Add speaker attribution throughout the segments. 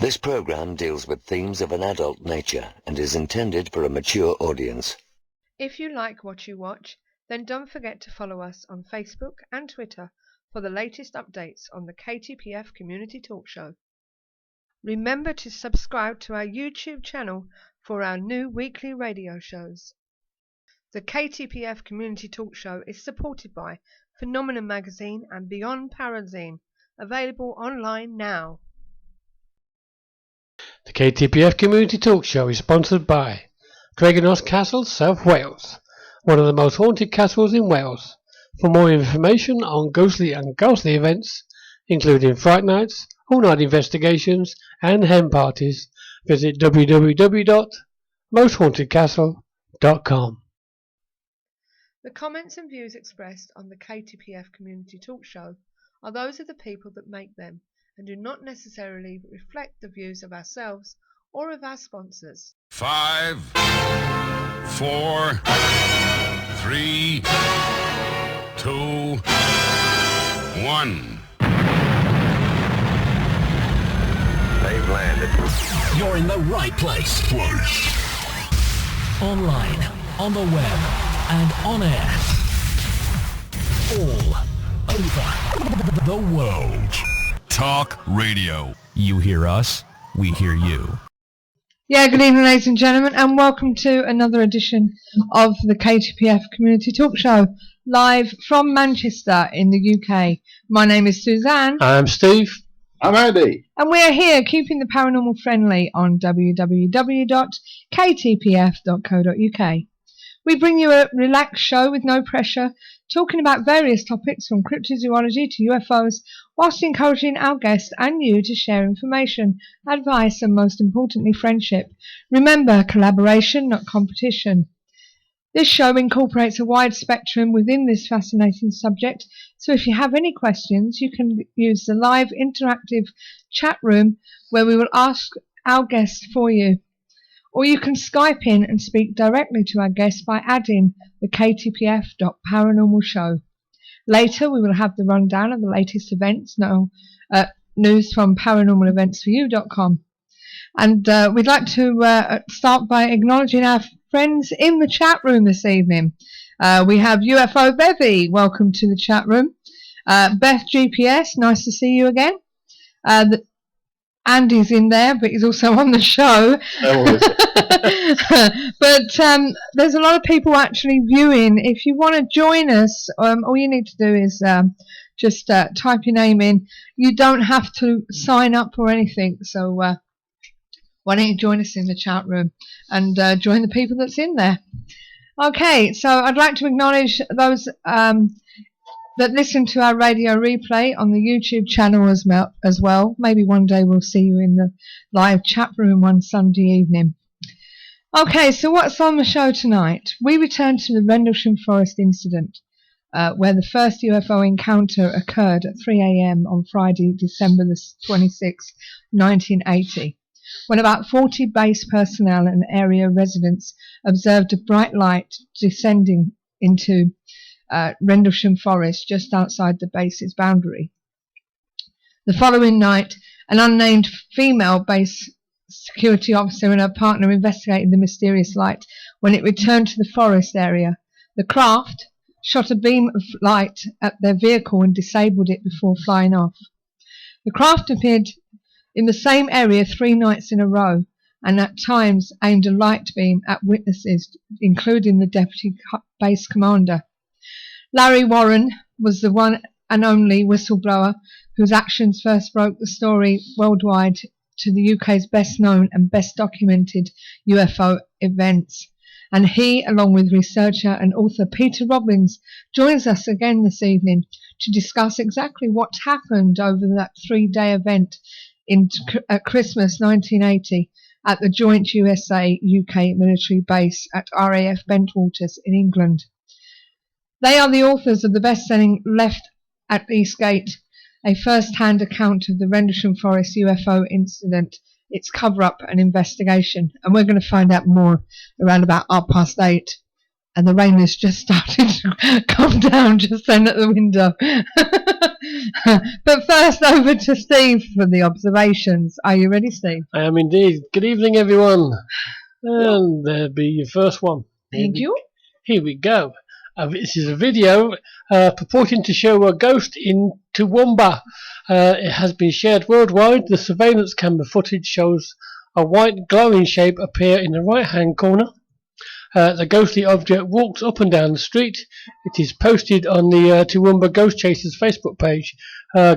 Speaker 1: This program deals with themes of an adult nature and is intended for a mature audience.
Speaker 2: If you like what you watch, then don't forget to follow us on Facebook and Twitter for the latest updates on the KTPF Community Talk Show. Remember to subscribe to our YouTube channel for our new weekly radio shows. The KTPF Community Talk Show is supported by Phenomenon Magazine and Beyond Parazine, available online now.
Speaker 3: The KTPF Community Talk Show is sponsored by Cregenhos Castle, South Wales, one of the most haunted castles in Wales. For more information on ghostly and ghostly events, including fright nights, all-night investigations and hen parties, visit www.mosthauntedcastle.com.
Speaker 2: The comments and views expressed on the KTPF Community Talk Show are those of the people that make them and do not necessarily reflect the views of ourselves or of our sponsors.
Speaker 4: 5, 4, 3, 2, 1.
Speaker 1: They've landed.
Speaker 5: You're in the right place. Online, on the web, and on air. All over the world.
Speaker 4: Talk Radio.
Speaker 5: You hear us, we hear you.
Speaker 2: Yeah, good evening, ladies and gentlemen, and welcome to another edition of the KTPF Community Talk Show, live from Manchester in the UK. My name is Suzanne.
Speaker 3: I'm Steve.
Speaker 6: I'm Andy.
Speaker 2: And we are here keeping the paranormal friendly on www.ktpf.co.uk. We bring you a relaxed show with no pressure, talking about various topics from cryptozoology to UFOs, whilst encouraging our guests and you to share information, advice and most importantly friendship. Remember, collaboration, not competition. This show incorporates a wide spectrum within this fascinating subject, so if you have any questions you can use the live interactive chat room where we will ask our guests for you. Or you can Skype in and speak directly to our guests by adding the ktpf.paranormal show. Later we will have the rundown of the latest events, news from paranormaleventsforyou.com. And we'd like to start by acknowledging our friends in the chat room this evening. We have UFO Bevy, welcome to the chat room. Beth GPS, nice to see you again. Andy's in there, but he's also on the show. But there's a lot of people actually viewing. If you want to join us, all you need to do is just type your name in. You don't have to sign up or anything. So why don't you join us in the chat room and join the people that's in there? Okay, so I'd like to acknowledge those that listen to our radio replay on the YouTube channel as well. Maybe one day we'll see you in the live chat room one Sunday evening. Okay, so what's on the show tonight? We return to the Rendlesham Forest Incident, where the first UFO encounter occurred at 3 a.m. on Friday, December the 26th, 1980, when about 40 base personnel and area residents observed a bright light descending into Rendlesham Forest just outside the base's boundary. The following night, an unnamed female base security officer and her partner investigated the mysterious light. When it returned to the forest area, the craft shot a beam of light at their vehicle and disabled it before flying off. The craft appeared in the same area 3 nights in a row and at times aimed a light beam at witnesses, including the deputy base commander. Larry Warren was the one and only whistleblower whose actions first broke the story worldwide to the UK's best known and best documented UFO events. And he, along with researcher and author Peter Robbins, joins us again this evening to discuss exactly what happened over that 3-day event at Christmas 1980 at the joint USA-UK military base at RAF Bentwaters in England. They are the authors of the best-selling Left at Eastgate, a first-hand account of the Rendlesham Forest UFO incident, its cover-up and investigation. And we're going to find out more around about 8:30. And the rain has just started to come down just then at the window. But first, over to Steve for the observations. Are you ready, Steve?
Speaker 3: I am indeed. Good evening, everyone. And there'll be your first one.
Speaker 2: Thank you.
Speaker 3: Here we go. This is a video purporting to show a ghost in Toowoomba. It has been shared worldwide. The surveillance camera footage shows a white glowing shape appear in the right-hand corner. The ghostly object walks up and down the street. It is posted on the Toowoomba Ghost Chasers Facebook page.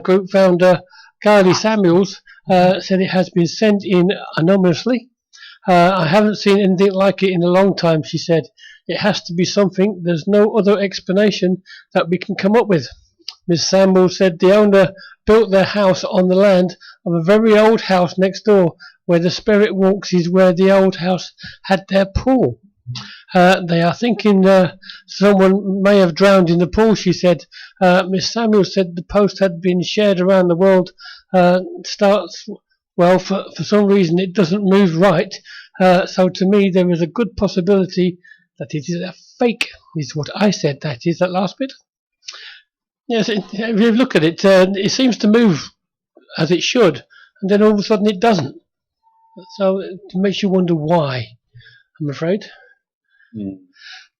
Speaker 3: Group founder Carly Samuels said it has been sent in anonymously. I haven't seen anything like it in a long time, she said. It has to be something. There's no other explanation that we can come up with. Ms. Samuels said the owner built their house on the land of a very old house next door. Where the spirit walks is where the old house had their pool. They are thinking someone may have drowned in the pool, she said. Ms. Samuels said the post had been shared around the world. For some reason it doesn't move right. So to me there is a good possibility that it is a fake, is what I said. That is that last bit. Yes, if you look at it, it seems to move as it should, and then all of a sudden it doesn't. So it makes you wonder why, I'm afraid.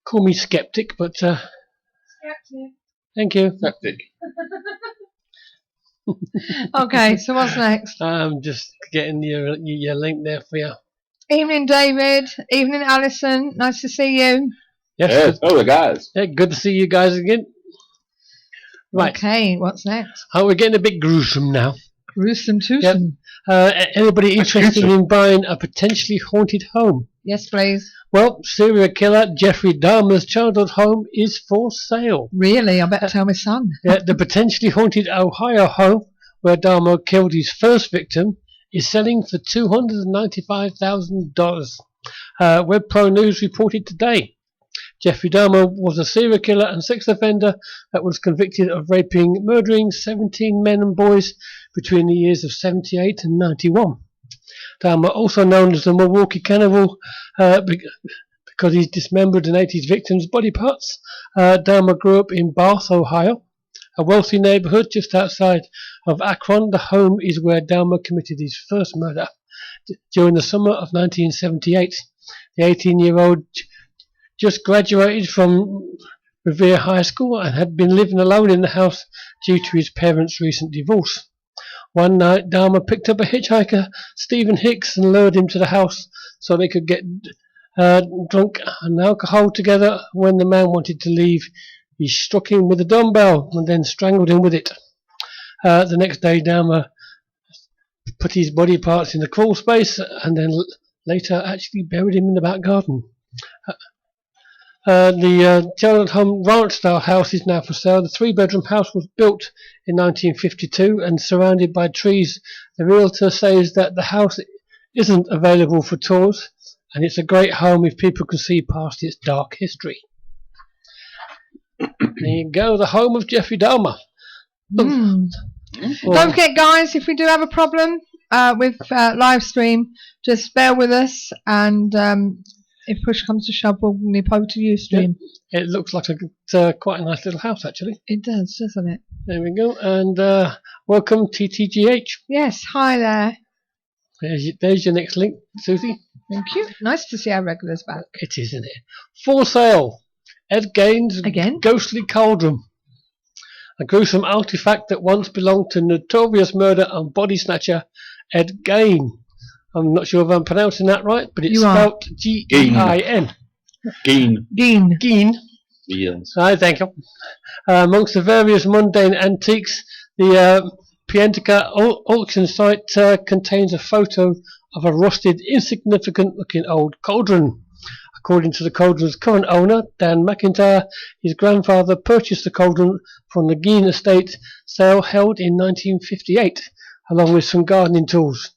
Speaker 3: Call me skeptic, but
Speaker 2: Skeptic.
Speaker 3: thank you.
Speaker 6: Skeptic.
Speaker 2: Okay, so what's next?
Speaker 3: I'm just getting your link there for you.
Speaker 2: Evening, David. Evening, Alison. Nice to see you.
Speaker 3: Yes.
Speaker 6: Oh, the guys.
Speaker 3: Yeah, good to see you guys again. Right.
Speaker 2: Okay, what's next?
Speaker 3: Oh, we're getting a bit gruesome now.
Speaker 2: Gruesome twosome.
Speaker 3: Anybody interested in buying a potentially haunted home?
Speaker 2: Yes, please.
Speaker 3: Well, serial killer Jeffrey Dahmer's childhood home is for sale.
Speaker 2: Really? I better tell my son.
Speaker 3: The potentially haunted Ohio home where Dahmer killed his first victim is selling for $295,000. WebPro News reported today. Jeffrey Dahmer was a serial killer and sex offender that was convicted of murdering 17 men and boys between the years of 78 and 91. Dahmer, also known as the Milwaukee Cannibal, because he dismembered and ate his victims' body parts. Dahmer grew up in Bath, Ohio, a wealthy neighborhood just outside of Akron. The home is where Dahmer committed his first murder. During the summer of 1978, the 18-year-old just graduated from Revere High School and had been living alone in the house due to his parents' recent divorce. One night, Dahmer picked up a hitchhiker, Stephen Hicks, and lured him to the house so they could get drunk and alcohol together. When the man wanted to leave, he struck him with a dumbbell and then strangled him with it. The next day, Dahmer put his body parts in the crawl space and then later actually buried him in the back garden. The childhood home ranch-style house is now for sale. The 3-bedroom house was built in 1952 and surrounded by trees. The realtor says that the house isn't available for tours, and it's a great home if people can see past its dark history. There you go, the home of Jeffrey Dahmer.
Speaker 2: Don't forget, guys, if we do have a problem with live stream, just bear with us, and if push comes to shove, we'll nip over to Ustream.
Speaker 3: Yeah, it looks like quite a nice little house, actually.
Speaker 2: It does, doesn't it?
Speaker 3: There we go. And welcome, TTGH.
Speaker 2: Yes, hi there.
Speaker 3: There's your next link, Susie.
Speaker 2: Thank you. Nice to see our regulars back.
Speaker 3: It is, isn't it? For sale, Ed Gein's
Speaker 2: Again?
Speaker 3: ghostly cauldron. A gruesome artifact that once belonged to notorious murder and body snatcher Ed Gein. I'm not sure if I'm pronouncing that right, but it's spelled G-E-I-N.
Speaker 6: Gein.
Speaker 3: Yes. Hi, thank you. Amongst the various mundane antiques, the Pientica auction site contains a photo of a rusted, insignificant-looking old cauldron. According to the cauldron's current owner, Dan McIntyre, his grandfather purchased the cauldron from the Gein estate sale held in 1958. Along with some gardening tools.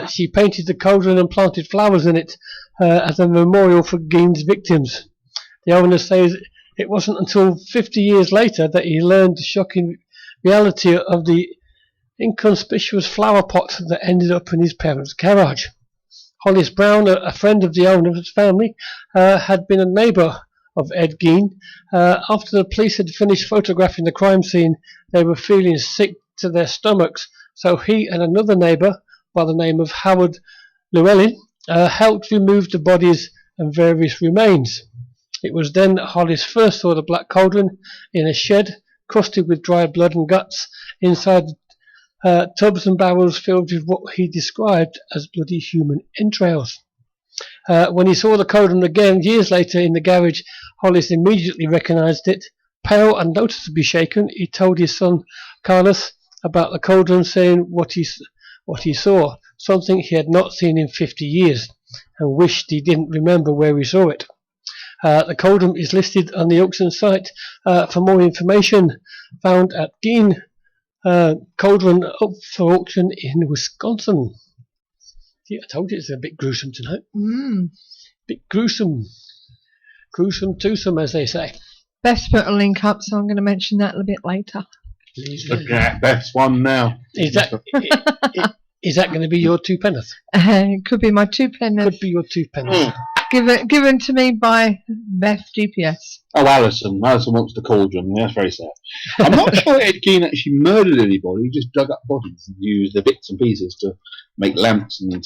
Speaker 3: She painted the cauldron and planted flowers in it as a memorial for Gein's victims. The owner says it wasn't until 50 years later that he learned the shocking reality of the inconspicuous flower pot that ended up in his parents' garage. Hollis Brown, a friend of the owner's family, had been a neighbour of Ed Gein. After the police had finished photographing the crime scene, they were feeling sick to their stomachs, so he and another neighbour by the name of Howard Llewellyn helped remove the bodies and various remains. It was then that Hollis first saw the black cauldron in a shed crusted with dry blood and guts, inside tubs and barrels filled with what he described as bloody human entrails. When he saw the cauldron again years later in the garage, Hollis immediately recognised it. Pale and noticeably shaken, he told his son Carlos about the cauldron, saying what he saw, something he had not seen in 50 years, and wished he didn't remember where he saw it. The cauldron is listed on the auction site. For more information, found at Gein Cauldron up for auction in Wisconsin. See, I told you it's a bit gruesome tonight. Bit gruesome. Gruesome twosome, as they say.
Speaker 2: Best put a link up, so I'm going to mention that a little bit later.
Speaker 6: Look at best one now.
Speaker 3: Is that going to be your two penneth?
Speaker 2: It could be my two penneth.
Speaker 3: Could be your two penneth.
Speaker 2: Given to me by Beth GPS.
Speaker 6: Oh, Alison wants the cauldron. That's very sad. I'm not sure Ed Gein actually murdered anybody. He just dug up bodies and used the bits and pieces to make lamps and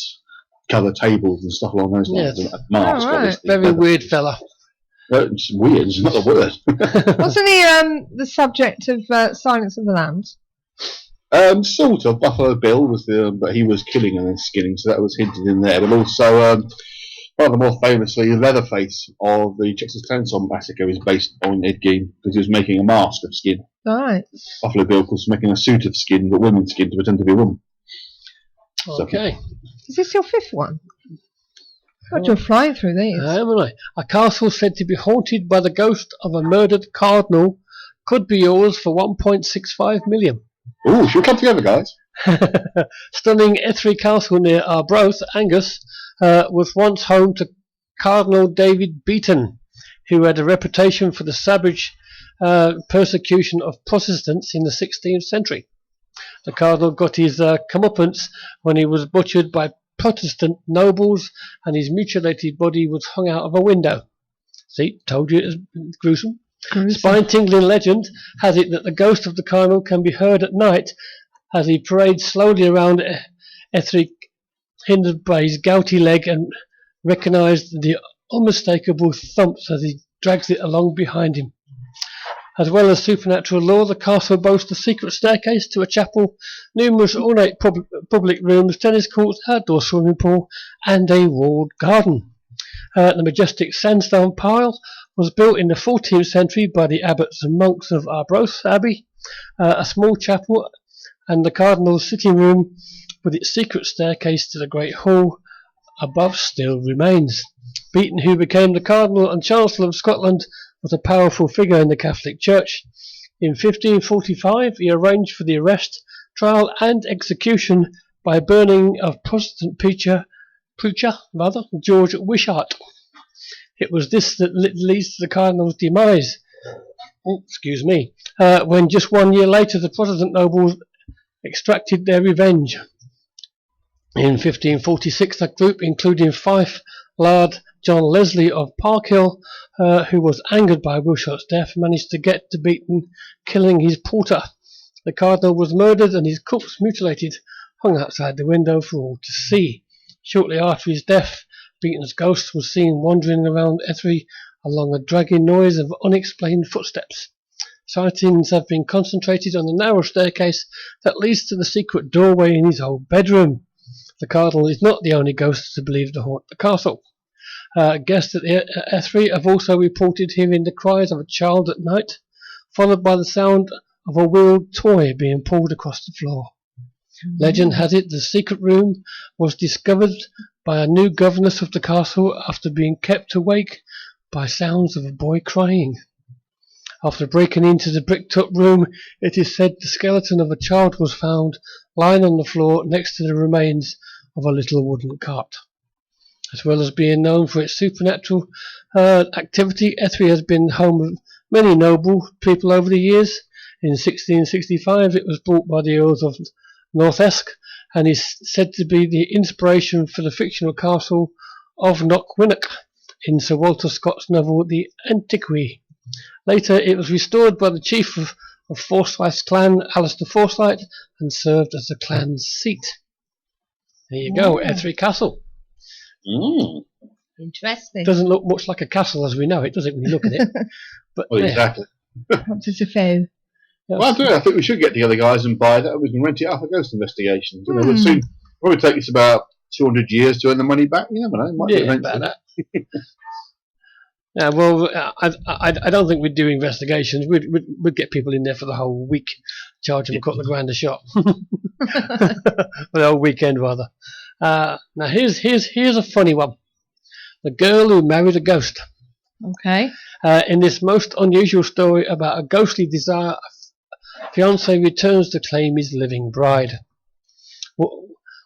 Speaker 6: cover tables and stuff along those lines.
Speaker 3: Yes.
Speaker 6: Mask,
Speaker 2: right.
Speaker 3: Very weird fella.
Speaker 6: It's weird. It's not the word.
Speaker 2: Wasn't he the subject of Silence of the Lambs?
Speaker 6: Sort of. Buffalo Bill was but he was killing and then skinning, so that was hinted in there. But also, rather more famously, Leatherface of the Texas Chainsaw Massacre is based on Ed Gein because he was making a mask of skin.
Speaker 2: Right.
Speaker 6: Buffalo Bill was making a suit of skin, but women's skin to pretend to be a woman.
Speaker 3: Okay.
Speaker 2: Is this your fifth one? God, you're flying through these.
Speaker 3: Am I? A castle said to be haunted by the ghost of a murdered cardinal could be yours for 1.65 million.
Speaker 6: Ooh, should we come together, guys?
Speaker 3: Stunning Ethry Castle near Arbroath, Angus, was once home to Cardinal David Beaton, who had a reputation for the savage persecution of Protestants in the 16th century. The cardinal got his comeuppance when he was butchered by Protestant nobles and his mutilated body was hung out of a window. See, told you it was gruesome. Spine-tingling legend has it that the ghost of the cardinal can be heard at night as he parades slowly around Ethric, hindered by his gouty leg, and recognised the unmistakable thumps as he drags it along behind him. As well as supernatural lore, the castle boasts a secret staircase to a chapel, numerous ornate public rooms, tennis courts, outdoor swimming pool, and a walled garden. The majestic sandstone pile was built in the 14th century by the abbots and monks of Arbroath Abbey. A small chapel and the cardinal's sitting room with its secret staircase to the great hall above still remains. Beaton, who became the Cardinal and Chancellor of Scotland, was a powerful figure in the Catholic Church. In 1545 he arranged for the arrest, trial and execution by burning of Protestant preacher George Wishart. It was this that leads to the Cardinal's demise. When just 1 year later the Protestant nobles extracted their revenge. In 1546 a group including Fife, Lard, John Leslie of Parkhill, who was angered by Wishart's death, managed to get to Beaton, killing his porter. The Cardinal was murdered and his corpse mutilated, hung outside the window for all to see. Shortly after his death, Beaton's ghost was seen wandering around Ethry along a dragging noise of unexplained footsteps. Sightings have been concentrated on the narrow staircase that leads to the secret doorway in his old bedroom. The Cardinal is not the only ghost to believe to haunt the castle. Guests at Ethry have also reported hearing the cries of a child at night, followed by the sound of a wheeled toy being pulled across the floor. Legend has it the secret room was discovered by a new governess of the castle after being kept awake by sounds of a boy crying. After breaking into the bricked-up room, it is said the skeleton of a child was found lying on the floor next to the remains of a little wooden cart. As well as being known for its supernatural activity, Ethry has been home of many noble people over the years. In 1665 it was bought by the Earls of Northesk and is said to be the inspiration for the fictional castle of Knockwinnock. in Sir Walter Scott's novel The Antiquary. Later it was restored by the chief of Forsyth's clan, Alistair Forsyth, and served as the clan's seat. There you go, Etherey Castle.
Speaker 2: Interesting.
Speaker 3: Doesn't look much like a castle as we know it, does it, when you look at it? But
Speaker 6: Well, exactly.
Speaker 2: What does it feel?
Speaker 6: Well, I think we should get together, guys, and buy that. We can rent it out for ghost investigations. You know, we'll soon probably take us about 200 years to earn the money back. You never know. It might be
Speaker 3: about that. Yeah, well, I don't think we'd do investigations. We'd get people in there for the whole week, charge them a couple of grand a shot, for the whole weekend rather. Now here's a funny one: the girl who married a ghost.
Speaker 2: Okay.
Speaker 3: In this most unusual story about a ghostly desire, a fiancé returns to claim his living bride.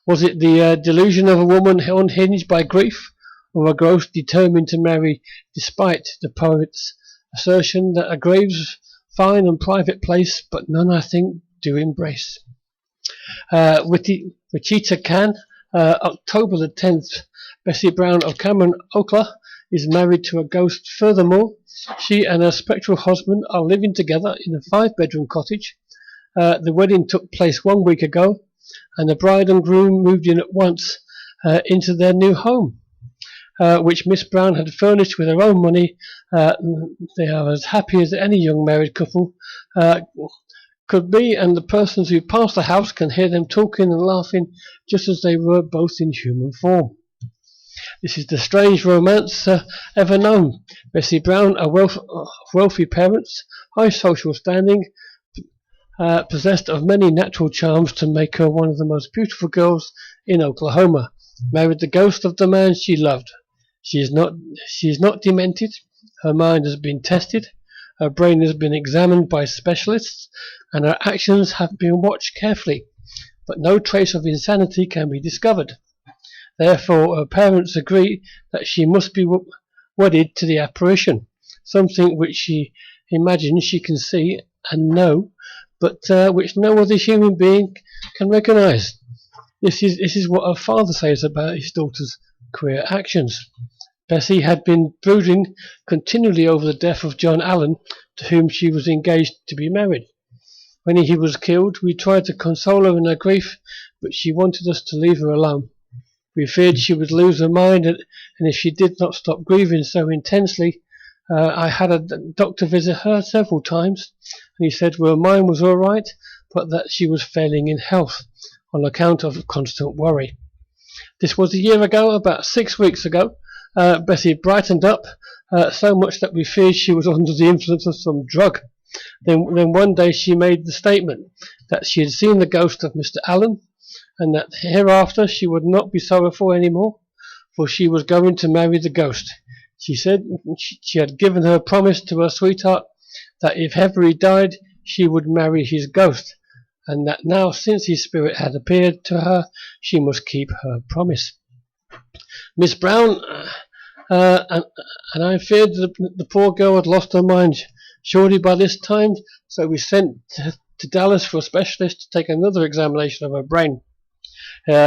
Speaker 3: Was it the delusion of a woman unhinged by grief, or a ghost determined to marry despite the poet's assertion that a grave's fine and private place, but none, I think, do embrace? Wichita Can, October the 10th, Bessie Brown of Cameron, Oklahoma, is married to a ghost. Furthermore, she and her spectral husband are living together in a 5-bedroom cottage. The wedding took place 1 week ago, and the bride and groom moved in at once into their new home, which Miss Brown had furnished with her own money. They are as happy as any young married couple could be, and the persons who pass the house can hear them talking and laughing just as they were both in human form. This is the strange romance ever known. Bessie Brown, a wealthy parents, high social standing, possessed of many natural charms to make her one of the most beautiful girls in Oklahoma, married the ghost of the man she loved. She is not demented. Her mind has been tested. Her brain has been examined by specialists, and her actions have been watched carefully, but no trace of insanity can be discovered. Therefore, her parents agree that she must be wedded to the apparition, something which she imagines she can see and know, but which no other human being can recognize. This is what her father says about his daughter's queer actions. Bessie had been brooding continually over the death of John Allen, to whom she was engaged to be married. When he was killed, we tried to console her in her grief, but she wanted us to leave her alone. We feared she would lose her mind, and if she did not stop grieving so intensely, I had a doctor visit her several times, and he said her mind was all right, but that she was failing in health on account of constant worry. This was a year ago. About 6 weeks ago, Bessie brightened up so much that we feared she was under the influence of some drug. Then one day she made the statement that she had seen the ghost of Mr. Allen, and that hereafter she would not be sorrowful any more, for she was going to marry the ghost. She said she had given her promise to her sweetheart that if ever he died, she would marry his ghost, and that now, since his spirit had appeared to her, she must keep her promise. Miss Brown, and I feared the poor girl had lost her mind surely by this time, so we sent to Dallas for a specialist to take another examination of her brain.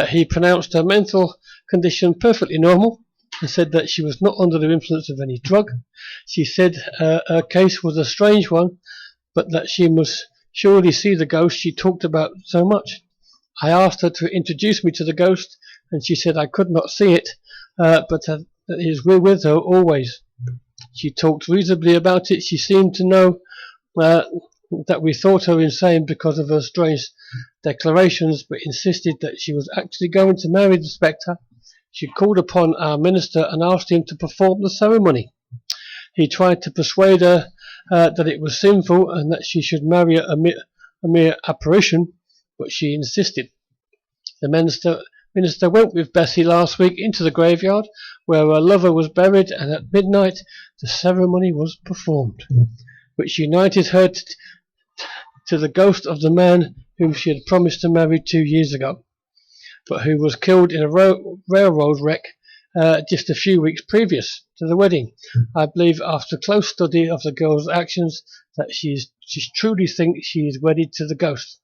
Speaker 3: He pronounced her mental condition perfectly normal and said that she was not under the influence of any drug. She said her case was a strange one, but that she must surely see the ghost she talked about so much. I asked her to introduce me to the ghost, and she said I could not see it, but that it is with her always. She talked reasonably about it. She seemed to know that we thought her insane because of her strange declarations, but insisted that she was actually going to marry the spectre. She called upon our minister and asked him to perform the ceremony. He tried to persuade her that it was sinful and that she should marry a mere apparition, but she insisted. The minister went with Bessie last week into the graveyard where her lover was buried, and at midnight the ceremony was performed, which united her to the ghost of the man whom she had promised to marry 2 years ago, but who was killed in a railroad wreck just a few weeks previous to the wedding. I believe, after close study of the girl's actions, that she truly thinks she is wedded to the ghost,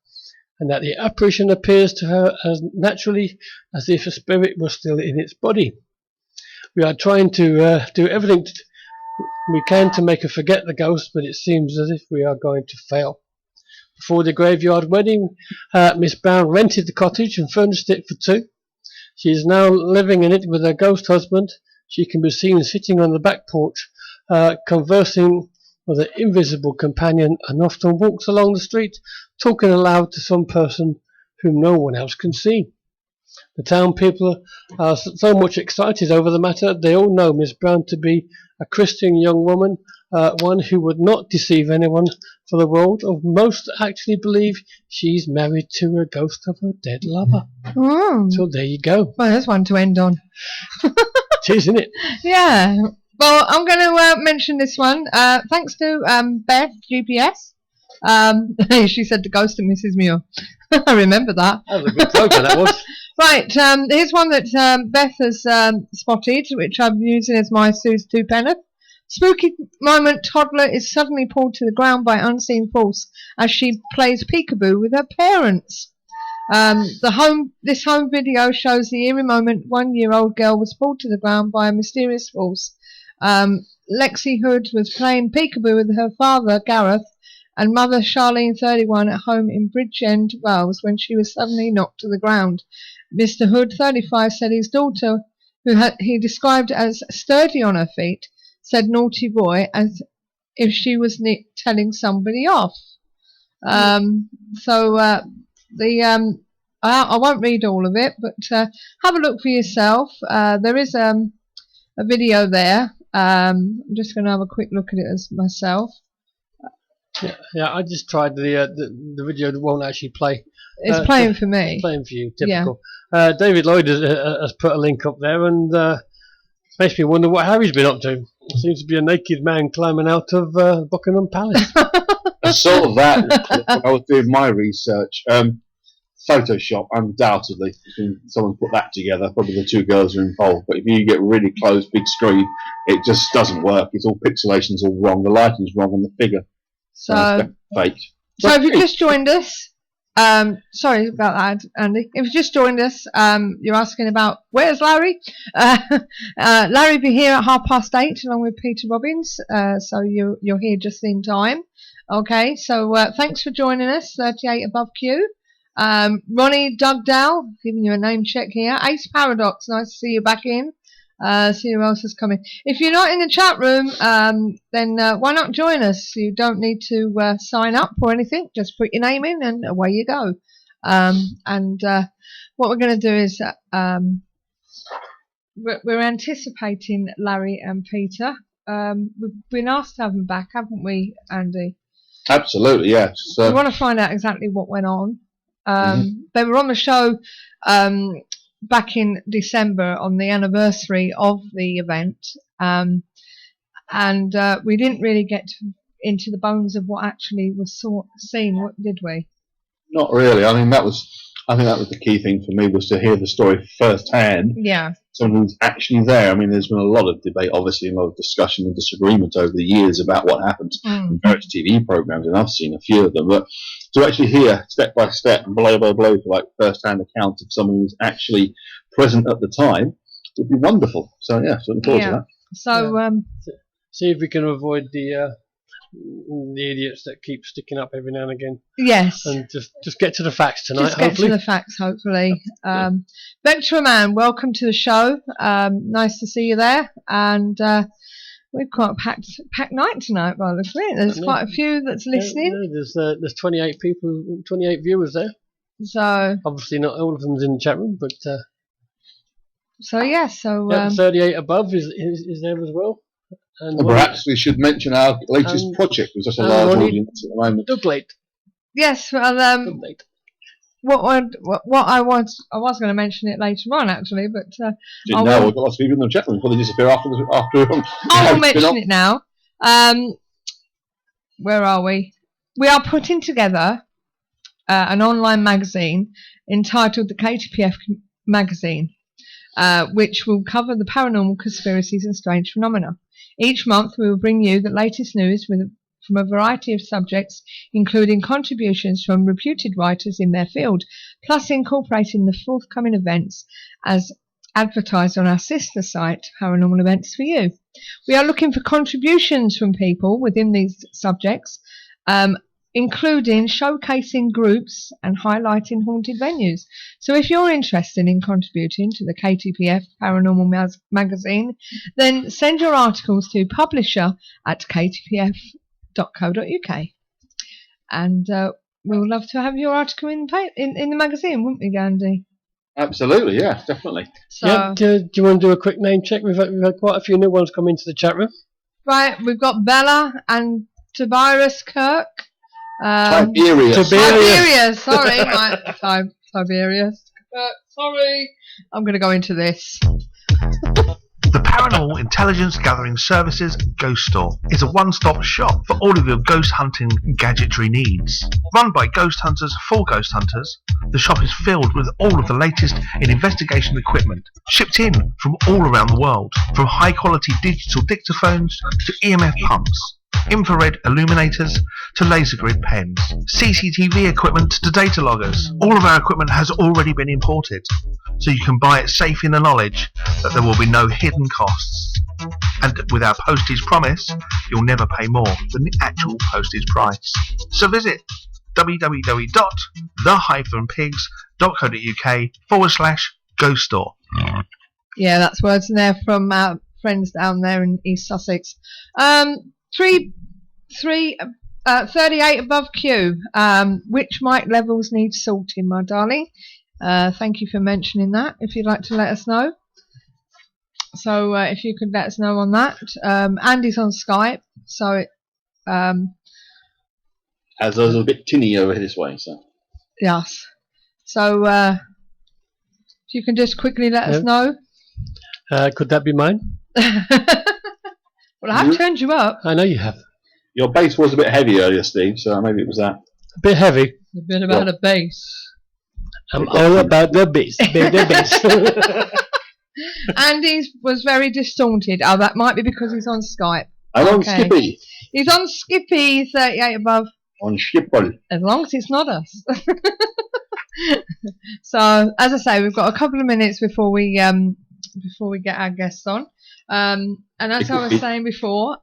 Speaker 3: and that the apparition appears to her as naturally as if a spirit was still in its body. We are trying to do everything we can to make her forget the ghost, but it seems as if we are going to fail. Before the graveyard wedding, Miss Brown rented the cottage and furnished it for two. She is now living in it with her ghost husband. She can be seen sitting on the back porch, conversing with an invisible companion, and often walks along the street, talking aloud to some person whom no one else can see. The town people are so much excited over the matter. They all know Miss Brown to be a Christian young woman, one who would not deceive anyone for the world, or most actually believe she's married to a ghost of her dead lover. So there you go.
Speaker 2: Well, there's one to end on.
Speaker 3: It is, isn't it?
Speaker 2: Yeah. Well, I'm going to mention this one. Thanks to Beth, GPS. She said the ghost of Mrs. Muir. I remember that.
Speaker 3: That was a good program, that was.
Speaker 2: Right, here's one that Beth has spotted, which I'm using as my Sue's two-penneth. Spooky moment, toddler is suddenly pulled to the ground by unseen force as she plays peekaboo with her parents. This home video shows the eerie moment. 1-year-old girl was pulled to the ground by a mysterious force. Lexi Hood was playing peekaboo with her father, Gareth, and mother, Charlene, 31, at home in Bridgend, Wales, when she was suddenly knocked to the ground. Mr. Hood, 35, said his daughter, who he described as sturdy on her feet, said naughty boy, as if she was telling somebody off. I won't read all of it, but have a look for yourself. There is a video there. I'm just going to have a quick look at it as myself.
Speaker 3: Yeah. I just tried the video that won't actually play.
Speaker 2: It's playing for me.
Speaker 3: It's playing for you, typical. Yeah. David Lloyd has put a link up there, and makes me wonder what Harry's been up to. Seems to be a naked man climbing out of Buckingham Palace.
Speaker 6: I saw that when I was doing my research. Photoshop, undoubtedly. Someone put that together. Probably the two girls are involved. But if you get really close, big screen, it just doesn't work. It's all pixelation's all wrong. The lighting's wrong on the figure.
Speaker 2: So
Speaker 6: fake.
Speaker 2: So if you just joined us, sorry about that, Andy. If you just joined us, you're asking about where's Larry? Larry will be here at 8:30 along with Peter Robbins. So you're here just in time. Okay. So thanks for joining us. 38 above Q. Ronnie Dugdale, giving you a name check here. Ace Paradox, nice to see you back in. See who else is coming. If you're not in the chat room, then why not join us? You don't need to sign up or anything. Just put your name in and away you go. What we're going to do is we're anticipating Larry and Peter. We've been asked to have them back, haven't we, Andy?
Speaker 6: Absolutely, yes.
Speaker 2: We want to find out exactly what went on. They were on the show back in December on the anniversary of the event, and we didn't really get into the bones of what actually was seen, did we?
Speaker 6: Not really. I think that was the key thing for me, was to hear the story firsthand.
Speaker 2: Yeah.
Speaker 6: Someone who's actually there. I mean, there's been a lot of debate, obviously, a lot of discussion and disagreement over the years about what happened in various TV programs, and I've seen a few of them. But to actually hear step by step, blow by blow, like first-hand accounts of someone who's actually present at the time would be wonderful. So yeah, so looking forward to that.
Speaker 2: So
Speaker 3: see if we can avoid the idiots that keep sticking up every now and again.
Speaker 2: Yes.
Speaker 3: And just get to the facts tonight.
Speaker 2: Just get
Speaker 3: hopefully.
Speaker 2: to the facts, hopefully. Vector Man, welcome to the show. Nice to see you there. And we've got a packed night tonight, by the looks of it. There's quite a few that's listening.
Speaker 3: There's 28 people, 28 viewers there.
Speaker 2: So
Speaker 3: obviously not all of them's in the chat room, but
Speaker 2: so
Speaker 3: 38 above is there as well. And
Speaker 6: perhaps we should mention our latest project. There's just a large audience at the moment.
Speaker 3: Doublate.
Speaker 2: Yes, well, what I was going to mention it later on, actually, but
Speaker 6: we've got lots of people in the chat room before they disappear after.
Speaker 2: I will mention it now. Where are we? We are putting together an online magazine entitled the KTPF Magazine, which will cover the paranormal, conspiracies and strange phenomena. Each month we will bring you the latest news from a variety of subjects, including contributions from reputed writers in their field, plus incorporating the forthcoming events as advertised on our sister site, Paranormal Events for You. We are looking for contributions from people within these subjects, including showcasing groups and highlighting haunted venues. So if you're interested in contributing to the KTPF Paranormal magazine, then send your articles to publisher@ktpf.co.uk. And we would love to have your article in the magazine, wouldn't we, Gandhi?
Speaker 6: Absolutely, yeah, definitely.
Speaker 2: So,
Speaker 3: Yep. Do you want to do a quick name check? We've had quite a few new ones come into the chat room.
Speaker 2: right, we've got Bella and Tobias Kirk.
Speaker 6: Tiberius.
Speaker 2: Tiberius, sorry, Tiberius. Sorry, I'm going to go into this.
Speaker 7: The Paranormal Intelligence Gathering Services Ghost Store is a one-stop shop for all of your ghost hunting gadgetry needs. Run by ghost hunters for ghost hunters, the shop is filled with all of the latest in investigation equipment, shipped in from all around the world, from high-quality digital dictaphones to EMF pumps, infrared illuminators to laser grid pens, CCTV equipment to data loggers. All of our equipment has already been imported, so you can buy it safe in the knowledge that there will be no hidden costs. And with our postage promise, you'll never pay more than the actual postage price. So visit www.the-pigs.co.uk/ghost store.
Speaker 2: Yeah, that's words in there from our friends down there in East Sussex. 38 above Q. Which mic levels need sorting, my darling? Thank you for mentioning that, if you'd like to let us know. So if you could let us know on that. Andy's on Skype, so it,
Speaker 6: As I was a bit tinny over this way, so.
Speaker 2: yes. So if you can just quickly let us know.
Speaker 3: Could that be mine?
Speaker 2: Well, I have turned you up.
Speaker 3: I know you have.
Speaker 6: Your bass was a bit heavy earlier, Steve, so maybe it was that.
Speaker 3: A bit heavy.
Speaker 2: A bit about the bass.
Speaker 3: I'm all about the bass. The bass.
Speaker 2: Andy was very distorted. Oh, that might be because he's on Skype.
Speaker 6: I'm on Skippy.
Speaker 2: He's on Skippy 38 above.
Speaker 6: On Schiphol.
Speaker 2: As long as it's not us. So, as I say, we've got a couple of minutes before we get our guests on. And as I was saying before,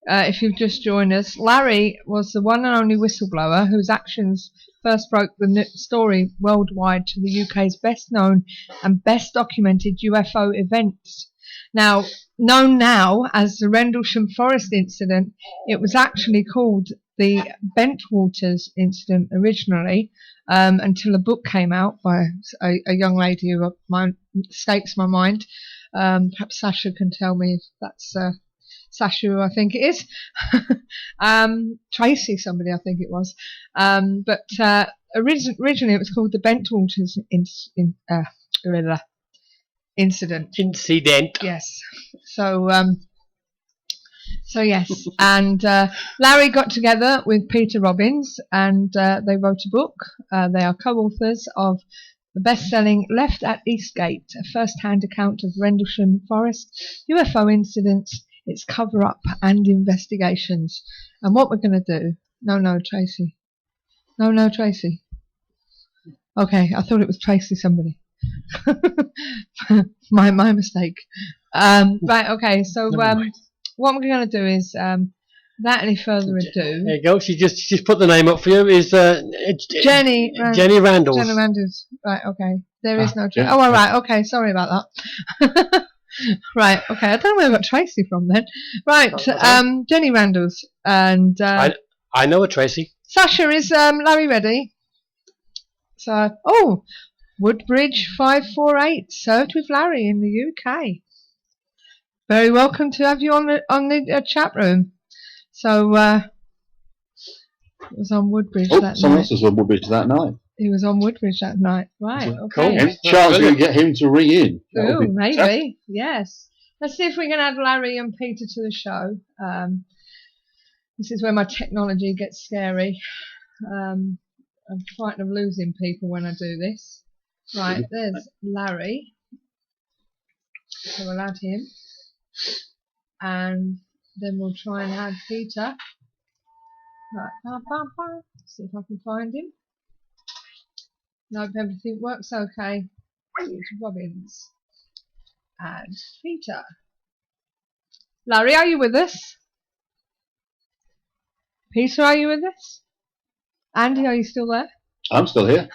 Speaker 2: if you've just joined us, Larry was the one and only whistleblower whose actions first broke the story worldwide to the UK's best known and best documented UFO events. Now, known now as the Rendlesham Forest Incident, it was actually called the Bentwaters Incident originally, until a book came out by a young lady who escapes my mind. Perhaps Sasha can tell me if that's Sasha, who I think it is. Tracy, somebody I think it was. But originally it was called the Bentwaters Incident. Yes. So yes, and Larry got together with Peter Robbins, and they wrote a book. They are co-authors of the best-selling Left at Eastgate, a first-hand account of Rendlesham Forest UFO incidents, its cover-up and investigations. And what we're going to do... No, Tracy. No, Tracy. Okay, I thought it was Tracy somebody. my mistake. Right, okay, so what we're going to do is, without any further ado...
Speaker 3: There you go, she's put the name up for you, is
Speaker 2: Jenny
Speaker 3: Randalls.
Speaker 2: Jenny Randalls. Right, okay. There is no Jenny. Oh, all right, okay, sorry about that. Right, okay, I don't know where I got Tracy from then. Right, Jenny Randalls. And
Speaker 3: I know a Tracy.
Speaker 2: Sasha, is Larry ready? So, Woodbridge 548, served with Larry in the UK. Very welcome to have you on the chat room. So, it was on Woodbridge that night.
Speaker 6: Someone else was on Woodbridge that night.
Speaker 2: He was on Woodbridge that night. Right, okay.
Speaker 3: Cool.
Speaker 6: Any chance we can get him to ring in?
Speaker 2: Oh, maybe, yes. Let's see if we can add Larry and Peter to the show. This is where my technology gets scary. I'm frightened of losing people when I do this. Right, there's Larry. So we'll add him. And then we'll try and add Peter. Right, see if I can find him. Nope, everything works okay. Robbins and Peter. Larry, are you with us? Peter, are you with us? Andy, are you still there?
Speaker 6: I'm still here.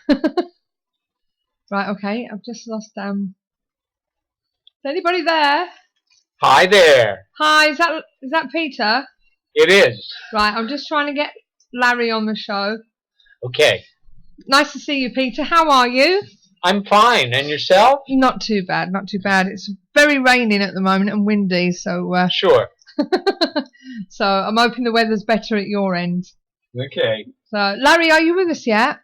Speaker 2: Right, okay, I've just lost Is anybody there?
Speaker 8: Hi there.
Speaker 2: Hi, is that Peter?
Speaker 8: It is.
Speaker 2: Right, I'm just trying to get Larry on the show.
Speaker 8: Okay.
Speaker 2: Nice to see you, Peter. How are you?
Speaker 8: I'm fine. And yourself?
Speaker 2: Not too bad, not too bad. It's very raining at the moment and windy, so...
Speaker 8: Sure.
Speaker 2: So I'm hoping the weather's better at your end.
Speaker 8: Okay.
Speaker 2: So, Larry, are you with us yet?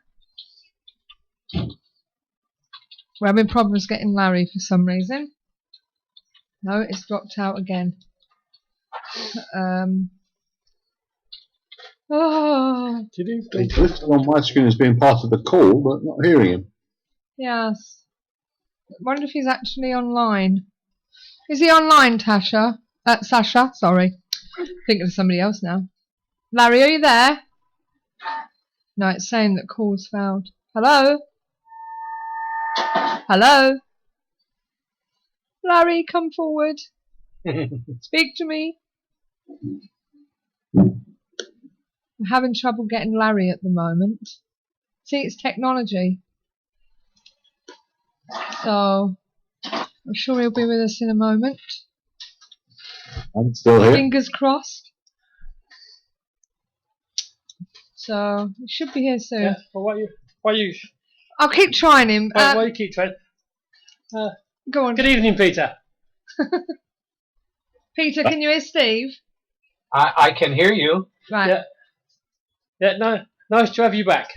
Speaker 2: We're having problems getting Larry for some reason. No, it's dropped out again. Oh,
Speaker 6: He's listed on my screen as being part of the call, but not hearing him.
Speaker 2: yes. I wonder if he's actually online. Is he online, Sasha? Sorry. Thinking of somebody else now. Larry, are you there? No, it's saying that call's failed. Hello? Hello? Larry, come forward. Speak to me. I'm having trouble getting Larry at the moment. See, it's technology. So, I'm sure he'll be with us in a moment.
Speaker 6: I'm still here.
Speaker 2: Fingers crossed. So, he should be here soon.
Speaker 3: Yeah, well, why you
Speaker 2: I'll keep trying him.
Speaker 3: why you keep trying?
Speaker 2: Go on.
Speaker 3: Good evening, Peter.
Speaker 2: Peter, can you hear Steve?
Speaker 8: I can hear you.
Speaker 2: Right.
Speaker 3: Yeah. Yeah, no, nice to have you back.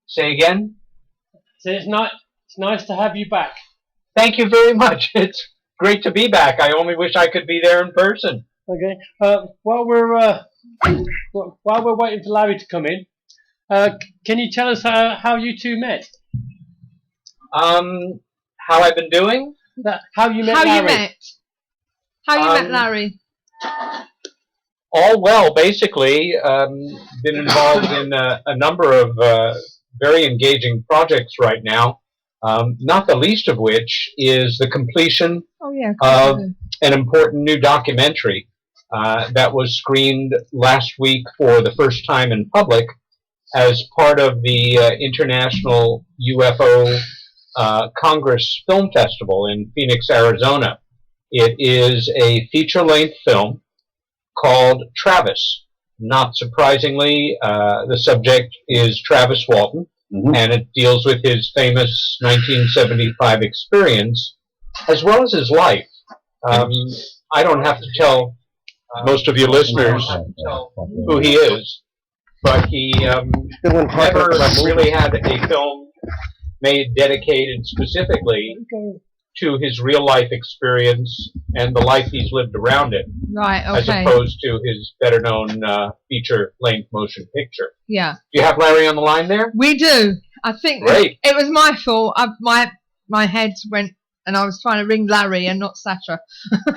Speaker 8: Say again?
Speaker 3: So it's nice to have you back.
Speaker 8: Thank you very much. It's great to be back. I only wish I could be there in person.
Speaker 3: Okay. While we're waiting for Larry to come in, can you tell us how you two met?
Speaker 8: How I've been doing?
Speaker 3: How you met
Speaker 2: How
Speaker 3: Larry?
Speaker 2: you met? How you met Larry?
Speaker 8: All well, basically. Been involved in a number of very engaging projects right now, not the least of which is the completion of an important new documentary that was screened last week for the first time in public as part of the International UFO Congress Film Festival in Phoenix, Arizona. It is a feature-length film called Travis. Not surprisingly, the subject is Travis Walton, and it deals with his famous 1975 experience, as well as his life. I don't have to tell most of your listeners who he is, but he never really had a film made dedicated specifically to his real life experience and the life he's lived around it,
Speaker 2: Right, okay.
Speaker 8: as opposed to his better known feature-length motion picture.
Speaker 2: Yeah.
Speaker 8: Do you have Larry on the line there?
Speaker 2: We do. I think
Speaker 8: Great.
Speaker 2: it was my fault. My head went and I was trying to ring Larry and not Sasha.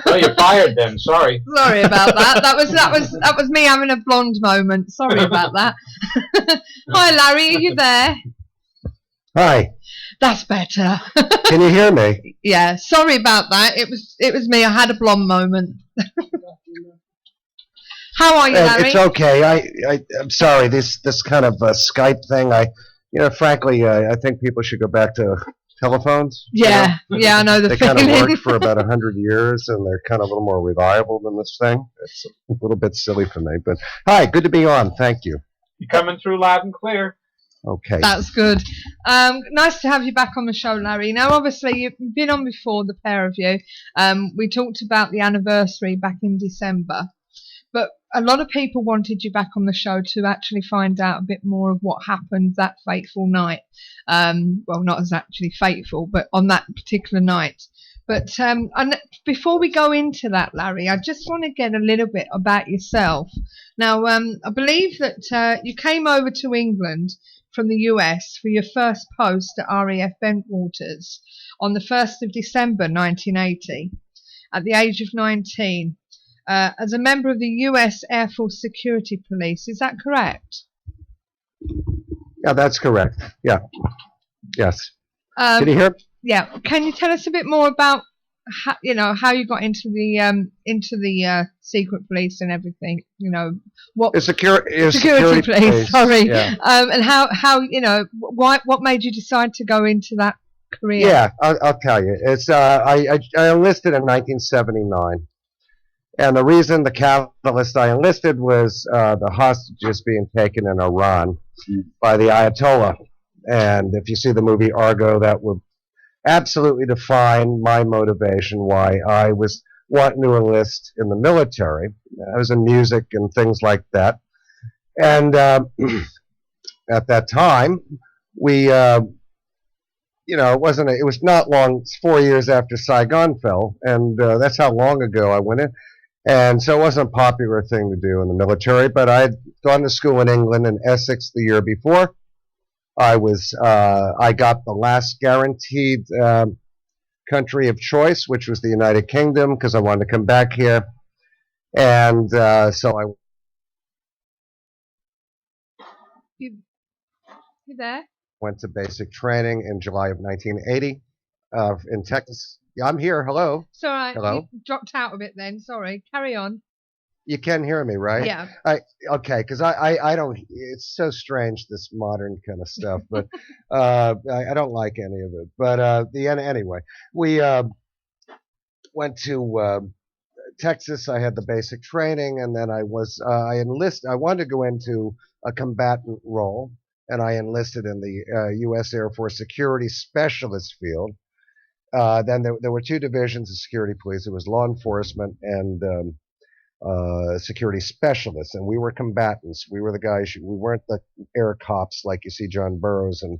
Speaker 8: Oh, you're fired then. Sorry.
Speaker 2: Sorry about that. That was me having a blonde moment. Sorry about that. Hi Larry, are you there?
Speaker 9: Hi.
Speaker 2: That's better.
Speaker 9: Can you hear me?
Speaker 2: Yeah, sorry about that. It was me. I had a blonde moment. How are you, Larry?
Speaker 9: It's okay. I'm sorry. This kind of Skype thing. Frankly, I think people should go back to telephones.
Speaker 2: Yeah, yeah, I know the
Speaker 9: they
Speaker 2: feeling.
Speaker 9: kind of worked for about 100 years, and they're kind of a little more reliable than this thing. It's a little bit silly for me, but hi, good to be on. Thank you.
Speaker 8: You're coming through loud and clear.
Speaker 9: Okay.
Speaker 2: That's good. Nice to have you back on the show, Larry. Now, obviously, you've been on before, the pair of you. We talked about the anniversary back in December, but a lot of people wanted you back on the show to actually find out a bit more of what happened that fateful night. Well, not as actually fateful, but on that particular night. But and before we go into that, Larry, I just want to get a little bit about yourself. Now, I believe that you came over to England from the US for your first post at RAF Bentwaters on the 1st of December 1980 at the age of 19 as a member of the US Air Force Security Police. Is that correct?
Speaker 9: Yeah, that's correct. Yeah. Yes. Can you hear?
Speaker 2: Yeah. Can you tell us a bit more about how you got into the secret police and everything? What security police? Sorry.
Speaker 9: Yeah.
Speaker 2: And how what made you decide to go into that career?
Speaker 9: Yeah, I'll tell you. It's I enlisted in 1979, and the reason, the catalyst I enlisted was the hostages being taken in Iran by the Ayatollah. And if you see the movie Argo, that would absolutely define my motivation why I was wanting to enlist in the military. I was in music and things like that, and at that time, we. It was not long, 4 years after Saigon fell, and that's how long ago I went in. And so it wasn't a popular thing to do in the military, but I had gone to school in England, in Essex, the year before. I got the last guaranteed country of choice, which was the United Kingdom, because I wanted to come back here. And so I...
Speaker 2: You there?
Speaker 9: Went to basic training in July of 1980 in Texas. Yeah, I'm here. Hello.
Speaker 2: It's all right.
Speaker 9: Hello.
Speaker 2: You dropped out a bit then. Sorry. Carry on.
Speaker 9: You can hear me, right?
Speaker 2: Yeah.
Speaker 9: Okay, because I don't. It's so strange, this modern kind of stuff, but I don't like any of it. But anyway, we went to Texas. I had the basic training, and then I enlisted. I wanted to go into a combatant role, and I enlisted in the U.S. Air Force security specialist field. Then there were two divisions of security police. It was law enforcement and security specialists, and we were combatants. We were the guys. We weren't the air cops like you see John Burroughs and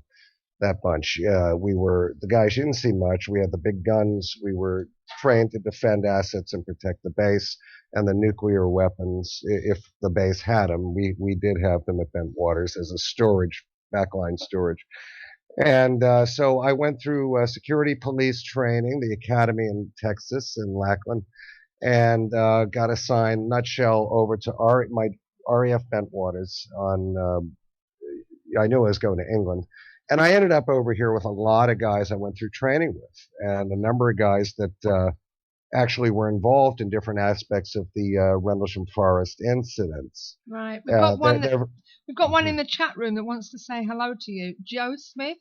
Speaker 9: that bunch. We were the guys you didn't see much. We had the big guns. We were trained to defend assets and protect the base, and the nuclear weapons, if the base had them. We did have them at Bentwaters as a storage, backline storage. And so I went through security police training, the academy in Texas, in Lackland, and got assigned, nutshell, over to my RAF Bentwaters I knew I was going to England. And I ended up over here with a lot of guys I went through training with, and a number of guys that actually were involved in different aspects of the Rendlesham Forest incidents.
Speaker 2: Right. We've got one in the chat room that wants to say hello to you. Joe Smith?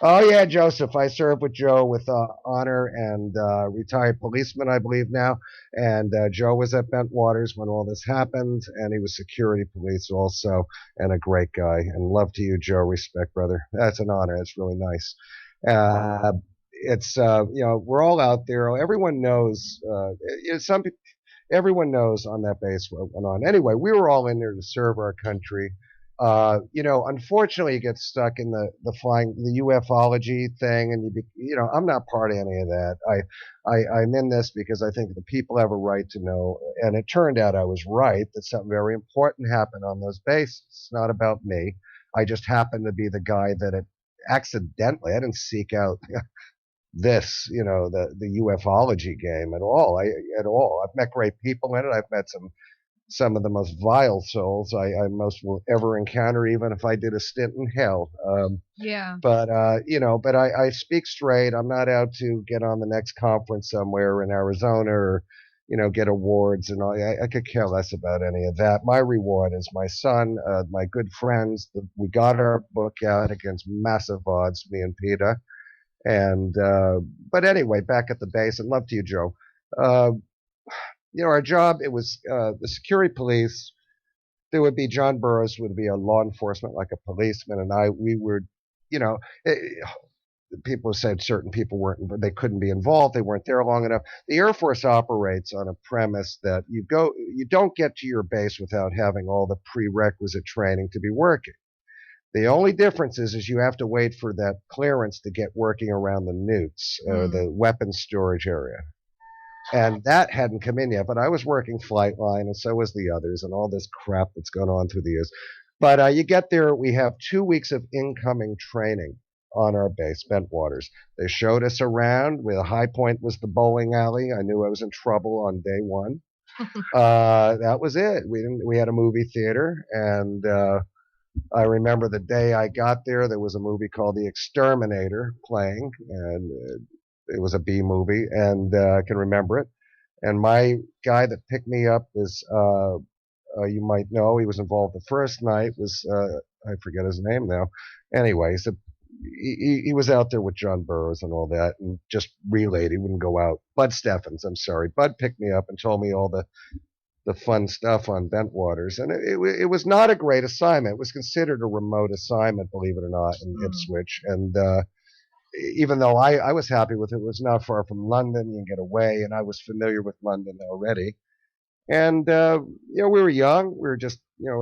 Speaker 9: Oh, yeah, Joseph. I served with Joe with honor, and retired policeman, I believe now. And Joe was at Bentwaters when all this happened, and he was security police also, and a great guy. And love to you, Joe. Respect, brother. That's an honor. That's really nice. It's we're all out there. Everyone knows. Everyone knows on that base what went on. Anyway, we were all in there to serve our country. Unfortunately, you get stuck in the ufology thing, and I'm not part of any of that. I'm in this because I think the people have a right to know, and it turned out I was right, that something very important happened on those bases. It's not about me. I just happened to be the guy that it accidentally, I didn't seek out this, the ufology game at all. I've met great people in it. I've met some of the most vile souls I most will ever encounter, even if I did a stint in hell.
Speaker 2: Yeah.
Speaker 9: But I speak straight. I'm not out to get on the next conference somewhere in Arizona or, get awards and all. I could care less about any of that. My reward is my son, my good friends. We got our book out against massive odds, me and Peter. And, but anyway, back at the base, and love to you, Joe. Our job, it was the security police. There would be John Burroughs would be a law enforcement, like a policeman, and we were, people said certain people they couldn't be involved. They weren't there long enough. The Air Force operates on a premise that you don't get to your base without having all the prerequisite training to be working. The only difference is you have to wait for that clearance to get working around the nukes, the weapons storage area. And that hadn't come in yet, but I was working flight line, and so was the others, and all this crap that's gone on through the years. But you get there, we have 2 weeks of incoming training on our base, Bentwaters. They showed us around. The high point was the bowling alley. I knew I was in trouble on day one. That was it. We had a movie theater, and I remember the day I got there, there was a movie called The Exterminator playing, and it was a B movie, and I can remember it. And my guy that picked me up was, you might know, he was involved the first night, was, I forget his name now. Anyway, he was out there with John Burroughs and all that, and just relayed. He wouldn't go out. Bud Steffens, I'm sorry. Bud picked me up and told me all the fun stuff on Bentwaters, and it was not a great assignment. It was considered a remote assignment, believe it or not, in Ipswich. And even though I was happy with it, it was not far from London. You can get away, and I was familiar with London already. And we were young. We were just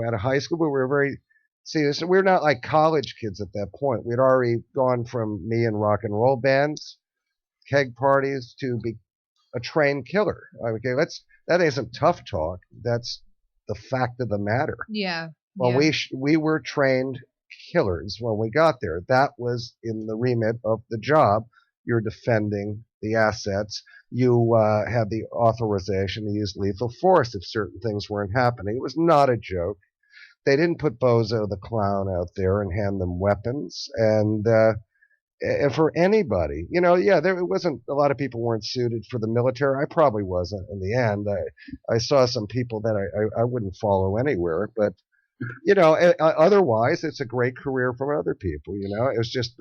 Speaker 9: out of high school, but we were very serious. We were not like college kids at that point. We'd already gone from me and rock and roll bands, keg parties, to be a trained killer. Okay, that isn't tough talk. That's the fact of the matter.
Speaker 2: Yeah.
Speaker 9: Well, we were trained killers when we got there. That was in the remit of the job. You're defending the assets. You had the authorization to use lethal force if certain things weren't happening. It was not a joke. They didn't put Bozo the Clown out there and hand them weapons. And for anybody, there wasn't a lot of people weren't suited for the military. I probably wasn't in the end. I saw some people that I wouldn't follow anywhere, but otherwise it's a great career for other people. It was just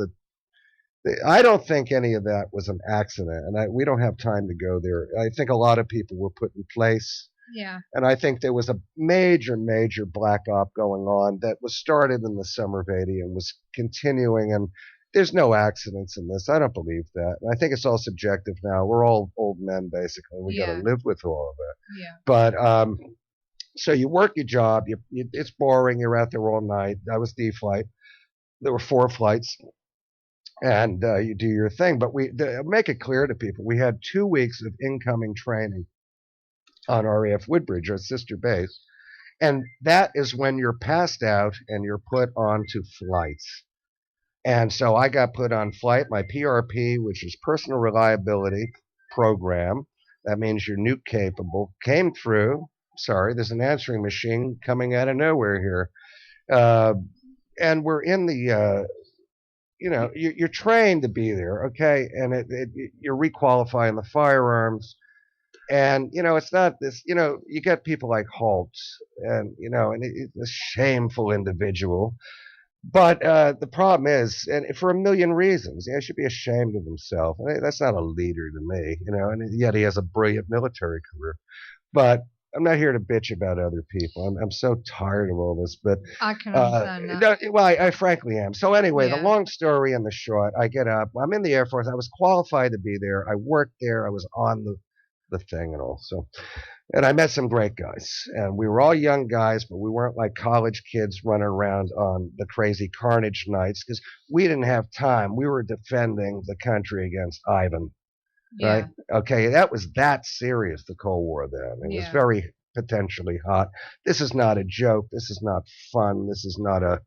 Speaker 9: I don't think any of that was an accident, and we don't have time to go there. I think a lot of people were put in place.
Speaker 2: Yeah.
Speaker 9: And I think there was a major, major black op going on that was started in the summer of '80 and was continuing, and there's no accidents in this. I don't believe that. And I think it's all subjective now. We're all old men, basically. We got to live with all of it.
Speaker 2: Yeah.
Speaker 9: But so you work your job. It's boring. You're out there all night. I was D flight. There were 4 flights, and you do your thing. But make it clear to people, we had 2 weeks of incoming training on RAF Woodbridge, our sister base, and that is when you're passed out and you're put onto flights. And so I got put on flight. My PRP, which is personal reliability program, that means you're nuke capable, came through. Sorry, there's an answering machine coming out of nowhere here. And we're in the, you're trained to be there, okay? And you're requalifying the firearms. And, it's not this, you get people like Holtz and, and a shameful individual. But the problem is, and for a million reasons, he should be ashamed of himself. That's not a leader to me, and yet he has a brilliant military career. But I'm not here to bitch about other people. I'm so tired of all this. But
Speaker 2: I can understand that.
Speaker 9: Well, I frankly am. So anyway, the long story and the short, I get up. I'm in the Air Force. I was qualified to be there. I worked there. I was on the thing and all. So, and I met some great guys, and we were all young guys, but we weren't like college kids running around on the crazy carnage nights because we didn't have time. We were defending the country against Ivan, right? Okay, that was that serious, the Cold War then. It was very potentially hot. This is not a joke. This is not fun. This is not a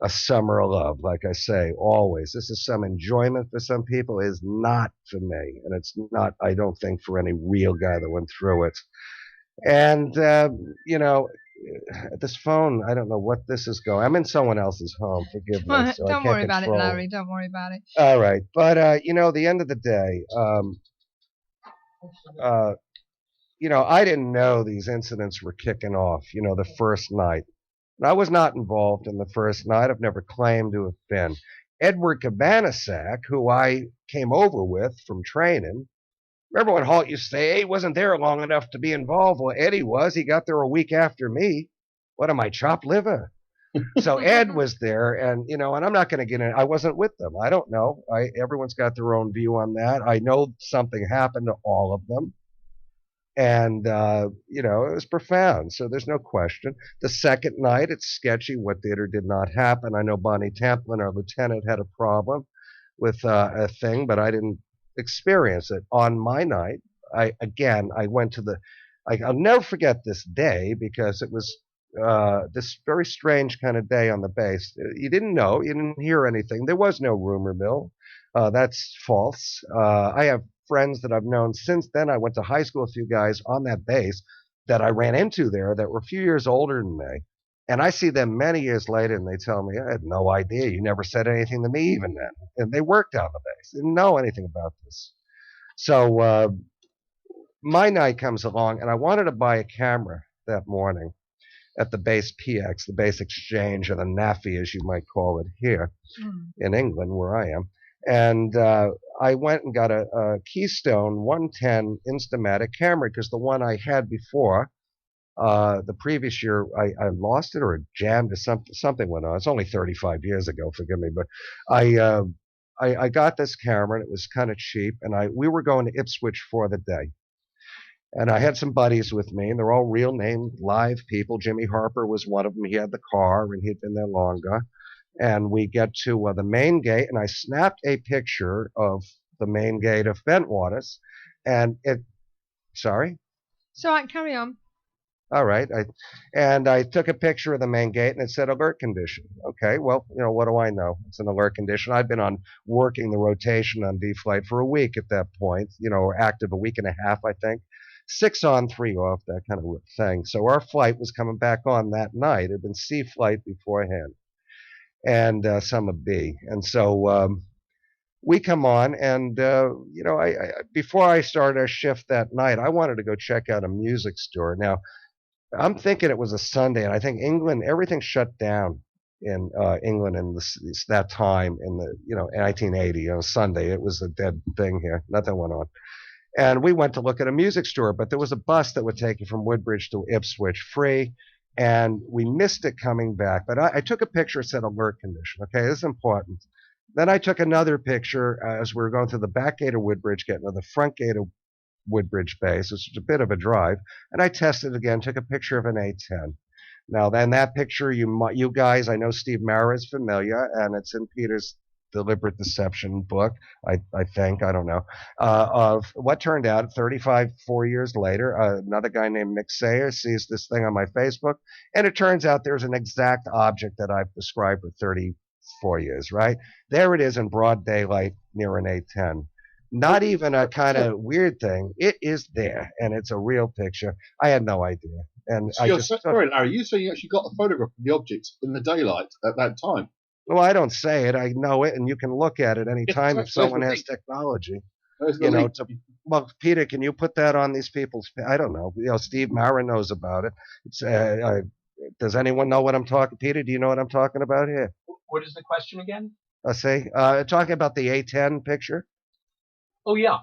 Speaker 9: summer of love, like I say, always. This is some enjoyment for some people. It is not for me, and it's not, I don't think, for any real guy that went through it. And, this phone, I don't know what this is going. I'm in someone else's home. Forgive me. So
Speaker 2: don't worry about it, Larry. Don't worry about it.
Speaker 9: All right. But, the end of the day, I didn't know these incidents were kicking off, the first night. And I was not involved in the first night. I've never claimed to have been. Edward Cabanasack, who I came over with from training, remember when Holt used to say, hey, he wasn't there long enough to be involved? Well, Eddie was. He got there a week after me. What am I, chopped liver? So Ed was there, and, and I'm not going to get in. I wasn't with them. I don't know. Everyone's got their own view on that. I know something happened to all of them. And, it was profound. So there's no question. The second night, it's sketchy what did or did not happen. I know Bonnie Tamplin, our lieutenant, had a problem with a thing, but I didn't experience it. On my night, I went to I'll never forget this day because it was this very strange kind of day on the base. You didn't know. You didn't hear anything. There was no rumor mill. That's false. I have friends that I've known since then. I went to high school with a few guys on that base that I ran into there that were a few years older than me. And I see them many years later, and they tell me, I had no idea. You never said anything to me even then. And they worked on the base. Didn't know anything about this. So my night comes along, and I wanted to buy a camera that morning at the base PX, the base exchange, or the NAFI, as you might call it here in England, where I am. And I went and got a Keystone 110 Instamatic camera, because the one I had before, the previous year, I lost it or it jammed or something went on. It's only 35 years ago, forgive me, but I got this camera, and it was kind of cheap, and we were going to Ipswich for the day. And I had some buddies with me, and they're all real name live people. Jimmy Harper was one of them. He had the car, and he'd been there longer. And we get to the main gate, and I snapped a picture of the main gate of Bentwaters. And sorry?
Speaker 2: It's all right, carry on.
Speaker 9: All right. I took a picture of the main gate, and it said alert condition. Okay, well, what do I know? It's an alert condition. I've been working the rotation on D-Flight for a week at that point, active a week and a half, I think. 6 on, 3 off, that kind of thing. So our flight was coming back on that night. It had been C flight beforehand, and some of B. And so we come on, and before I started our shift that night, I wanted to go check out a music store. Now, I'm thinking it was a Sunday, and I think England, everything shut down in England in that time in the 1980. Sunday, it was a dead thing here. Nothing went on. And we went to look at a music store, but there was a bus that would take you from Woodbridge to Ipswich free, and we missed it coming back. But I took a picture, it said alert condition. Okay, this is important. Then I took another picture as we were going through the back gate of Woodbridge, getting to the front gate of Woodbridge base, which is a bit of a drive, and I tested again, took a picture of an A-10. Now, then that picture, you guys, I know Steve Mara is familiar, and it's in Peter's Deliberate Deception book, I think, I don't know, of what turned out 4 years later, another guy named Mick Sayer sees this thing on my Facebook, and it turns out there's an exact object that I've described for 34 years, right? There it is in broad daylight near an A-10. Not even a kind of weird thing. It is there, and it's a real picture. I had no idea. And
Speaker 6: sorry, Larry, you say you actually got a photograph of the object in the daylight at that time?
Speaker 9: Well, I don't say it. I know it, and you can look at it any time if someone has technology. Well, Peter, can you put that on these people's? I don't know. Steve Mara knows about it. It's, does anyone know what I'm talking? Peter, do you know what I'm talking about here?
Speaker 8: What is the question again?
Speaker 9: Talking about the A-10 picture.
Speaker 8: Oh yeah.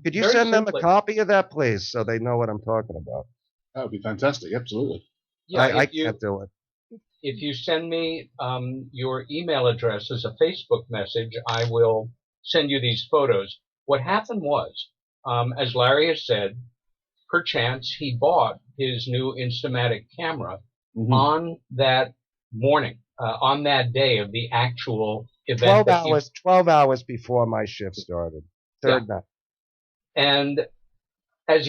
Speaker 9: Could you send them a copy of that, please, so they know what I'm talking about?
Speaker 6: That would be fantastic. Absolutely.
Speaker 8: Yeah,
Speaker 9: I can't do it.
Speaker 8: If you send me your email address as a Facebook message, I will send you these photos. What happened was, as Larry has said, perchance he bought his new Instamatic camera on that morning, on that day of the actual event.
Speaker 9: 12 hours before my shift started. Third night.
Speaker 8: And as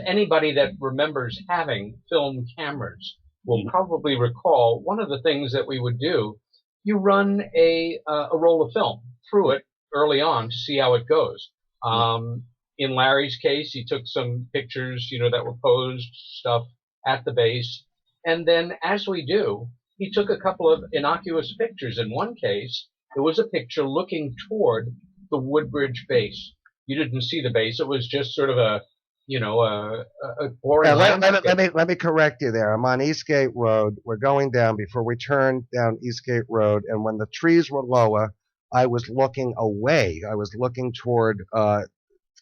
Speaker 8: anybody that remembers having film cameras will probably recall, one of the things that we would do, you run a roll of film through it early on to see how it goes. In Larry's case, he took some pictures, that were posed, stuff at the base. And then, as we do, he took a couple of innocuous pictures. In one case, it was a picture looking toward the Woodbridge base. You didn't see the base. It was just sort of a boring landscape.
Speaker 9: Let me correct you there. I'm on Eastgate Road. We're going down before we turn down Eastgate Road. And when the trees were lower, I was looking away. I was looking toward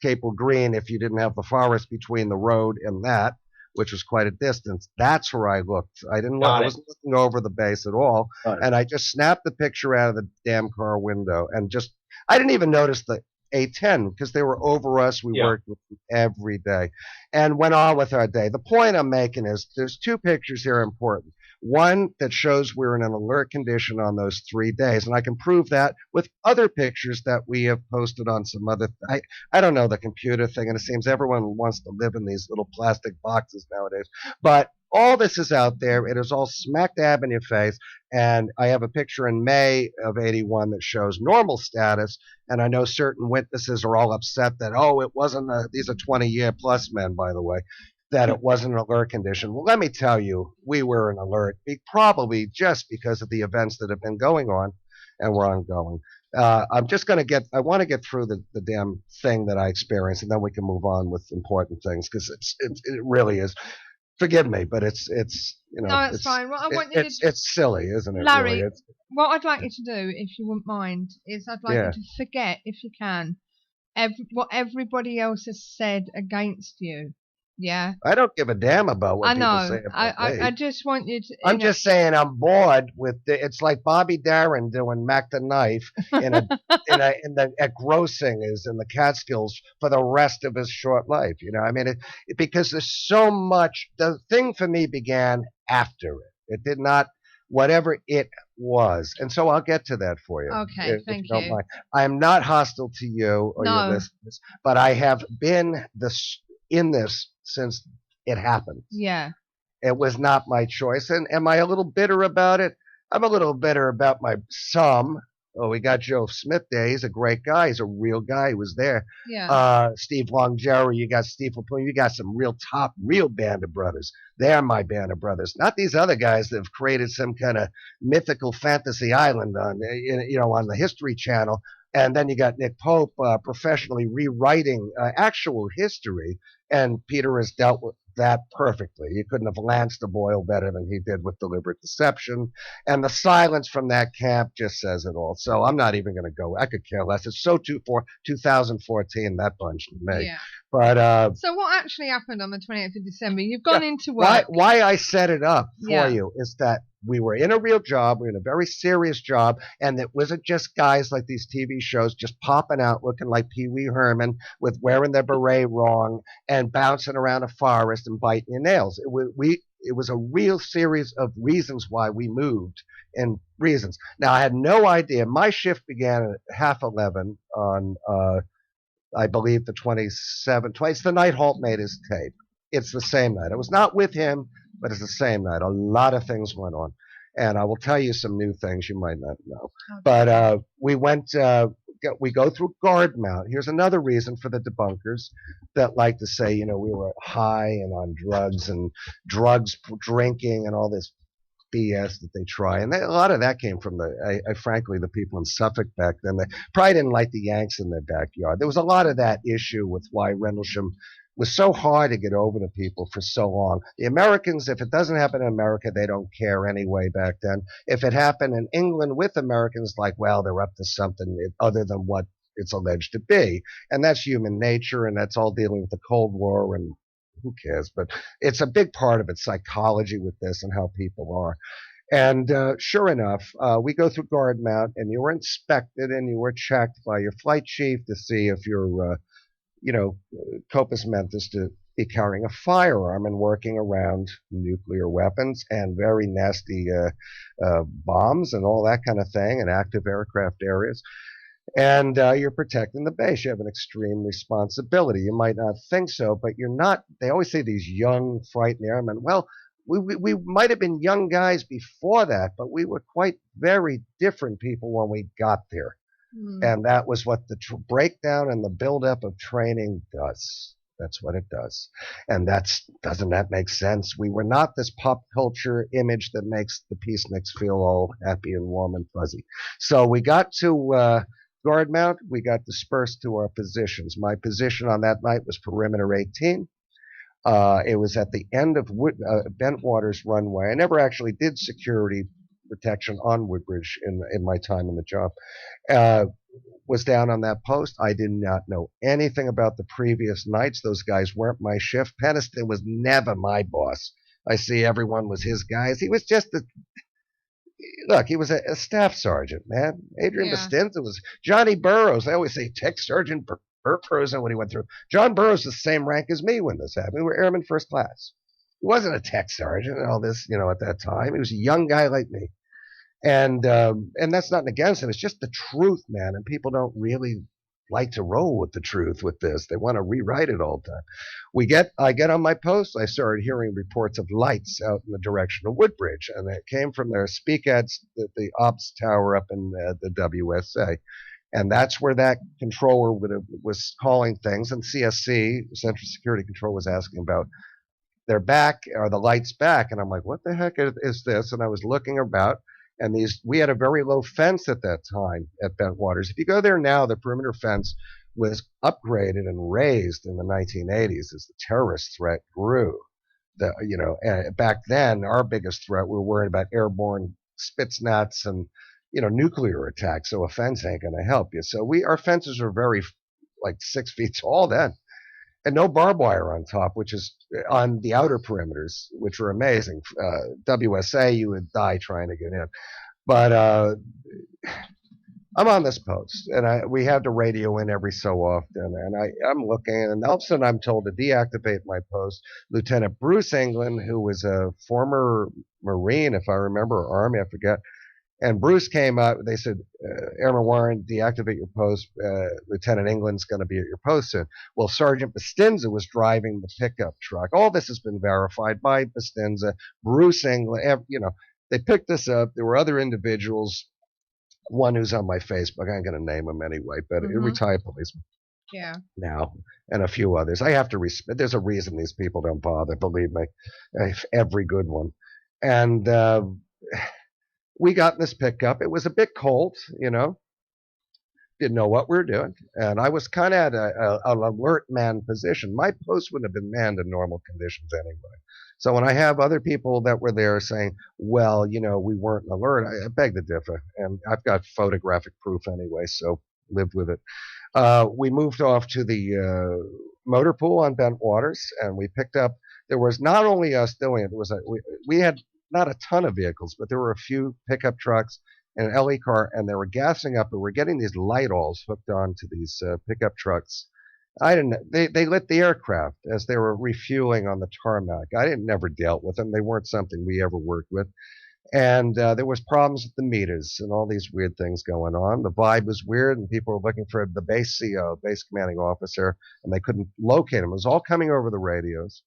Speaker 9: Capel Green if you didn't have the forest between the road and that, which was quite a distance. That's where I looked. I wasn't looking over the base at all. And I just snapped the picture out of the damn car window and I didn't even notice the A-10 because they were over us. We worked with them every day and went on with our day. The point I'm making is there's two pictures here important. One that shows we're in an alert condition on those 3 days, and I can prove that with other pictures that we have posted on some other. I don't know the computer thing, and it seems everyone wants to live in these little plastic boxes nowadays. But all this is out there. It is all smack dab in your face. And I have a picture in May of '81 that shows normal status. And I know certain witnesses are all upset that, it wasn't these are 20-year plus men, by the way. that it wasn't an alert condition. Well, let me tell you, we were an alert, probably just because of the events that have been going on and were ongoing. I'm just going to I want to get through the damn thing that I experienced, and then we can move on with important things, because it really is. Forgive me, but it's
Speaker 2: No, it's fine. What I want you to
Speaker 9: it's silly, isn't it?
Speaker 2: Larry,
Speaker 9: really?
Speaker 2: what I'd like you to do, if you wouldn't mind, is I'd like you to forget, if you can, what everybody else has said against you. Yeah.
Speaker 9: I don't give a damn about what people say about me.
Speaker 2: I just want you to.
Speaker 9: I'm just saying I'm bored with it's like Bobby Darin doing Mac the Knife at Grossing is in the Catskills for the rest of his short life. You know, I mean, because there's so much. The thing for me began after it. It did not, whatever it was, and so I'll get to that for you.
Speaker 2: Okay, thank you.
Speaker 9: Don't mind. I am not hostile to you or your listeners, but I have been in this since it happened.
Speaker 2: Yeah.
Speaker 9: It was not my choice. And am I a little bitter about it? I'm a little bitter about we got Joe Smith there. He's a great guy. He's a real guy. He was there.
Speaker 2: Yeah.
Speaker 9: Steve Longero, you got Steve LaPointe, you got some real band of brothers. They're my band of brothers. Not these other guys that have created some kind of mythical fantasy island on the History Channel. And then you got Nick Pope professionally rewriting actual history, and Peter has dealt with that perfectly. You couldn't have lanced a boil better than he did with Deliberate Deception, and the silence from that camp just says it all. So I'm not even going to go. I could care less. It's so 2014, that bunch to me.
Speaker 2: Yeah.
Speaker 9: But
Speaker 2: so what actually happened on the 28th of December? You've gone into work.
Speaker 9: Why I set it up for you is that we were in a real job. We were in a very serious job, and it wasn't just guys like these TV shows just popping out looking like Pee Wee Herman with wearing their beret wrong and bouncing around a forest and biting your nails. It was a real series of reasons why we moved, and reasons. Now, I had no idea. My shift began at 11:30 on, I believe, the 27th. It's the night Holt made his tape. It's the same night. I was not with him, but it's the same night. A lot of things went on, and I will tell you some new things you might not know. Okay. But we go through guard mount. Here's another reason for the debunkers that like to say, we were high and on drugs, drinking, and all this BS that they try. And a lot of that came from frankly, the people in Suffolk back then. They probably didn't like the Yanks in their backyard. There was a lot of that issue with why Rendlesham was so hard to get over to people for so long. The Americans, if it doesn't happen in America, they don't care anyway back then. If it happened in England with Americans, they're up to something other than what it's alleged to be. And that's human nature, and that's all dealing with the Cold War, and who cares? But it's a big part of it, psychology with this and how people are. And sure enough, we go through guard mount, and you were inspected and you were checked by your flight chief to see if you're Copus Mentis to be carrying a firearm and working around nuclear weapons and very nasty bombs and all that kind of thing, and active aircraft areas. And you're protecting the base. You have an extreme responsibility. You might not think so, but you're not. They always say these young, frightened airmen. Well, we might have been young guys before that, but we were quite very different people when we got there. And that was what the breakdown and the buildup of training does. That's what it does. And doesn't that make sense? We were not this pop culture image that makes the peaceniks feel all happy and warm and fuzzy. So we got to guard mount. We got dispersed to our positions. My position on that night was perimeter 18. It was at the end of Bentwaters runway. I never actually did security protection on Woodbridge in my time in the job. Was down on that post. I did not know anything about the previous nights. Those guys weren't my shift. Peniston was never my boss. I see everyone was his guys. He was just he was a staff sergeant, man. Adrian Bastinza was Johnny Burroughs. I always say Tech Sergeant Burroughs and what he went through. John Burroughs the same rank as me when this happened. We were airman first class. He wasn't a tech sergeant and all this, at that time. He was a young guy like me. And that's nothing against him. It's just the truth, man. And people don't really like to roll with the truth with this. They want to rewrite it all the time. I get on my post. I started hearing reports of lights out in the direction of Woodbridge. And it came from their speakettes, the ops tower up in the WSA. And that's where that controller was calling things. And CSC, Central Security Control, was asking about they're back, or the light's back. And I'm like, what the heck is this? And I was looking about, and we had a very low fence at that time at Bentwaters. If you go there now, the perimeter fence was upgraded and raised in the 1980s as the terrorist threat grew. Back then, our biggest threat, we were worried about airborne Spitsnaz and, nuclear attacks. So a fence ain't going to help you. So our fences were very, like 6 feet tall then, and no barbed wire on top, which is on the outer perimeters, which were amazing. WSA, you would die trying to get in. But I'm on this post, and we have to radio in every so often, and I'm looking, and all of a sudden I'm told to deactivate my post. Lieutenant Bruce England, who was a former Marine, if I remember, or Army, I forget, and Bruce came up. They said, Airman Warren, deactivate your post. Lieutenant England's going to be at your post soon. Well, Sergeant Bastinza was driving the pickup truck. All this has been verified by Bastinza, Bruce England. They picked this up. There were other individuals. One who's on my Facebook, I'm going to name him anyway, but a retired policeman.
Speaker 2: Yeah.
Speaker 9: Now, and a few others. I have to respect. There's a reason these people don't bother. Believe me, every good one. And we got in this pickup. It was a bit cold, Didn't know what we were doing, and I was kind of at an alert man position. My post wouldn't have been manned in normal conditions anyway. So when I have other people that were there saying, well, we weren't alert, I beg to differ. And I've got photographic proof anyway, so live with it. We moved off to the motor pool on Bentwaters, and we picked up, there was not only us doing it, we had not a ton of vehicles, but there were a few pickup trucks and an LE car, and they were gassing up, and we're getting these light-alls hooked onto these pickup trucks. They lit the aircraft as they were refueling on the tarmac. Never dealt with them. They weren't something we ever worked with. And there was problems with the meters and all these weird things going on. The vibe was weird, and people were looking for the base CO, base commanding officer, and they couldn't locate him. It was all coming over the radios.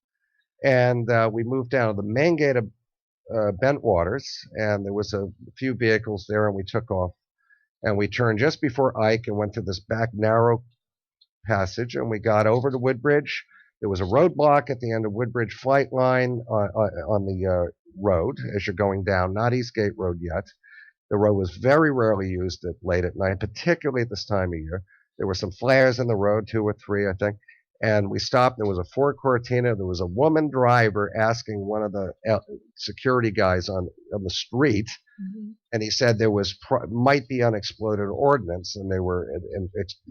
Speaker 9: And we moved down to the main gate of Bentwaters, and there was a few vehicles there, and we took off. And we turned just before Ike and went through this back narrow passage, and we got over to Woodbridge. There was a roadblock at the end of Woodbridge Flight Line on the road as you're going down, not Eastgate Road yet. The road was very rarely used late at night, particularly at this time of year. There were some flares in the road, 2 or 3, I think. And we stopped. There was a Ford Cortina. There was a woman driver asking one of the security guys on the street, and he said there might be unexploded ordnance, and they were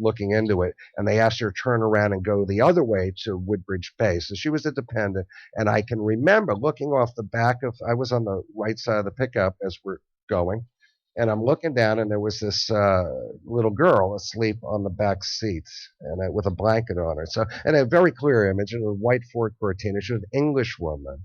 Speaker 9: looking into it. And they asked her to turn around and go the other way to Woodbridge Base. So she was a dependent. And I can remember looking off the back I was on the right side of the pickup as we're going, and I'm looking down, and there was this little girl asleep on the back seat, and with a blanket on her. So, and a very clear image of a white Ford Cortina. She was an English woman.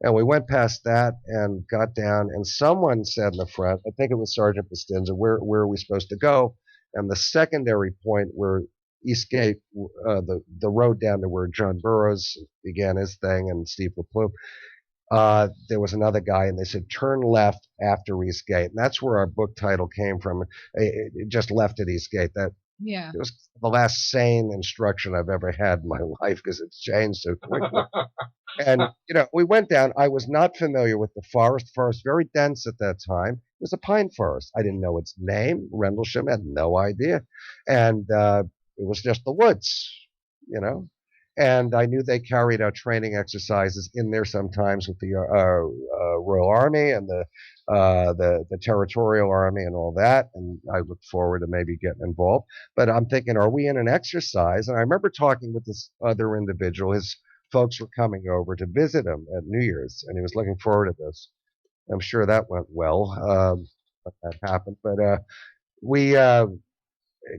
Speaker 9: And we went past that and got down, and someone said in the front, I think it was Sergeant Bastinza, where are we supposed to go? And the secondary point where Eastgate, the road down to where John Burroughs began his thing and Steve LaPlume, there was another guy, and they said, turn left after Eastgate. And that's where our book title came from. It just left at Eastgate. It was the last sane instruction I've ever had in my life, because it's changed so quickly. And, we went down. I was not familiar with the forest. Forest very dense at that time. It was a pine forest. I didn't know its name. Rendlesham, had no idea. And it was just the woods, And I knew they carried out training exercises in there sometimes with the Royal Army and the Territorial Army and all that. And I looked forward to maybe getting involved. But I'm thinking, are we in an exercise? And I remember talking with this other individual. His folks were coming over to visit him at New Year's, and he was looking forward to this. I'm sure that went well. That happened. But we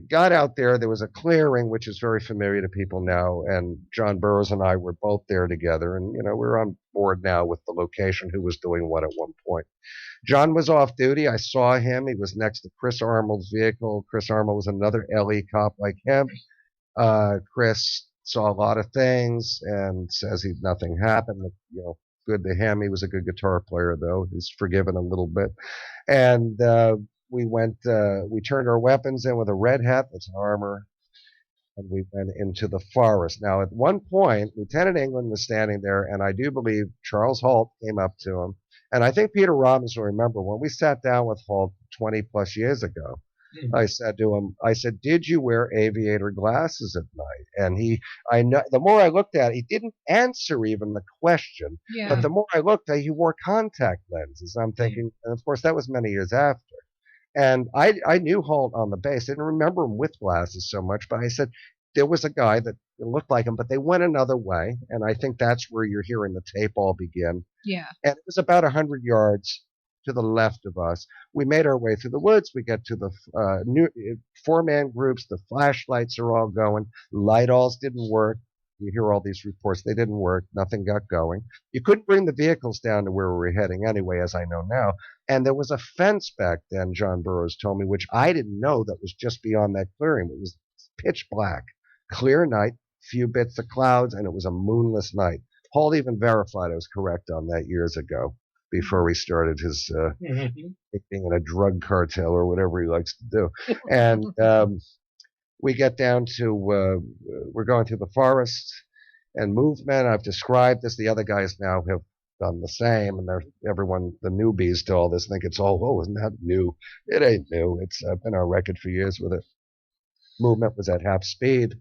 Speaker 9: got out there. There was a clearing, which is very familiar to people now, and John Burroughs and I were both there together, and we're on board now with the location, who was doing what at one point. John was off duty. I saw him. He was next to Chris Armold's vehicle. Chris Armold was another LE cop like him. Chris saw a lot of things and says nothing happened. Good to him. He was a good guitar player, though. He's forgiven a little bit. And we turned our weapons in with a red hat, that's armor, and we went into the forest. Now, at one point, Lieutenant England was standing there, and I do believe Charles Holt came up to him. And I think Peter Robbins will remember when we sat down with Holt 20 plus years ago. I said to him, did you wear aviator glasses at night? And the more I looked at it, he didn't answer even the question.
Speaker 2: Yeah.
Speaker 9: But the more I looked at it, he wore contact lenses. I'm thinking, and of course, that was many years after. And I knew Holt on the base. I didn't remember him with glasses so much, but I said there was a guy that looked like him, but they went another way. And I think that's where you're hearing the tape all begin.
Speaker 2: Yeah.
Speaker 9: And it was about 100 yards to the left of us. We made our way through the woods. We get to the new 4-man groups. The flashlights are all going. Light-alls didn't work. You hear all these reports. They didn't work. Nothing got going. You couldn't bring the vehicles down to where we were heading anyway, as I know now. And there was a fence back then, John Burroughs told me, which I didn't know that was just beyond that clearing. It was pitch black, clear night, few bits of clouds, and it was a moonless night. Paul even verified I was correct on that years ago before he started his being in a drug cartel or whatever he likes to do. And we get down to, we're going through the forest and movement. I've described this. The other guys now have done the same, and everyone, the newbies to all this, think it's all, oh, isn't that new? It ain't new. It's been on record for years with it. Movement was at half speed.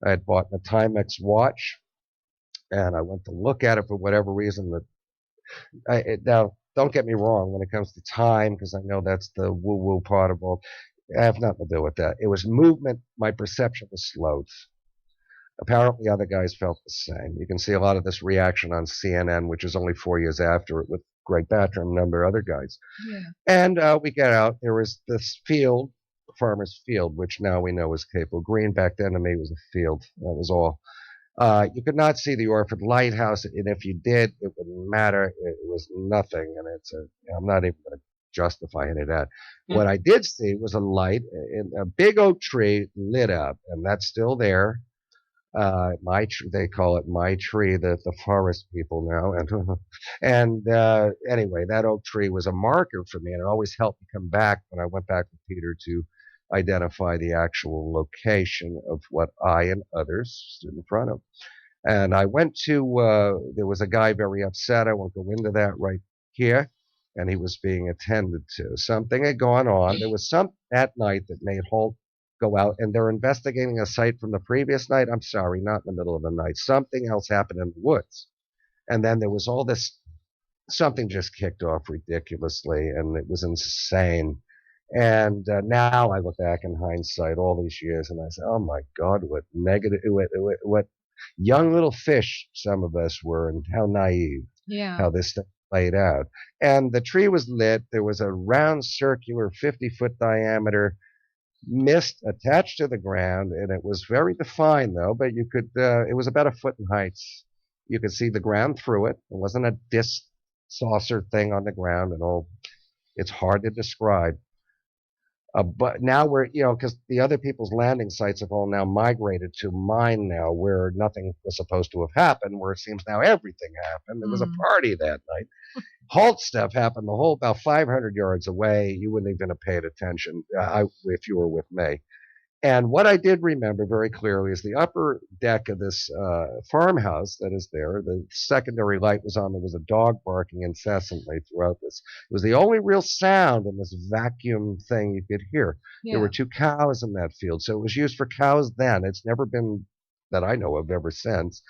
Speaker 9: I had bought a Timex watch, and I went to look at it for whatever reason. Now, don't get me wrong when it comes to time, because I know that's the woo-woo part of all. I have nothing to do with that. It was movement. My perception was slowed. Apparently, other guys felt the same. You can see a lot of this reaction on CNN, which is only 4 years after it, with Greg Batram and a number of other guys. Yeah. And we get out. There was this field, farmer's field, which now we know is Capel Green. Back then, to me, was a field. That was all. You could not see the Orford Lighthouse, and if you did, it wouldn't matter. It was nothing, and I'm not even going to justify any of that. What I did see was a light, a big oak tree lit up, and that's still there. They call it my tree, the forest people know. And anyway, that oak tree was a marker for me, and it always helped me come back when I went back with Peter to identify the actual location of what I and others stood in front of. And I went to, there was a guy very upset. I won't go into that right here. And he was being attended to. Something had gone on. There was something that night that made Holt go out, and they're investigating a site from the previous night. I'm sorry, not in the middle of the night. Something else happened in the woods. And then there was all this, something just kicked off ridiculously, and it was insane. And now I look back in hindsight all these years, and I say, oh my God, what negative, what young little fish some of us were, and how naive, how this thing played out. And the tree was lit. There was a round, circular, 50-foot diameter mist attached to the ground, and it was very defined, though, but you could, it was about a foot in height. You could see the ground through it. It wasn't a disc saucer thing on the ground and all. It's hard to describe. But now we're, because the other people's landing sites have all now migrated to mine now, where nothing was supposed to have happened, where it seems now everything happened. There was a party that night. Halt stuff happened the whole about 500 yards away. You wouldn't even have paid attention if you were with me. And what I did remember very clearly is the upper deck of this farmhouse that is there. The secondary light was on. There was a dog barking incessantly throughout this. It was the only real sound in this vacuum thing you could hear. Yeah. There were 2 cows in that field, so it was used for cows then. It's never been that I know of ever since.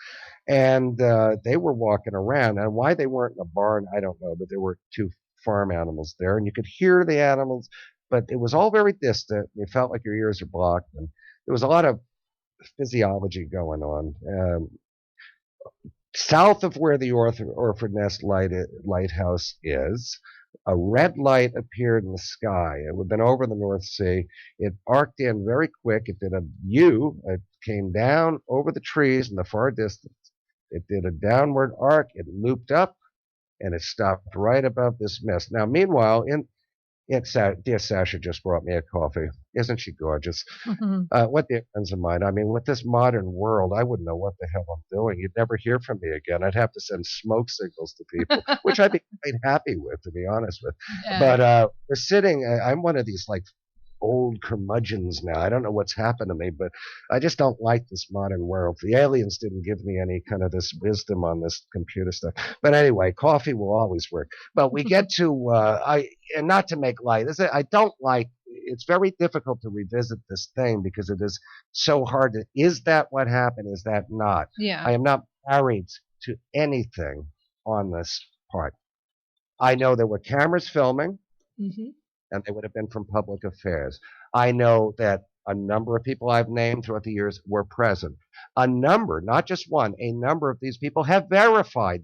Speaker 9: And they were walking around. And why they weren't in a barn, I don't know, but there were 2 farm animals there, and you could hear the animals. But it was all very distant. You felt like your ears are blocked. And there was a lot of physiology going on. South of where the Orford Nest Lighthouse is, a red light appeared in the sky. It had been over the North Sea. It arced in very quick. It did a U. It came down over the trees in the far distance. It did a downward arc. It looped up, and it stopped right above this mist. Now, meanwhile, dear Sasha just brought me a coffee. Isn't she gorgeous? What dear friends of mine. I mean, with this modern world, I wouldn't know what the hell I'm doing. You'd never hear from me again. I'd have to send smoke signals to people, which I'd be quite happy with, to be honest with. Yeah. But we're sitting, I'm one of these like old curmudgeons now. I don't know what's happened to me, but I just don't like this modern world. The aliens didn't give me any kind of this wisdom on this computer stuff. But anyway, coffee will always work. But we get to, and not to make light, I don't like, it's very difficult to revisit this thing because it is so hard to, is that what happened? Is that not?
Speaker 2: Yeah.
Speaker 9: I am not married to anything on this part. I know there were cameras filming, and they would have been from public affairs. I know that a number of people I've named throughout the years were present. A number, not just one, a number of these people have verified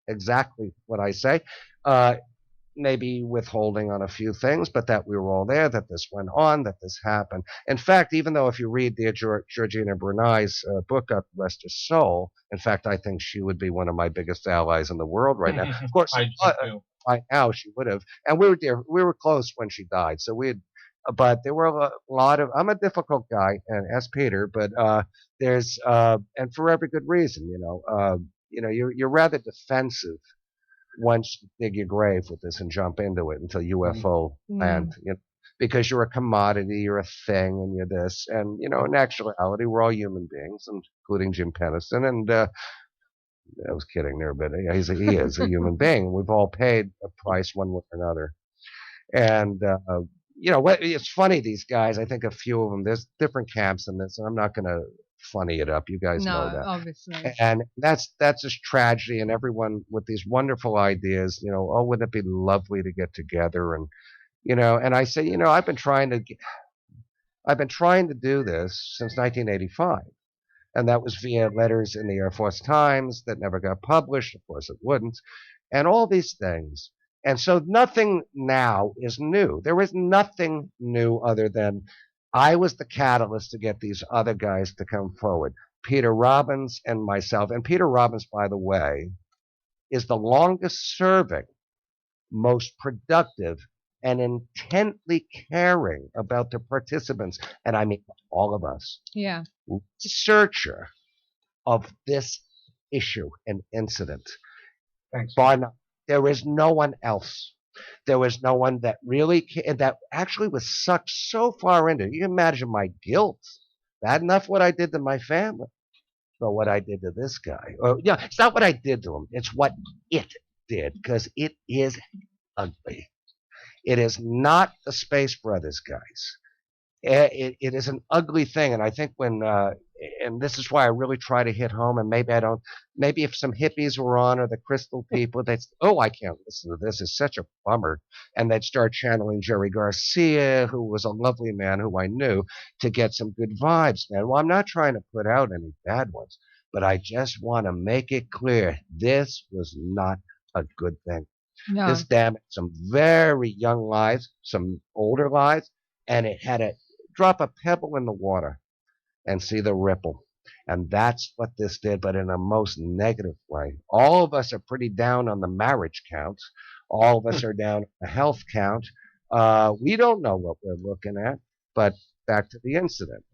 Speaker 9: exactly what I say. Maybe withholding on a few things, but that we were all there, that this went on, that this happened. In fact, even though if you read the Georgina Brunei's book, God Rest Her Soul, in fact, I think she would be one of my biggest allies in the world right now. Of course, by now she would have. And we were there, we were close when she died. So but there were a lot of, I'm a difficult guy, and as Peter, but there's, and for every good reason, you're rather defensive once you dig your grave with this and jump into it until UFO land, because you're a commodity, you're a thing, and you're this. And, in actuality, we're all human beings, including Jim Pennison. And I was kidding there, but he is a human being. We've all paid a price one way or another. And, it's funny, these guys, I think a few of them, there's different camps in this, and I'm not going to funny it up. You guys know that.
Speaker 2: Obviously.
Speaker 9: And that's just tragedy, and everyone with these wonderful ideas, oh, wouldn't it be lovely to get together? And, and I say, I've been trying to do this since 1985. And that was via letters in the Air Force Times that never got published. Of course it wouldn't. And all these things. And so nothing now is new. There is nothing new other than I was the catalyst to get these other guys to come forward. Peter Robbins and myself. And Peter Robbins, by the way, is the longest serving, most productive, and intently caring about the participants, and I mean all of us, researcher of this issue and incident.
Speaker 8: Thanks.
Speaker 9: There is no one else. There was no one that really, that actually was sucked so far into it. You can imagine my guilt. Bad enough what I did to my family, but what I did to this guy. It's not what I did to him. It's what it did, because it is ugly. It is not the Space Brothers, guys. It is an ugly thing, and I think when, and this is why I really try to hit home, and maybe if some hippies were on, or the crystal people, they'd say, oh, I can't listen to this, it's such a bummer, and they'd start channeling Jerry Garcia, who was a lovely man who I knew, to get some good vibes, man. Well, I'm not trying to put out any bad ones, but I just want to make it clear, this was not a good thing. No. This damaged some very young lives, some older lives, and it had to drop a pebble in the water and see the ripple. And that's what this did, but in a most negative way. All of us are pretty down on the marriage count. All of us are down on the health count. We don't know what we're looking at, but back to the incident.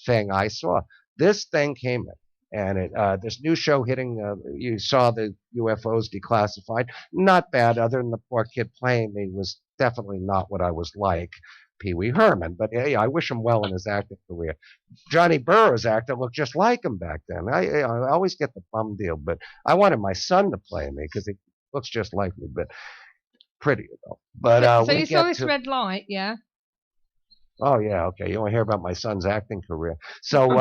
Speaker 9: Thing I saw. This thing came in, and this new show hitting, you saw the UFOs declassified. Not bad, other than the poor kid playing me was definitely not what I was like. Pee Wee Herman, but hey, I wish him well in his acting career. Johnny Burroughs' actor looked just like him back then. I always get the bum deal, but I wanted my son to play me because he looks just like me, but prettier though. But
Speaker 2: so you saw this red light, yeah?
Speaker 9: Oh yeah, okay. You want to hear about my son's acting career? So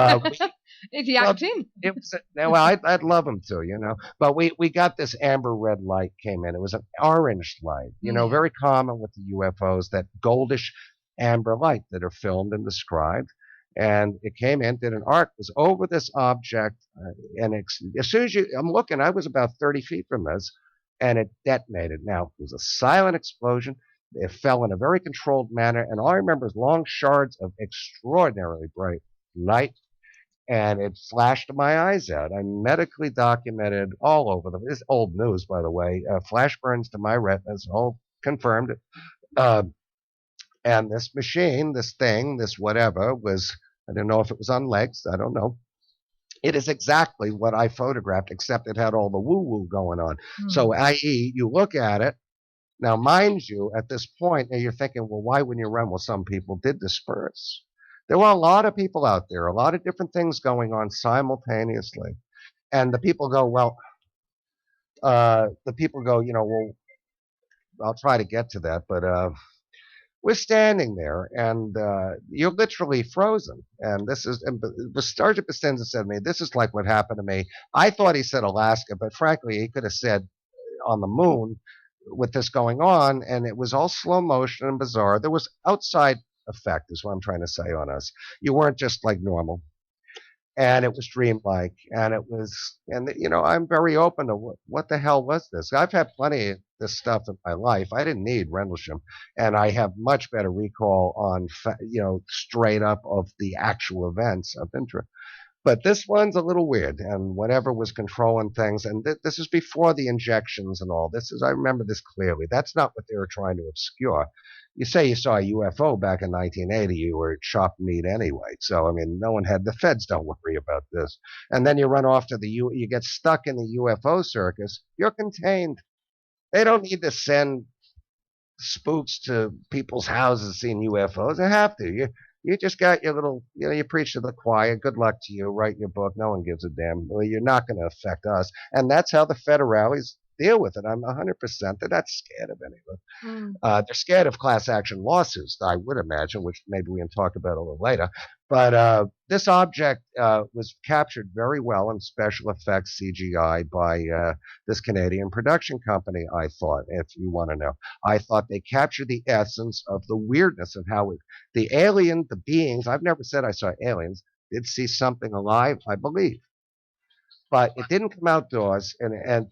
Speaker 2: is he acting?
Speaker 9: I'd love him to, But we got this amber red light came in. It was an orange light, very common with the UFOs, that goldish amber light that are filmed and described. And it came in, did an arc, was over this object, and as soon as I'm looking, I was about 30 feet from this, and it detonated. Now, it was a silent explosion. It fell in a very controlled manner, and all I remember is long shards of extraordinarily bright light, and it flashed my eyes out. I medically documented all over them. This is old news, by the way. Flash burns to my retinas, all confirmed. And this machine, this thing, this whatever, I don't know if it was on legs. I don't know. It is exactly what I photographed, except it had all the woo-woo going on. So, i.e., you look at it, Now, mind you, at this point, you're thinking, well, why wouldn't you run? Well, some people did disperse. There were a lot of people out there, a lot of different things going on simultaneously. And the people go, well, well, I'll try to get to that, but we're standing there, and you're literally frozen. And Sergeant Costanza said to me, this is like what happened to me. I thought he said Alaska, but frankly, he could have said on the moon with this going on, and it was all slow motion and bizarre. There was outside effect, is what I'm trying to say on us. You weren't just like normal. And it was dreamlike, I'm very open to what the hell was this? I've had plenty of this stuff in my life. I didn't need Rendlesham, and I have much better recall on, straight up of the actual events of interest. But this one's a little weird, and whatever was controlling things, and this is before the injections and all. I remember this clearly. That's not what they were trying to obscure. You say you saw a UFO back in 1980, you were chopped meat anyway. So, I mean, the feds don't worry about this. And then you run off to you get stuck in the UFO circus. You're contained. They don't need to send spooks to people's houses seeing UFOs. They have to. You just got your little, you preach to the choir. Good luck to you. Write your book. No one gives a damn. Well, you're not going to affect us. And that's how the federales deal with it. I'm 100%. They're not scared of anything. They're scared of class action lawsuits, I would imagine, which maybe we can talk about a little later. But this object was captured very well in special effects CGI by this Canadian production company, I thought, if you want to know. I thought they captured the essence of the weirdness of how the beings, I've never said I saw aliens, did see something alive, I believe. But it didn't come outdoors,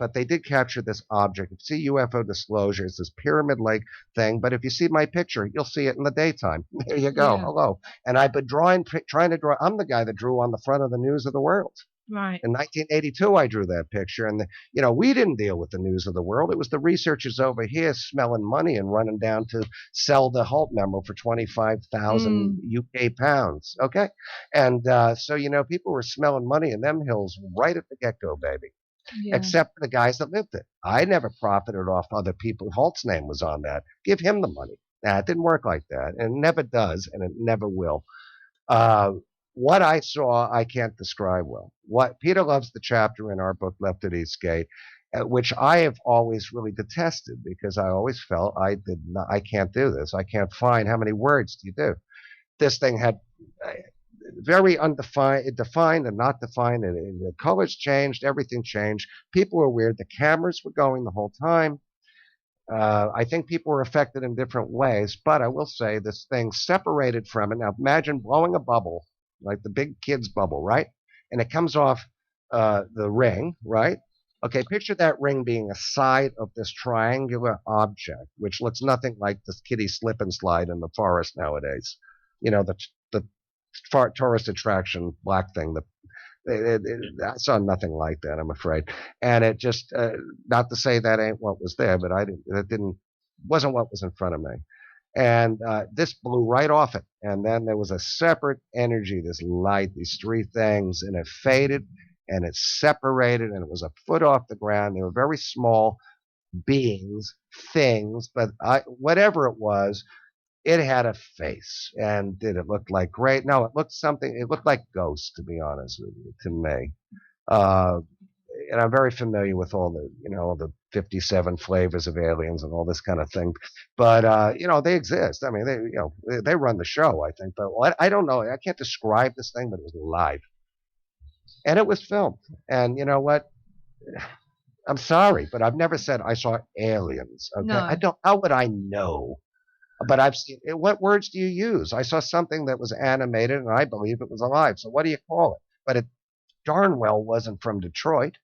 Speaker 9: but they did capture this object. If you see UFO disclosure, it's this pyramid-like thing. But if you see my picture, you'll see it in the daytime. There you go. Yeah. Hello. And I've been trying to draw. I'm the guy that drew on the front of the News of the World.
Speaker 2: Right.
Speaker 9: In 1982, I drew that picture. And, we didn't deal with the News of the World. It was the researchers over here smelling money and running down to sell the Halt memo for 25,000 UK pounds. Okay. And so, people were smelling money in them hills right at the get-go, baby. Yeah. Except for the guys that lived it. I never profited off other people. Halt's name was on that. Give him the money. Nah, it didn't work like that. And it never does, and it never will. What I saw, I can't describe well. What Peter loves the chapter in our book, Left at Eastgate, which I have always really detested because I always felt I can't do this. I can't find how many words do you do. This thing had very undefined, defined and not defined. And the colors changed, everything changed. People were weird. The cameras were going the whole time. I think people were affected in different ways, but I will say this thing separated from it. Now imagine blowing a bubble, like the big kid's bubble, right? And it comes off the ring, right? Okay, picture that ring being a side of this triangular object, which looks nothing like this kiddie slip and slide in the forest nowadays. The tourist attraction black thing. I saw nothing like that, I'm afraid. And it just, not to say that ain't what was there, but wasn't what was in front of me. And this blew right off it. And then there was a separate energy, this light, these three things, and it faded and it separated and it was a foot off the ground. They were very small beings, things, but whatever it was, it had a face. And did it look like great? No, it looked like ghosts, to be honest with you, to me. And I'm very familiar with all the 57 flavors of aliens and all this kind of thing. But, they exist. I mean, they run the show, I think. But I don't know. I can't describe this thing, but it was live. And it was filmed. And you know what? I'm sorry, but I've never said I saw aliens. Okay? No. How would I know? But I've seen it. What words do you use? I saw something that was animated, and I believe it was alive. So what do you call it? But it darn well wasn't from Detroit.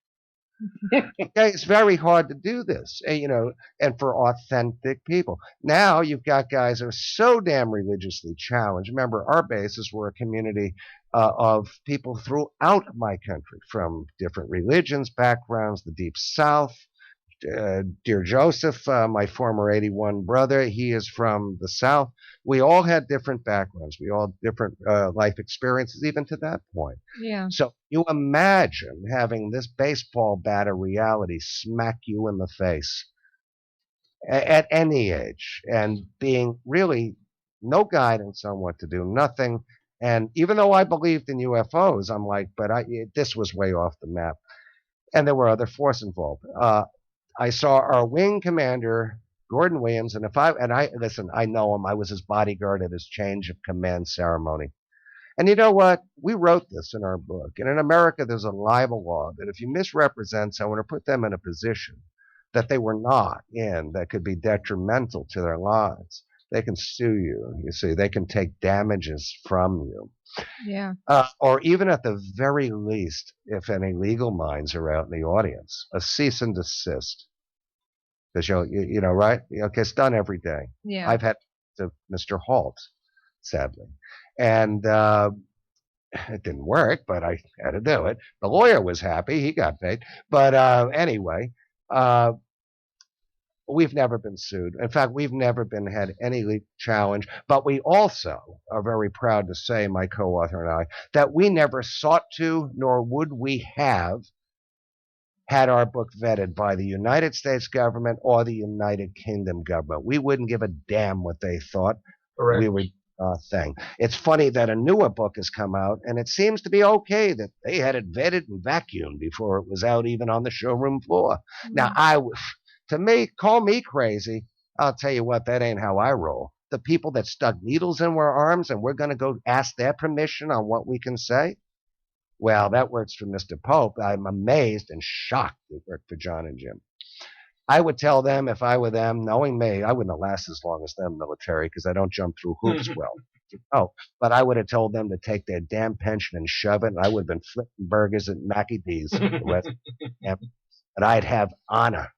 Speaker 9: Okay, it's very hard to do this, and for authentic people. Now you've got guys that are so damn religiously challenged. Remember, our bases were a community of people throughout my country from different religions, backgrounds, the Deep South. Dear Joseph, my former 81 brother, he is from the South. We all had different backgrounds. We all had different life experiences, even to that point.
Speaker 2: Yeah.
Speaker 9: So you imagine having this baseball bat of reality smack you in the face. at any age, and being really no guidance on what to do, nothing. And even though I believed in UFOs, I'm like, but this was way off the map. And there were other forces involved. I saw our wing commander, Gordon Williams, and listen, I know him. I was his bodyguard at his change of command ceremony. And you know what? We wrote this in our book. And in America, there's a libel law that if you misrepresent someone or put them in a position that they were not in, that could be detrimental to their lives, they can sue you. You see, they can take damages from you.
Speaker 2: Yeah.
Speaker 9: Or even at the very least, if any legal minds are out in the audience, a cease and desist. Because you know, right? Okay, it's done every day.
Speaker 2: Yeah.
Speaker 9: I've had to Mr. Halt, sadly. And it didn't work, but I had to do it. The lawyer was happy. He got paid. But anyway, we've never been sued. In fact, we've never had any legal challenge. But we also are very proud to say, my co-author and I, that we never sought to, nor would we have had our book vetted by the United States government or the United Kingdom government. We wouldn't give a damn what they thought.
Speaker 8: Correct.
Speaker 9: We would thing. It's funny that a newer book has come out, and it seems to be okay that they had it vetted and vacuumed before it was out even on the showroom floor. Mm-hmm. Now, to me, call me crazy. I'll tell you what, that ain't how I roll. The people that stuck needles in our arms, and we're going to go ask their permission on what we can say. Well, that works for Mr. Pope. I'm amazed and shocked it worked for John and Jim. I would tell them if I were them, knowing me, I wouldn't have lasted as long as them military because I don't jump through hoops well. Oh, but I would have told them to take their damn pension and shove it, and I would have been flipping burgers at Mackie D's. And I'd have honor.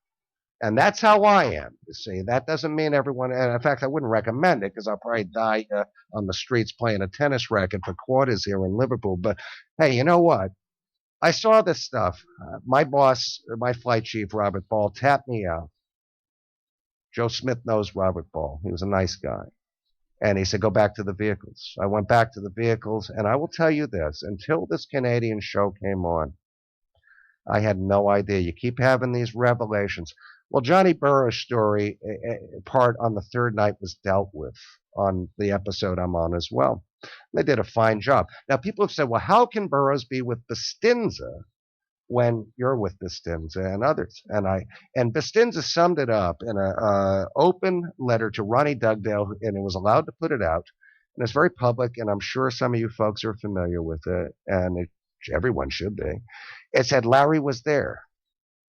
Speaker 9: And that's how I am, you see. That doesn't mean everyone, and in fact, I wouldn't recommend it because I'll probably die on the streets playing a tennis racket for quarters here in Liverpool. But hey, you know what? I saw this stuff. My boss, my flight chief, Robert Ball, tapped me out. Joe Smith knows Robert Ball. He was a nice guy. And he said, go back to the vehicles. I went back to the vehicles, and I will tell you this. Until this Canadian show came on, I had no idea. You keep having these revelations. Well, Johnny Burroughs' story, part on the third night, was dealt with on the episode I'm on as well. They did a fine job. Now, people have said, well, how can Burroughs be with Bustinza when you're with Bustinza and others? And Bustinza summed it up in an open letter to Ronnie Dugdale, and it was allowed to put it out. And it's very public, and I'm sure some of you folks are familiar with it, and everyone should be. It said Larry was there.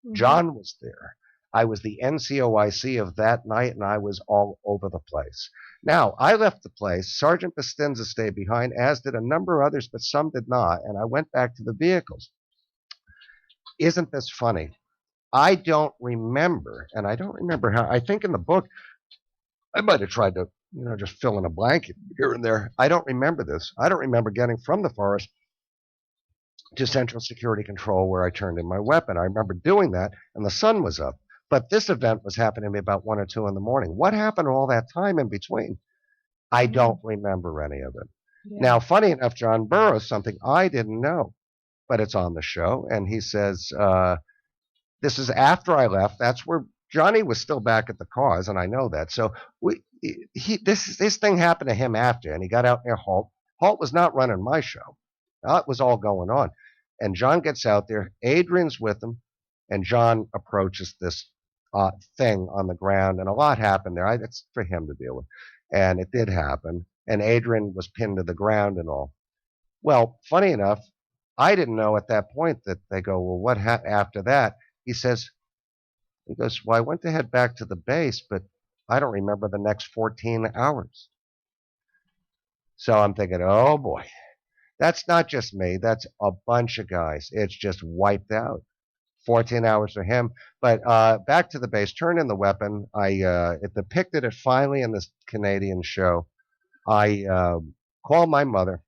Speaker 9: Mm-hmm. John was there. I was the NCOIC of that night, and I was all over the place. Now, I left the place. Sergeant Bustinza stayed behind, as did a number of others, but some did not, and I went back to the vehicles. Isn't this funny? I don't remember, and I don't remember how. I think in the book, I might have tried to, just fill in a blank here and there. I don't remember this. I don't remember getting from the forest to Central Security Control where I turned in my weapon. I remember doing that, and the sun was up. But this event was happening to me about 1 or 2 in the morning. What happened all that time in between? I don't remember any of it. Yeah. Now, funny enough, John Burroughs, something I didn't know, but it's on the show, and he says, this is after I left. That's where Johnny was still back at the cause, and I know that. So this thing happened to him after, and he got out near Halt. Halt was not running my show. It was all going on. And John gets out there. Adrian's with him, and John approaches this thing on the ground, and a lot happened there. It's for him to deal with. And it did happen. And Adrian was pinned to the ground and all. Well, funny enough, I didn't know at that point that they go, well, what happened after that? He goes, well, I went to head back to the base, but I don't remember the next 14 hours. So I'm thinking, oh boy, that's not just me. That's a bunch of guys. It's just wiped out. 14 hours for him. But back to the base, turned in the weapon. It depicted it finally in this Canadian show. I called my mother,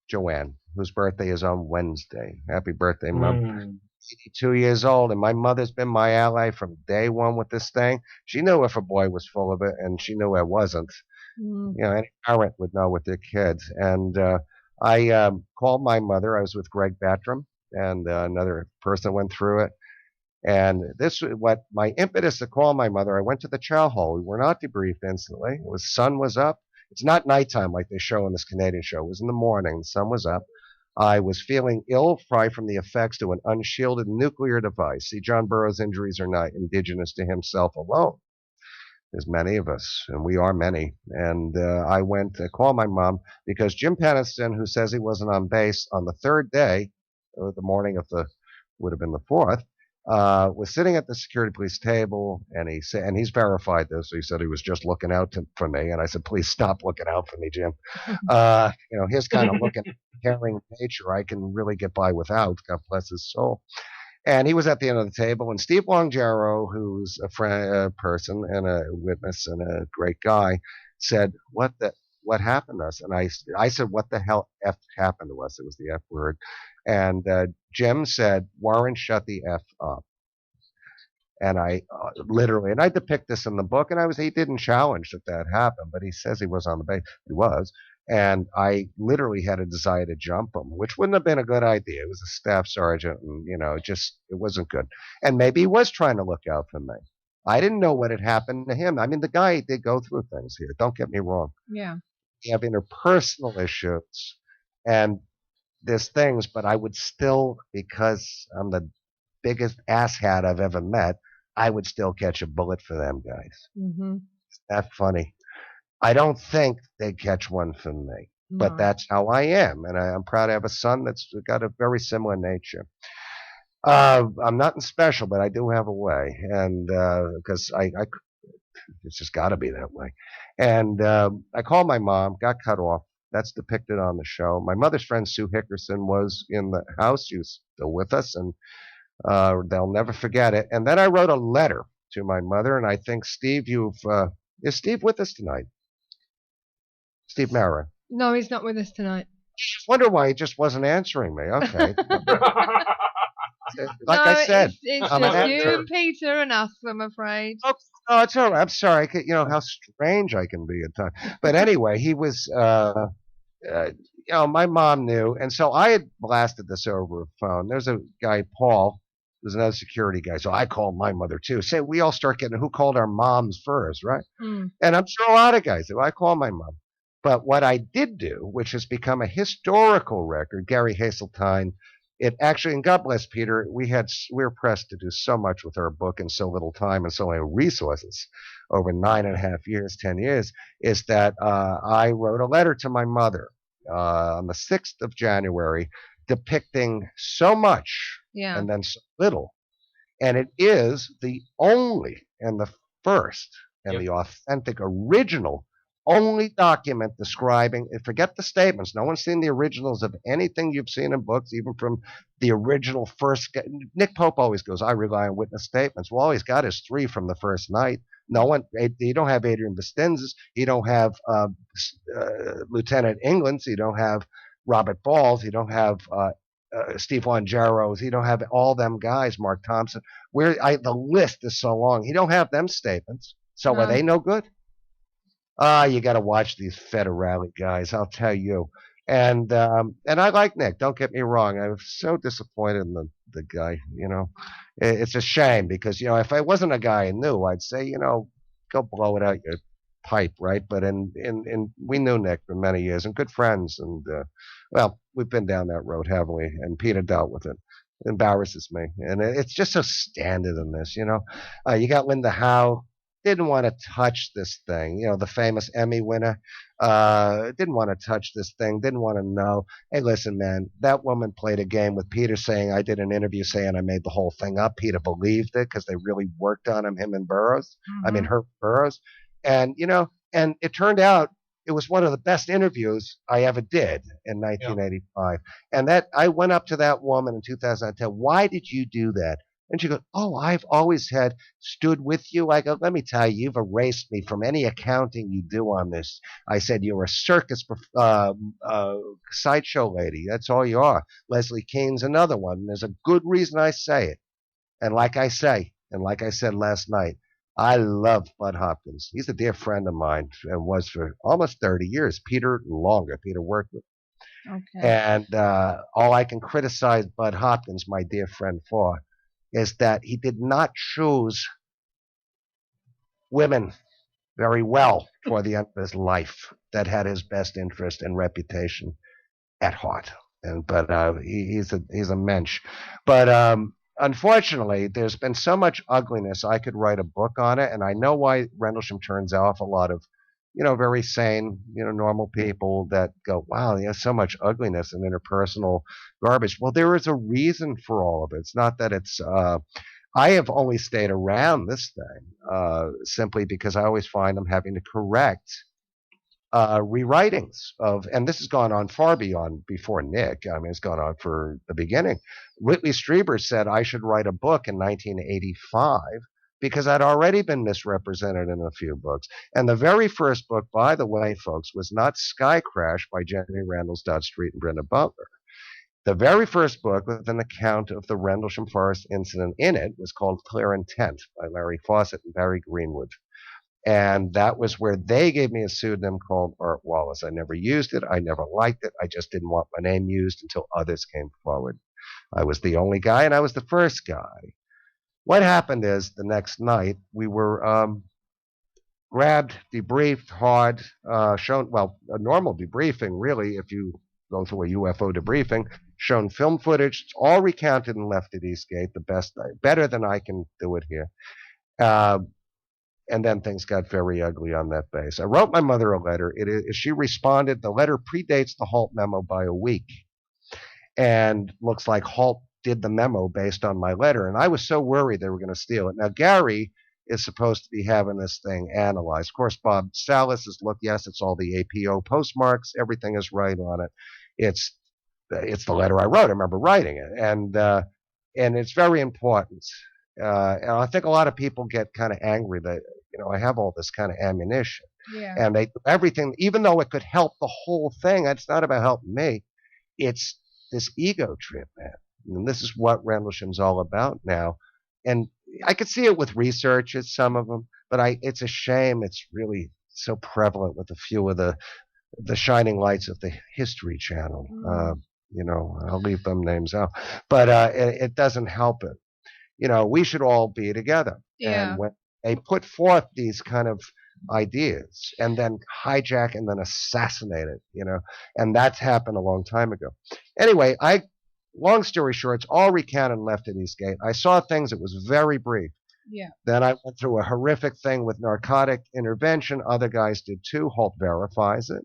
Speaker 9: Joanne, whose birthday is on Wednesday. Happy birthday, Mom. 82 years old, and my mother's been my ally from day one with this thing. She knew if a boy was full of it, and she knew I wasn't. Any parent would know with their kids. And I called my mother. I was with Greg Battram, and another person went through it. And this was what my impetus to call my mother. I went to the chow hall. We were not debriefed instantly. The sun was up. It's not nighttime like they show in this Canadian show. It was in the morning. The sun was up. I was feeling ill, probably from the effects to an unshielded nuclear device. See, John Burroughs' injuries are not indigenous to himself alone. There's many of us, and we are many. And I went to call my mom because Jim Peniston, who says he wasn't on base on the third day, the morning of the, would have been the fourth, was sitting at the security police table, and he said, and he's verified this. So he said he was just looking out for me, and I said, "Please stop looking out for me, Jim." His kind of looking, caring nature, I can really get by without. God bless his soul. And he was at the end of the table, and Steve Longero, who's a friend, a person, and a witness, and a great guy, said, "What happened to us?" And I said, "What the hell F happened to us?" It was the F word. And Jim said, "Warren, shut the F up." And I literally, and I depict this in the book, and he didn't challenge that happened, but he says he was on the base. He was. And I literally had a desire to jump him, which wouldn't have been a good idea. It was a staff sergeant, and, it wasn't good. And maybe he was trying to look out for me. I didn't know what had happened to him. I mean, the guy did go through things here. Don't get me wrong.
Speaker 2: Yeah.
Speaker 9: You have interpersonal issues, and there's things, but I would still, because I'm the biggest asshat I've ever met, I would still catch a bullet for them guys.
Speaker 2: Mm-hmm.
Speaker 9: It's that funny. I don't think they'd catch one from me, but
Speaker 2: No.
Speaker 9: that's how I am, and I'm proud to have a son that's got a very similar nature. I'm nothing special, but I do have a way, and because it's just got to be that way. And I called my mom, got cut off. That's depicted on the show. My mother's friend Sue Hickerson was in the house. She was still with us, and they'll never forget it. And then I wrote a letter to my mother, and I think, Steve, is Steve with us tonight? Steve Mara.
Speaker 2: No, he's not with us tonight.
Speaker 9: Wonder why he just wasn't answering me. Okay. Like
Speaker 2: no,
Speaker 9: I said,
Speaker 2: it's
Speaker 9: I'm
Speaker 2: just
Speaker 9: an
Speaker 2: you
Speaker 9: actor.
Speaker 2: and Peter and us, I'm afraid.
Speaker 9: Oh, it's all right. I'm sorry. How strange I can be at times. But anyway, he was, my mom knew. And so I had blasted this over a phone. There's a guy, Paul, who's another security guy. So I called my mother too. Say, we all start getting who called our moms first, right?
Speaker 2: Mm.
Speaker 9: And I'm sure a lot of guys do. I call my mom. But what I did do, which has become a historical record, Gary Hazeltine, it actually, and God bless Peter, we were pressed to do so much with our book in so little time and so many resources over 9.5 years, 10 years, is that I wrote a letter to my mother on the 6th of January depicting so much and then so little. And it is the only and the first and the authentic original only document describing, forget the statements. No one's seen the originals of anything you've seen in books, even from the original first. Nick Pope always goes, I rely on witness statements. Well, all he's got is 3 from the first night. No one, you don't have Adrian Bastinzas. You don't have Lieutenant Englands. You don't have Robert Balls. You don't have Steve Longeros. You don't have all them guys, Mark Thompson. The list is so long. You don't have them statements. So are they no good? You got to watch these federale guys, I'll tell you. And I like Nick. Don't get me wrong. I was so disappointed in the guy. It's a shame because if I wasn't a guy I knew, I'd say go blow it out your pipe, right? But we knew Nick for many years and good friends, and we've been down that road, haven't we? And Peter dealt with it. It embarrasses me, and it's just so standard in this. You got Linda Howe. Didn't want to touch this thing. The famous Emmy winner didn't want to touch this thing, didn't want to know. Hey, listen, man, that woman played a game with Peter saying I did an interview saying I made the whole thing up. Peter believed it because they really worked on him and Burroughs.
Speaker 2: Mm-hmm.
Speaker 9: Her Burroughs. And, and it turned out it was one of the best interviews I ever did in 1985. And that I went up to that woman in 2010. Why did you do that? And she goes, oh, I've always stood with you. I go, let me tell you, you've erased me from any accounting you do on this. I said, you're a circus sideshow lady. That's all you are. Leslie Kean's another one. And there's a good reason I say it. And like I said last night, I love Bud Hopkins. He's a dear friend of mine and was for almost 30 years. Peter, longer. Peter worked with me. Okay. And all I can criticize Bud Hopkins, my dear friend, for is that he did not choose women very well for the end of his life that had his best interest and reputation at heart. But he's a mensch. But unfortunately, there's been so much ugliness. I could write a book on it, and I know why Rendlesham turns off a lot of, very sane, normal people that go, wow, there's so much ugliness and interpersonal garbage. Well, there is a reason for all of it. It's not that it's. I have only stayed around this thing simply because I always find I'm having to correct rewritings of, and this has gone on far before Nick. I mean, it's gone on for the beginning. Whitley Strieber said I should write a book in 1985 because I'd already been misrepresented in a few books. And the very first book, by the way, folks, was not Sky Crash by Jenny Randles, Dot Street, and Brenda Butler. The very first book with an account of the Rendlesham Forest incident in it was called Clear Intent by Larry Fawcett and Barry Greenwood. And that was where they gave me a pseudonym called Art Wallace. I never used it. I never liked it. I just didn't want my name used until others came forward. I was the only guy, and I was the first guy. What happened is the next night we were grabbed, debriefed hard, shown, well, a normal debriefing, really, if you go through a UFO debriefing, shown film footage. It's all recounted and left at Eastgate, better than I can do it here. And then things got very ugly on that base. I wrote my mother a letter. She responded. The letter predates the Halt memo by a week. And looks like Halt did the memo based on my letter. And I was so worried they were going to steal it. Now, Gary is supposed to be having this thing analyzed. Of course, Bob Salas has looked. Yes, it's all the APO postmarks. Everything is right on it. It's the letter I wrote. I remember writing it. And it's very important. And I think a lot of people get kind of angry that, I have all this kind of ammunition.
Speaker 2: Yeah.
Speaker 9: And they everything, even though it could help the whole thing, it's not about helping me. It's this ego trip, man. And this is what Rendlesham's all about now. And I could see it with researchers, some of them, but it's a shame it's really so prevalent with a few of the shining lights of the History Channel. I'll leave them names out. But it doesn't help it. We should all be together.
Speaker 2: Yeah.
Speaker 9: And when they put forth these kind of ideas and then hijack and then assassinate it, and that's happened a long time ago. Anyway, long story short, it's all recounted and left at Eastgate. I saw things. It was very brief.
Speaker 2: Yeah.
Speaker 9: Then I went through a horrific thing with narcotic intervention. Other guys did too. Halt verifies it.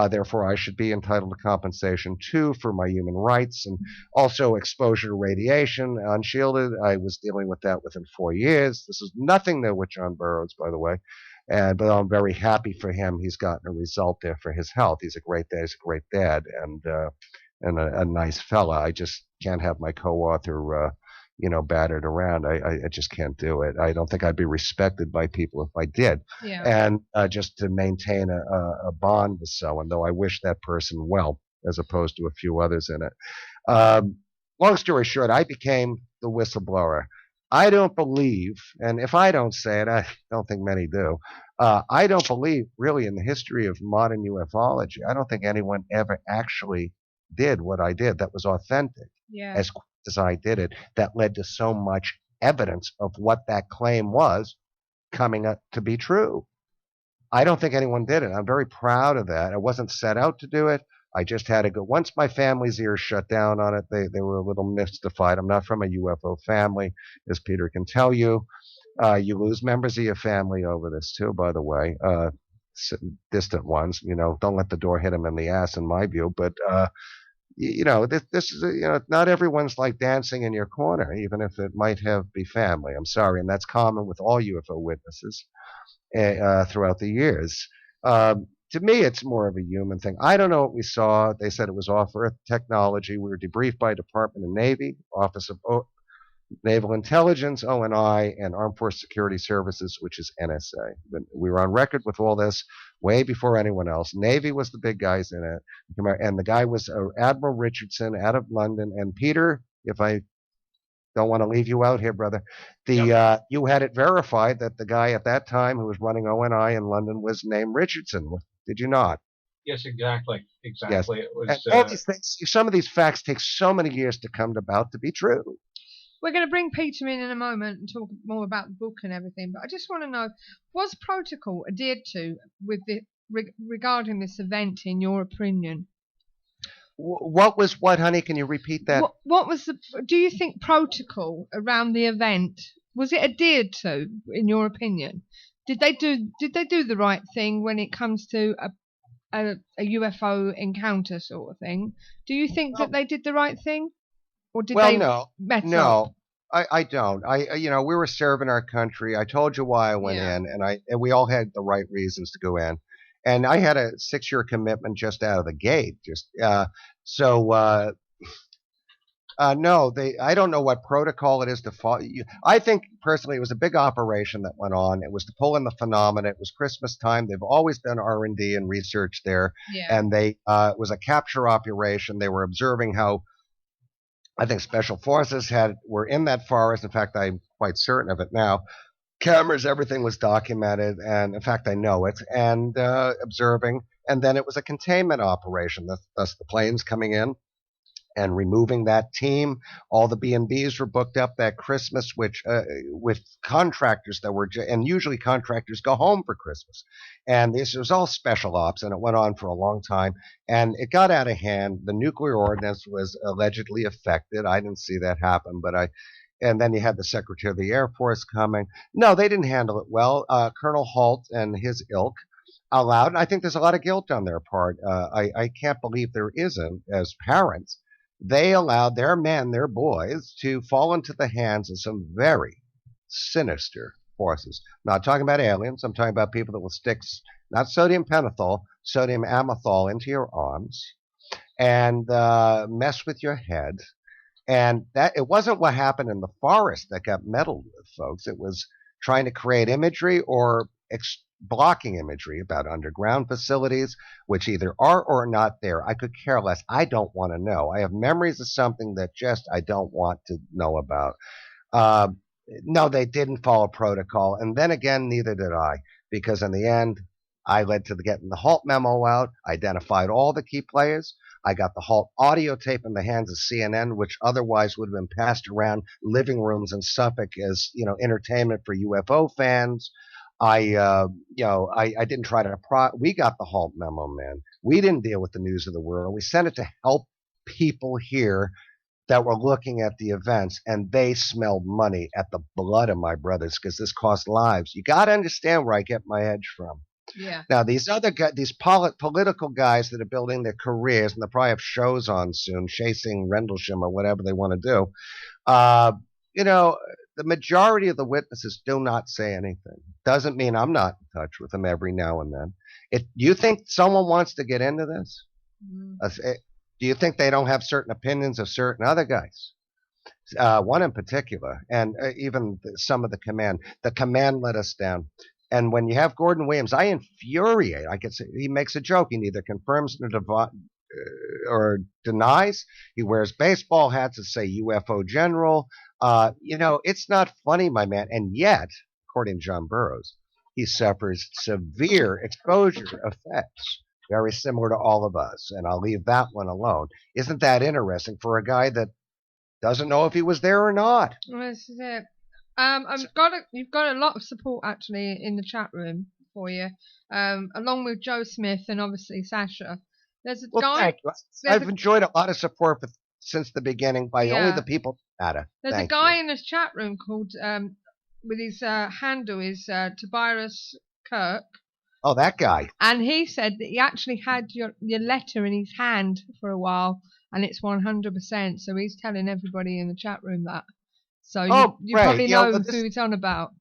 Speaker 9: Therefore, I should be entitled to compensation too for my human rights and also exposure to radiation, unshielded. I was dealing with that within 4 years. This is nothing new with John Burroughs, by the way, but I'm very happy for him. He's gotten a result there for his health. He's a great dad. He's a great dad and a nice fella. I just can't have my co-author battered around. I just can't do it. I don't think I'd be respected by people if I did.
Speaker 2: Yeah.
Speaker 9: And just to maintain a bond with someone, though I wish that person well, as opposed to a few others in it. Long story short, I became the whistleblower. I don't believe, and if I don't say it, I don't think many do, I don't believe really in the history of modern ufology. I don't think anyone ever actually did what I did that was authentic.
Speaker 2: Yeah.
Speaker 9: As quick as I did it, that led to so much evidence of what that claim was coming up to be true. I don't think anyone did it. I'm very proud of that. I wasn't set out to do it. I just had to go. Once my family's ears shut down on it, they were a little mystified. I'm not from a UFO family, as Peter can tell you. You lose members of your family over this too, by the way. Distant ones, don't let the door hit them in the ass, in my view. But this is not everyone's like dancing in your corner, even if it might be family. I'm sorry, and that's common with all UFO witnesses throughout the years. To me, it's more of a human thing. I don't know what we saw. They said it was off-Earth technology. We were debriefed by Department of Navy, Office of Naval Intelligence, ONI, and Armed Force Security Services, which is NSA. But we were on record with all this way before anyone else. Navy was the big guys in it. And the guy was Admiral Richardson out of London. And Peter, if I don't want to leave you out here, brother, you had it verified that the guy at that time who was running ONI in London was named Richardson. Did you not?
Speaker 8: Yes, exactly.
Speaker 9: Yes.
Speaker 8: It was,
Speaker 9: all these things, some of these facts take so many years to come about to be true.
Speaker 2: we're going to bring Peter in a moment and talk more about the book and everything. But I just want to know, was protocol adhered to with regarding this event, in your opinion?
Speaker 9: What was what, honey? Can you repeat that?
Speaker 2: What was do you think protocol around the event, was it adhered to, in your opinion? Did they do the right thing when it comes to a UFO encounter sort of thing? Do you think that they did the right thing, or did they mess up?
Speaker 9: I don't. We were serving our country. I told you why I went in, and we all had the right reasons to go in. And I had a 6-year commitment just out of the gate. No, I don't know what protocol it is to follow. I think personally it was a big operation that went on. It was to pull in the phenomena. It was Christmas time. They've always done R&D and research there, and it was a capture operation. They were observing how, I think, special forces were in that forest. In fact, I'm quite certain of it now. Cameras, everything was documented, and in fact, I know it, and observing. And then it was a containment operation, thus the planes coming in and removing that team. All the B&Bs were booked up that Christmas, which with contractors that were, and usually contractors go home for Christmas. And this was all special ops, and it went on for a long time. And it got out of hand. The nuclear ordinance was allegedly affected. I didn't see that happen, and then you had the Secretary of the Air Force coming. No, they didn't handle it well. Colonel Halt and his ilk allowed, and I think there's a lot of guilt on their part. I can't believe there isn't, as parents. They allowed their men, their boys, to fall into the hands of some very sinister forces. I'm not talking about aliens. I'm talking about people that will stick not sodium pentothal, sodium amethol into your arms and mess with your head. And that it wasn't what happened in the forest that got meddled with, folks. It was trying to create imagery or blocking imagery about underground facilities, which either are or are not there. I could care less. I don't want to know. I have memories of something that just I don't want to know about. No, they didn't follow protocol. And then again, neither did I, because in the end, I led to getting the Halt memo out, identified all the key players. I got the Halt audio tape in the hands of CNN, which otherwise would have been passed around living rooms in Suffolk as, entertainment for UFO fans. I didn't try to we got the Halt memo, man. We didn't deal with the news of the world. We sent it to help people here that were looking at the events, and they smelled money at the blood of my brothers, because this cost lives. You got to understand where I get my edge from.
Speaker 2: Yeah.
Speaker 9: Now, these other guys, these political guys that are building their careers, and they'll probably have shows on soon, chasing Rendlesham or whatever they want to do. The majority of the witnesses do not say anything. Doesn't mean I'm not in touch with them every now and then. Do you think someone wants to get into this? Do you think they don't have certain opinions of certain other guys? One in particular, and even some of the command. The command let us down. And when you have Gordon Williams, I infuriate. I can say he makes a joke. He neither confirms or denies. He wears baseball hats that say UFO General. It's not funny, my man. And yet, according to John Burroughs, he suffers severe exposure effects, very similar to all of us. And I'll leave that one alone. Isn't that interesting for a guy that doesn't know if he was there or not?
Speaker 2: Well, this is it. You've got a lot of support actually in the chat room for you, along with Joe Smith and obviously Sasha. There's a guy.
Speaker 9: Thank you. I've enjoyed a lot of support since the beginning by only the people that matter.
Speaker 2: There's a guy in this chat room called with his handle is Tobias Kirk.
Speaker 9: Oh, that guy.
Speaker 2: And he said that he actually had your letter in his hand for a while, and it's 100%. So he's telling everybody in the chat room that. So you probably know who he's on about.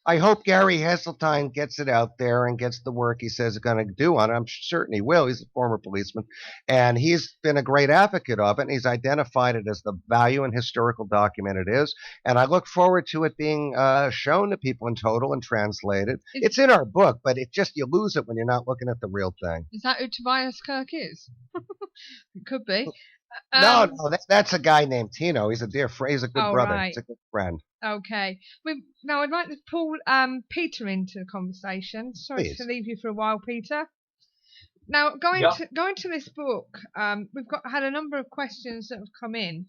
Speaker 9: I hope Gary Heseltine gets it out there and gets the work he says he's going to do on it. I'm certain he will. He's a former policeman, and he's been a great advocate of it, and he's identified it as the value and historical document it is. And I look forward to it being shown to people in total and translated. It's in our book, but you lose it when you're not looking at the real thing.
Speaker 2: Is that who Tobias Kirk is? It could be.
Speaker 9: No, that's a guy named Tino. He's a dear friend. He's a good brother.
Speaker 2: Right.
Speaker 9: He's a good friend.
Speaker 2: Okay. Now I'd like to pull Peter into the conversation. Sorry to leave you for a while, Peter. Now going to this book, we've had a number of questions that have come in.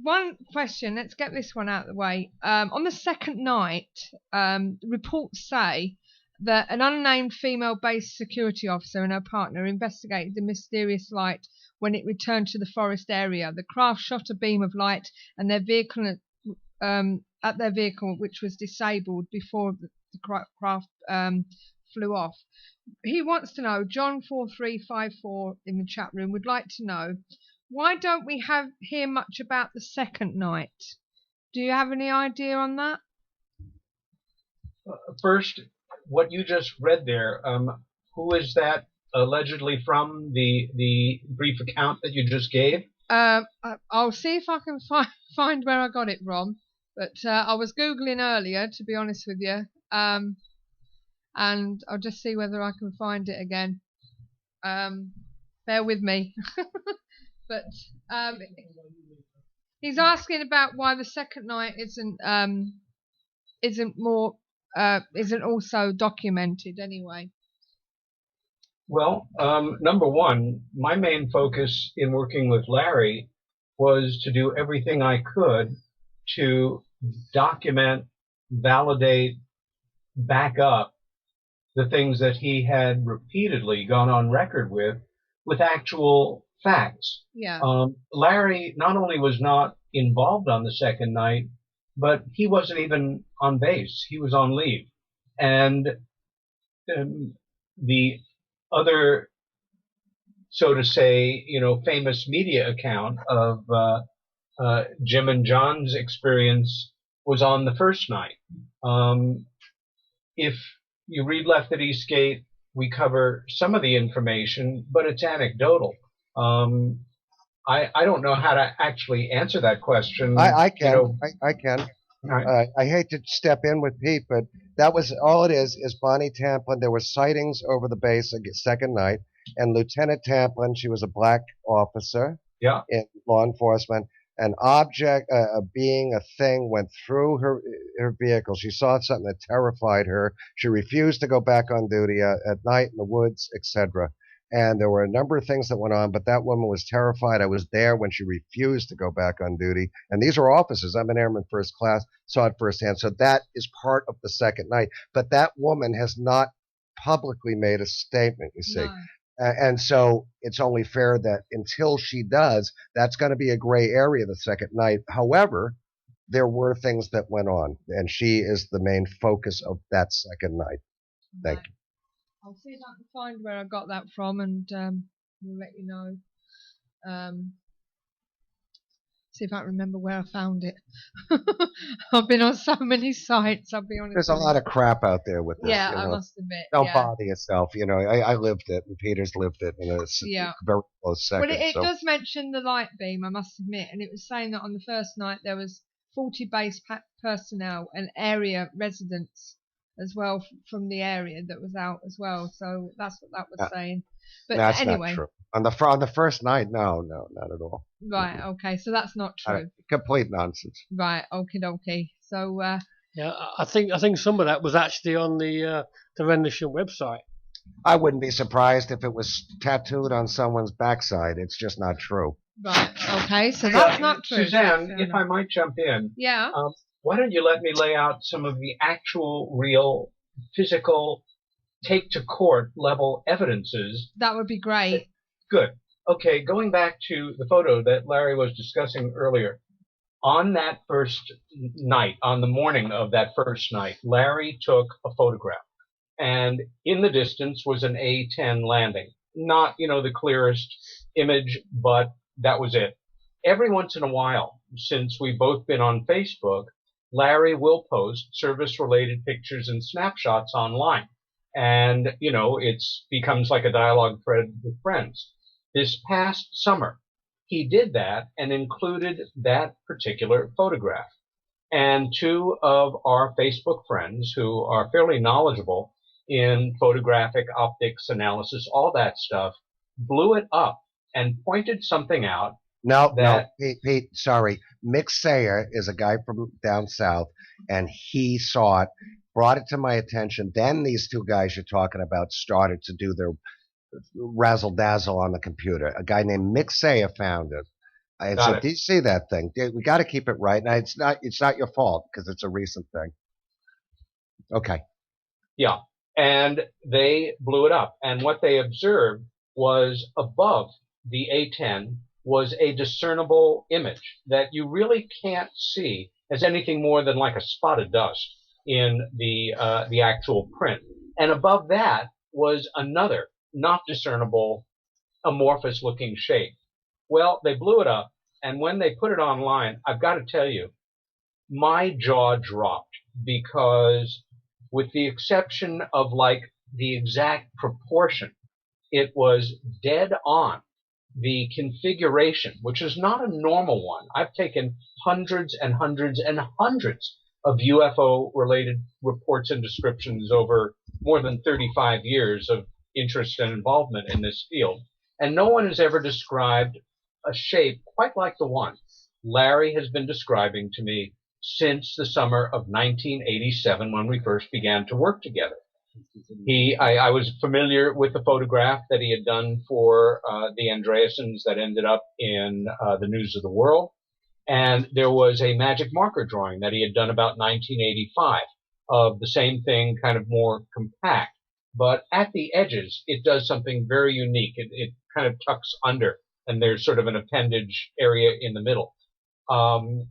Speaker 2: one question. Let's get this one out of the way. On the second night, reports say that an unnamed female-based security officer and her partner investigated the mysterious light when it returned to the forest area. The craft shot a beam of light and their vehicle at their vehicle, which was disabled before the craft flew off. He wants to know, John 4354 in the chat room would like to know, why don't we hear much about the second night? Do you have any idea on that?
Speaker 8: First, what you just read there, who is that allegedly from, the brief account that you just gave?
Speaker 2: I'll see if I can find where I got it from. But I was Googling earlier, to be honest with you. And I'll just see whether I can find it again. Bear with me. But he's asking about why the second night isn't also documented anyway.
Speaker 8: Well, number one, my main focus in working with Larry was to do everything I could to document, validate, back up the things that he had repeatedly gone on record with actual facts.
Speaker 2: Yeah.
Speaker 8: Larry not only was not involved on the second night, but he wasn't even on base. He was on leave. And the other, so to say, famous media account of Jim and John's experience was on the first night. If you read Left at Eastgate, we cover some of the information, but it's anecdotal. I don't know how to actually answer that question.
Speaker 9: I can. I can.
Speaker 8: Right.
Speaker 9: I hate to step in with Pete, but that was all it is Bonnie Tamplin. There were sightings over the base the second night, and Lieutenant Tamplin, she was a black officer in law enforcement. An object, a being, a thing went through her vehicle. She saw something that terrified her. She refused to go back on duty at night in the woods, etc. And there were a number of things that went on, but that woman was terrified. I was there when she refused to go back on duty. And these are officers. I'm an airman first class, saw it firsthand. So that is part of the second night. But that woman has not publicly made a statement, you see. No. And so it's only fair that until she does, that's going to be a gray area the second night. However, there were things that went on, and she is the main focus of that second night. Thank you.
Speaker 2: I'll see if I can find where I got that from, and we'll let you know. See if I can remember where I found it. I've been on so many sites, I'll be honest.
Speaker 9: There's a lot of crap out there with this.
Speaker 2: Yeah, I must admit.
Speaker 9: Don't bother yourself. I lived it, and Peter's lived it, and it's a very close second.
Speaker 2: Well, it does mention the light beam, I must admit, and it was saying that on the first night there was 40 base personnel and area residents as well from the area that was out as well. So that's what that was saying. But
Speaker 9: that's
Speaker 2: anyway.
Speaker 9: Not true. On the first night, no, not at all.
Speaker 2: Right, okay, so that's not true.
Speaker 9: Complete nonsense.
Speaker 2: Right, okie dokie. So
Speaker 3: yeah, I think some of that was actually on the Rendlesham website.
Speaker 9: I wouldn't be surprised if it was tattooed on someone's backside. It's just not true.
Speaker 2: Right, okay, so that's not true.
Speaker 8: Suzanne, if I might jump in.
Speaker 2: Yeah.
Speaker 8: Why don't you let me lay out some of the actual, real, physical, take-to-court level evidences?
Speaker 2: That would be great.
Speaker 8: Good. Okay, going back to the photo that Larry was discussing earlier. On that first night, on the morning of that first night, Larry took a photograph. And in the distance was an A-10 landing. Not, the clearest image, but that was it. Every once in a while, since we've both been on Facebook, Larry will post service-related pictures and snapshots online. And, it becomes like a dialogue thread with friends. This past summer, he did that and included that particular photograph. And two of our Facebook friends who are fairly knowledgeable in photographic optics analysis, all that stuff, blew it up and pointed something out.
Speaker 9: No, Pete, sorry. Mick Sayer is a guy from down south, and he saw it, brought it to my attention. Then these two guys you're talking about started to do their razzle-dazzle on the computer. A guy named Mick Sayer found it. I
Speaker 8: Got
Speaker 9: said,
Speaker 8: it.
Speaker 9: "Do you see that thing? Dude, we got to keep it right." And it's not your fault because it's a recent thing. Okay.
Speaker 8: Yeah. And they blew it up. And what they observed was above the A-10 was a discernible image that you really can't see as anything more than like a spot of dust in the actual print. And above that was another not discernible amorphous looking shape. Well, they blew it up. And when they put it online, I've got to tell you, my jaw dropped because with the exception of like the exact proportion, it was dead on. The configuration, which is not a normal one. I've taken hundreds and hundreds and hundreds of UFO related reports and descriptions over more than 35 years of interest and involvement in this field. And no one has ever described a shape quite like the one Larry has been describing to me since the summer of 1987 when we first began to work together. I was familiar with the photograph that he had done for the Andreassens that ended up in the News of the World. And there was a magic marker drawing that he had done about 1985 of the same thing, kind of more compact. But at the edges, it does something very unique. It kind of tucks under, and there's sort of an appendage area in the middle.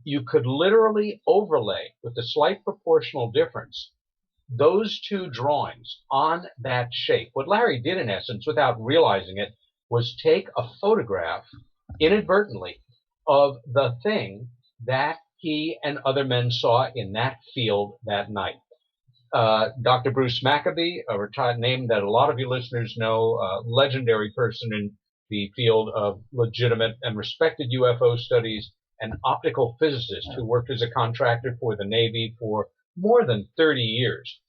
Speaker 8: You could literally overlay, with a slight proportional difference, those two drawings on that shape. What Larry did, in essence, without realizing it, was take a photograph, inadvertently, of the thing that he and other men saw in that field that night. Dr. Bruce Maccabee, a retired name that a lot of you listeners know, a legendary person in the field of legitimate and respected UFO studies, an optical physicist who worked as a contractor for the Navy for more than 30 years.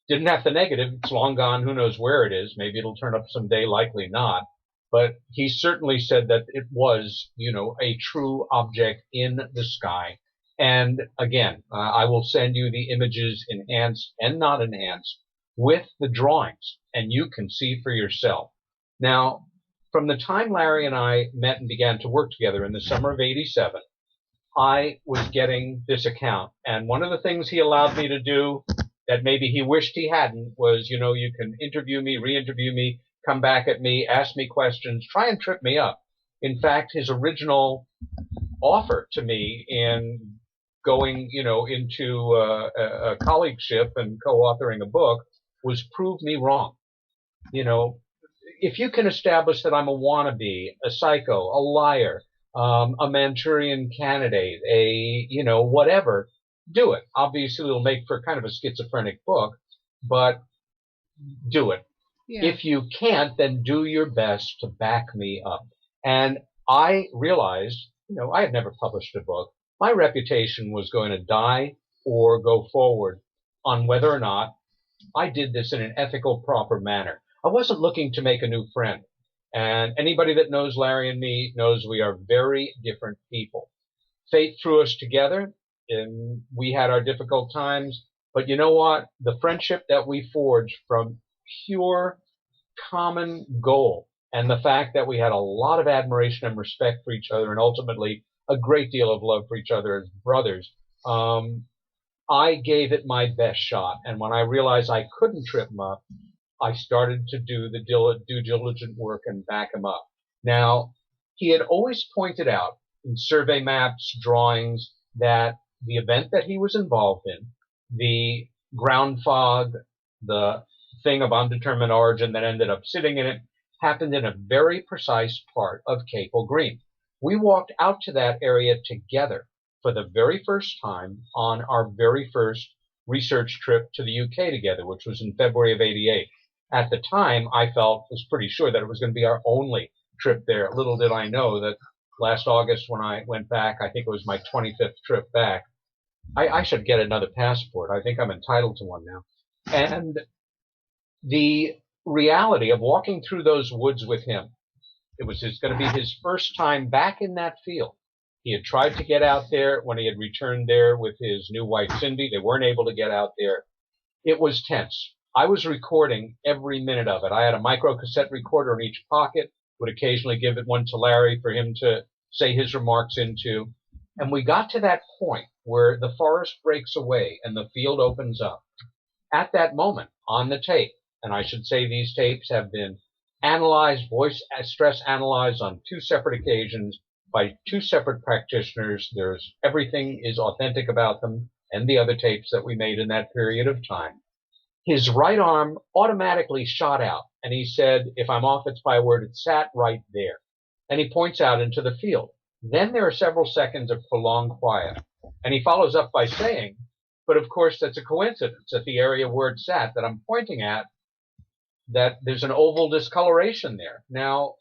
Speaker 8: Didn't have the negative. It's long gone. Who knows where it is? Maybe it'll turn up someday. Likely not. But he certainly said that it was, a true object in the sky. And again, I will send you the images enhanced and not enhanced with the drawings, and you can see for yourself. Now, from the time Larry and I met and began to work together in the summer of '87, I was getting this account. And one of the things he allowed me to do that maybe he wished he hadn't was, you can interview me, re-interview me, come back at me, ask me questions, try and trip me up. In fact, his original offer to me in going, into a colleagueship and co-authoring a book was prove me wrong. If you can establish that I'm a wannabe, a psycho, a liar, a Manchurian candidate, whatever, do it. Obviously, it'll make for kind of a schizophrenic book, but do it. Yeah. If you can't, then do your best to back me up. And I realized, I had never published a book. My reputation was going to die or go forward on whether or not I did this in an ethical, proper manner. I wasn't looking to make a new friend. And anybody that knows Larry and me knows we are very different people. Fate threw us together, and we had our difficult times. But you know what? The friendship that we forged from pure common goal and the fact that we had a lot of admiration and respect for each other and ultimately a great deal of love for each other as brothers, I gave it my best shot. And when I realized I couldn't trip him up, I started to do the due diligent work and back him up. Now, he had always pointed out in survey maps, drawings, that the event that he was involved in, the ground fog, the thing of undetermined origin that ended up sitting in it, happened in a very precise part of Capel Green. We walked out to that area together for the very first time on our very first research trip to the UK together, which was in February of '88. At the time, I was pretty sure that it was going to be our only trip there. Little did I know that last August when I went back, I think it was my 25th trip back, I should get another passport. I think I'm entitled to one now. And the reality of walking through those woods with him, it was going to be his first time back in that field. He had tried to get out there when he had returned there with his new wife, Cindy. They weren't able to get out there. It was tense. I was recording every minute of it. I had a micro cassette recorder in each pocket, would occasionally give it one to Larry for him to say his remarks into. And we got to that point where the forest breaks away and the field opens up. At that moment, on the tape, and I should say these tapes have been analyzed, voice stress analyzed on 2 separate occasions by 2 separate practitioners. Everything is authentic about them and the other tapes that we made in that period of time. His right arm automatically shot out, and he said, if I'm off, it's by a word, it sat right there. And he points out into the field. Then there are several seconds of prolonged quiet. And he follows up by saying, but of course that's a coincidence at the area where it sat that I'm pointing at, that there's an oval discoloration there. Now,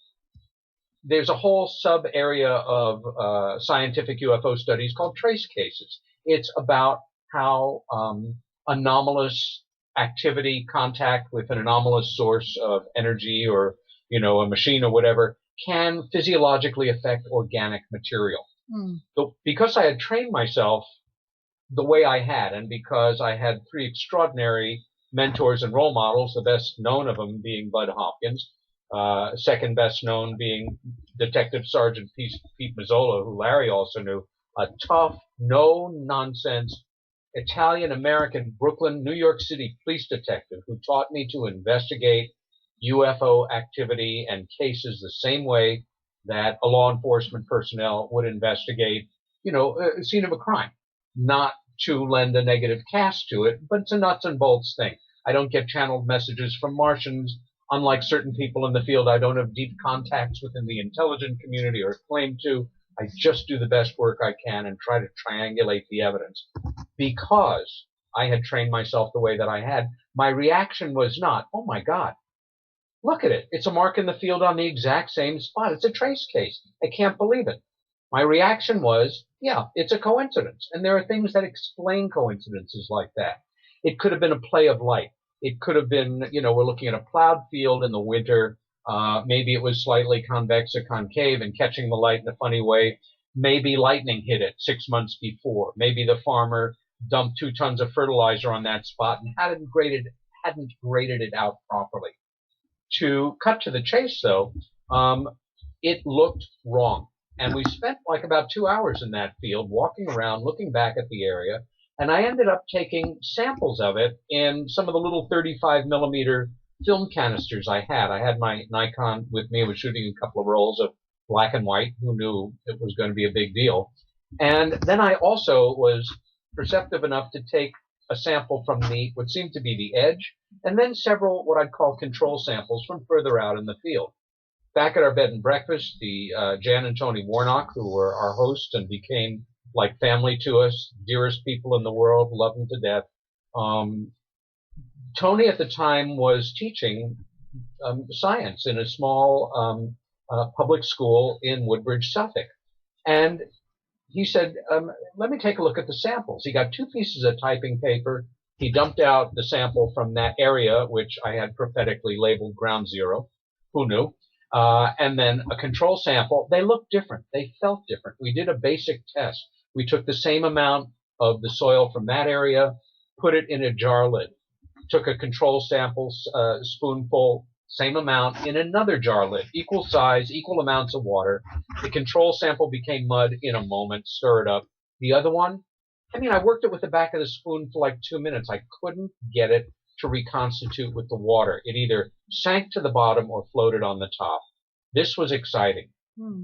Speaker 8: there's a whole sub-area of scientific UFO studies called trace cases. It's about how anomalous activity, contact with an anomalous source of energy or, a machine or whatever, can physiologically affect organic material. So because I had trained myself the way I had, and because I had 3 extraordinary mentors and role models, the best known of them being Bud Hopkins, second best known being Detective Sergeant Pete Mazzola, who Larry also knew, a tough, no-nonsense Italian-American Brooklyn, New York City police detective who taught me to investigate UFO activity and cases the same way that a law enforcement personnel would investigate, a scene of a crime. Not to lend a negative cast to it, but it's a nuts and bolts thing. I don't get channeled messages from Martians. Unlike certain people in the field, I don't have deep contacts within the intelligence community or claim to. I just do the best work I can and try to triangulate the evidence. Because I had trained myself the way that I had, my reaction was not, oh my God, look at it. It's a mark in the field on the exact same spot. It's a trace case. I can't believe it. My reaction was, yeah, it's a coincidence. And there are things that explain coincidences like that. It could have been a play of light. It could have been, we're looking at a plowed field in the winter. Maybe it was slightly convex or concave and catching the light in a funny way. Maybe lightning hit it 6 months before. Maybe the farmer dumped 2 tons of fertilizer on that spot and hadn't graded it out properly. To cut to the chase, though, it looked wrong. And we spent like about 2 hours in that field, walking around, looking back at the area. And I ended up taking samples of it in some of the little 35 millimeter film canisters I had. I had my Nikon with me. I was shooting a couple of rolls of black and white. Who knew it was going to be a big deal? And then I also was perceptive enough to take a sample from what seemed to be the edge, and then several what I'd call control samples from further out in the field. Back at our bed and breakfast, the Jan and Tony Warnock, who were our hosts and became like family to us, dearest people in the world, love them to death. Tony at the time was teaching science in a small public school in Woodbridge, Suffolk. And he said, let me take a look at the samples. He got 2 pieces of typing paper. He dumped out the sample from that area, which I had prophetically labeled ground zero. Who knew? And then a control sample. They looked different. They felt different. We did a basic test. We took the same amount of the soil from that area, put it in a jar lid, took a control sample, spoonful, same amount, in another jar lid, equal size, equal amounts of water. The control sample became mud in a moment, stir it up. The other one, I worked it with the back of the spoon for like 2 minutes. I couldn't get it to reconstitute with the water. It either sank to the bottom or floated on the top. This was exciting.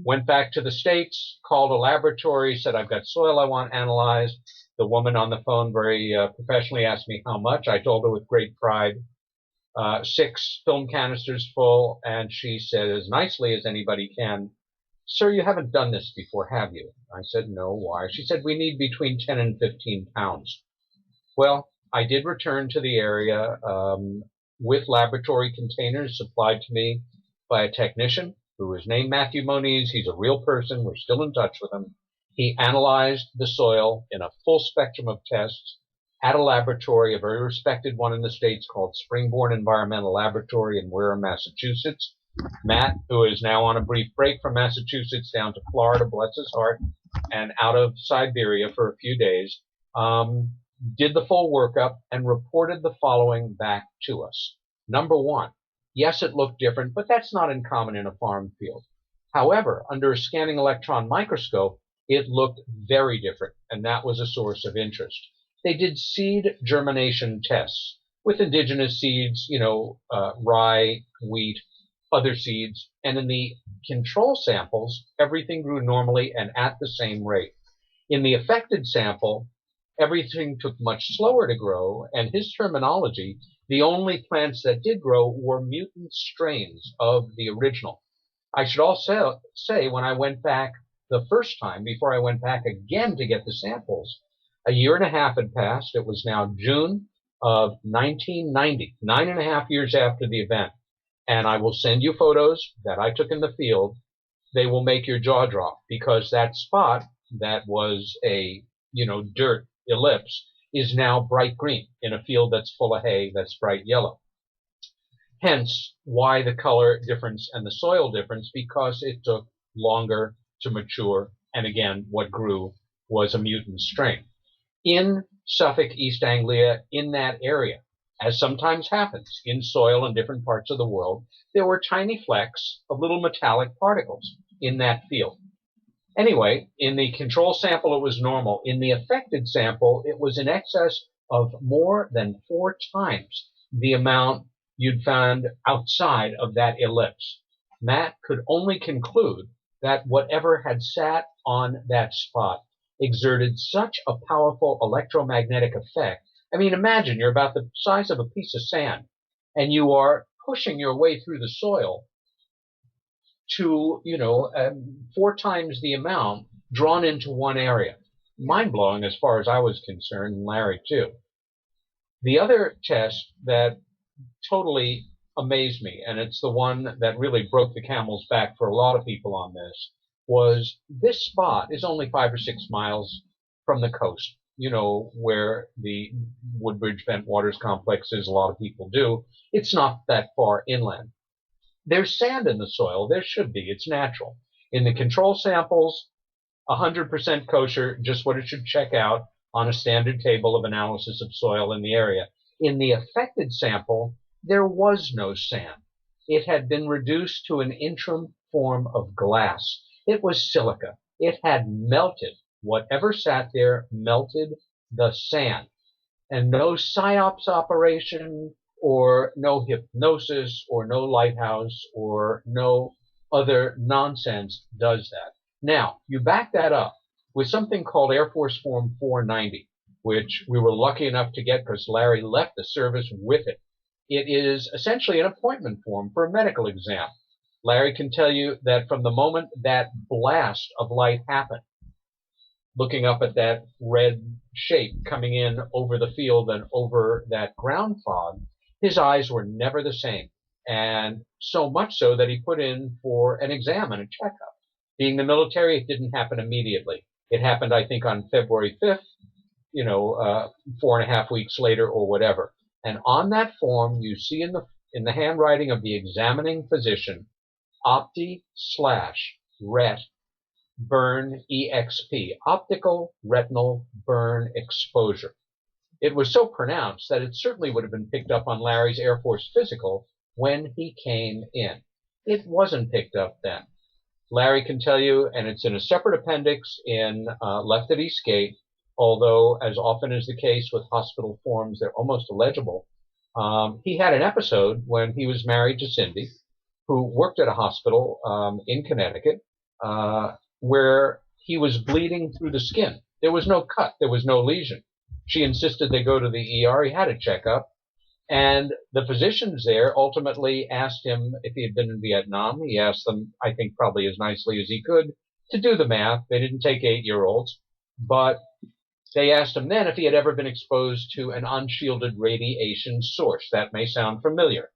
Speaker 8: Went back to the States, called a laboratory, said, I've got soil I want analyzed. The woman on the phone very professionally asked me how much. I told her with great pride, 6 film canisters full, and she said as nicely as anybody can, sir, you haven't done this before, have you? I said, no, why? She said, we need between 10 and 15 pounds. Well, I did return to the area with laboratory containers supplied to me by a technician who is named Matthew Moniz. He's a real person. We're still in touch with him. He analyzed the soil in a full spectrum of tests at a laboratory, a very respected one in the States called Springborn Environmental Laboratory in Wareham, Massachusetts. Matt, who is now on a brief break from Massachusetts down to Florida, bless his heart, and out of Siberia for a few days, did the full workup and reported the following back to us. Number 1, yes, it looked different, but that's not uncommon in a farm field. However, under a scanning electron microscope, it looked very different, and that was a source of interest. They did seed germination tests with indigenous seeds, rye, wheat, other seeds, and in the control samples, everything grew normally and at the same rate. In the affected sample, everything took much slower to grow, and his terminology, the only plants that did grow were mutant strains of the original. I should also say, when I went back the first time, before I went back again to get the samples, a year and a half had passed. It was now June of 1990, 9.5 years after the event. And I will send you photos that I took in the field. They will make your jaw drop, because that spot that was a, dirt ellipse is now bright green in a field that's full of hay that's bright yellow. Hence why the color difference and the soil difference, because it took longer to mature, and again, what grew was a mutant strain. In Suffolk, East Anglia, in that area, as sometimes happens in soil in different parts of the world, there were tiny flecks of little metallic particles in that field. Anyway, in the control sample, it was normal. In the affected sample, it was in excess of more than 4 times the amount you'd found outside of that ellipse. Matt could only conclude that whatever had sat on that spot exerted such a powerful electromagnetic effect. I mean, imagine you're about the size of a piece of sand, and you are pushing your way through the soil to, 4 times the amount drawn into one area. Mind-blowing as far as I was concerned, and Larry too. The other test that totally amazed me, and it's the one that really broke the camel's back for a lot of people on this, was this spot is only 5 or 6 miles from the coast, where the Woodbridge Bentwaters complex is. A lot of people do. It's not that far inland. There's sand in the soil. There should be. It's natural. In the control samples, 100% kosher, just what it should check out on a standard table of analysis of soil in the area. In the affected sample, there was no sand. It had been reduced to an interim form of glass. It was silica. It had melted. Whatever sat there melted the sand. And no psyops operation, or no hypnosis, or no lighthouse, or no other nonsense does that. Now, you back that up with something called Air Force Form 490, which we were lucky enough to get because Larry left the service with it. It is essentially an appointment form for a medical exam. Larry can tell you that from the moment that blast of light happened, looking up at that red shape coming in over the field and over that ground fog, his eyes were never the same. And so much so that he put in for an exam and a checkup. Being the military, it didn't happen immediately. It happened, I think, on February 5th, 4.5 weeks later or whatever. And on that form, you see in the handwriting of the examining physician, opti/ret burn exp, optical retinal burn exposure. It was so pronounced that it certainly would have been picked up on Larry's Air Force physical when he came in. It wasn't picked up then. Larry can tell you, and it's in a separate appendix left at Eastgate, although as often is the case with hospital forms, they're almost illegible. He had an episode when he was married to Cindy, who worked at a hospital in Connecticut, where he was bleeding through the skin. There was no cut. There was no lesion. She insisted they go to the ER. He had a checkup. And the physicians there ultimately asked him if he had been in Vietnam. He asked them, I think probably as nicely as he could, to do the math. They didn't take 8-year-olds. But they asked him then if he had ever been exposed to an unshielded radiation source. That may sound familiar,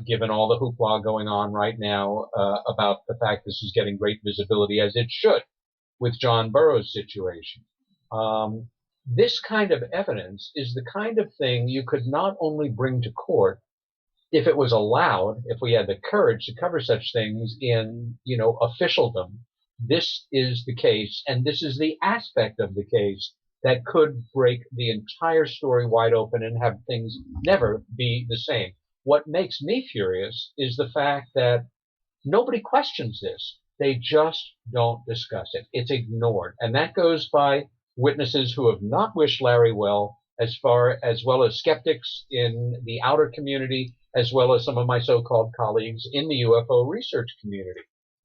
Speaker 8: given all the hoopla going on right now about the fact this is getting great visibility, as it should, with John Burroughs' situation. This kind of evidence is the kind of thing you could not only bring to court if it was allowed, if we had the courage to cover such things in, officialdom. This is the case, and this is the aspect of the case that could break the entire story wide open and have things never be the same. What makes me furious is the fact that nobody questions this. They just don't discuss it. It's ignored. And that goes by witnesses who have not wished Larry well, as well as skeptics in the outer community, as well as some of my so-called colleagues in the UFO research community.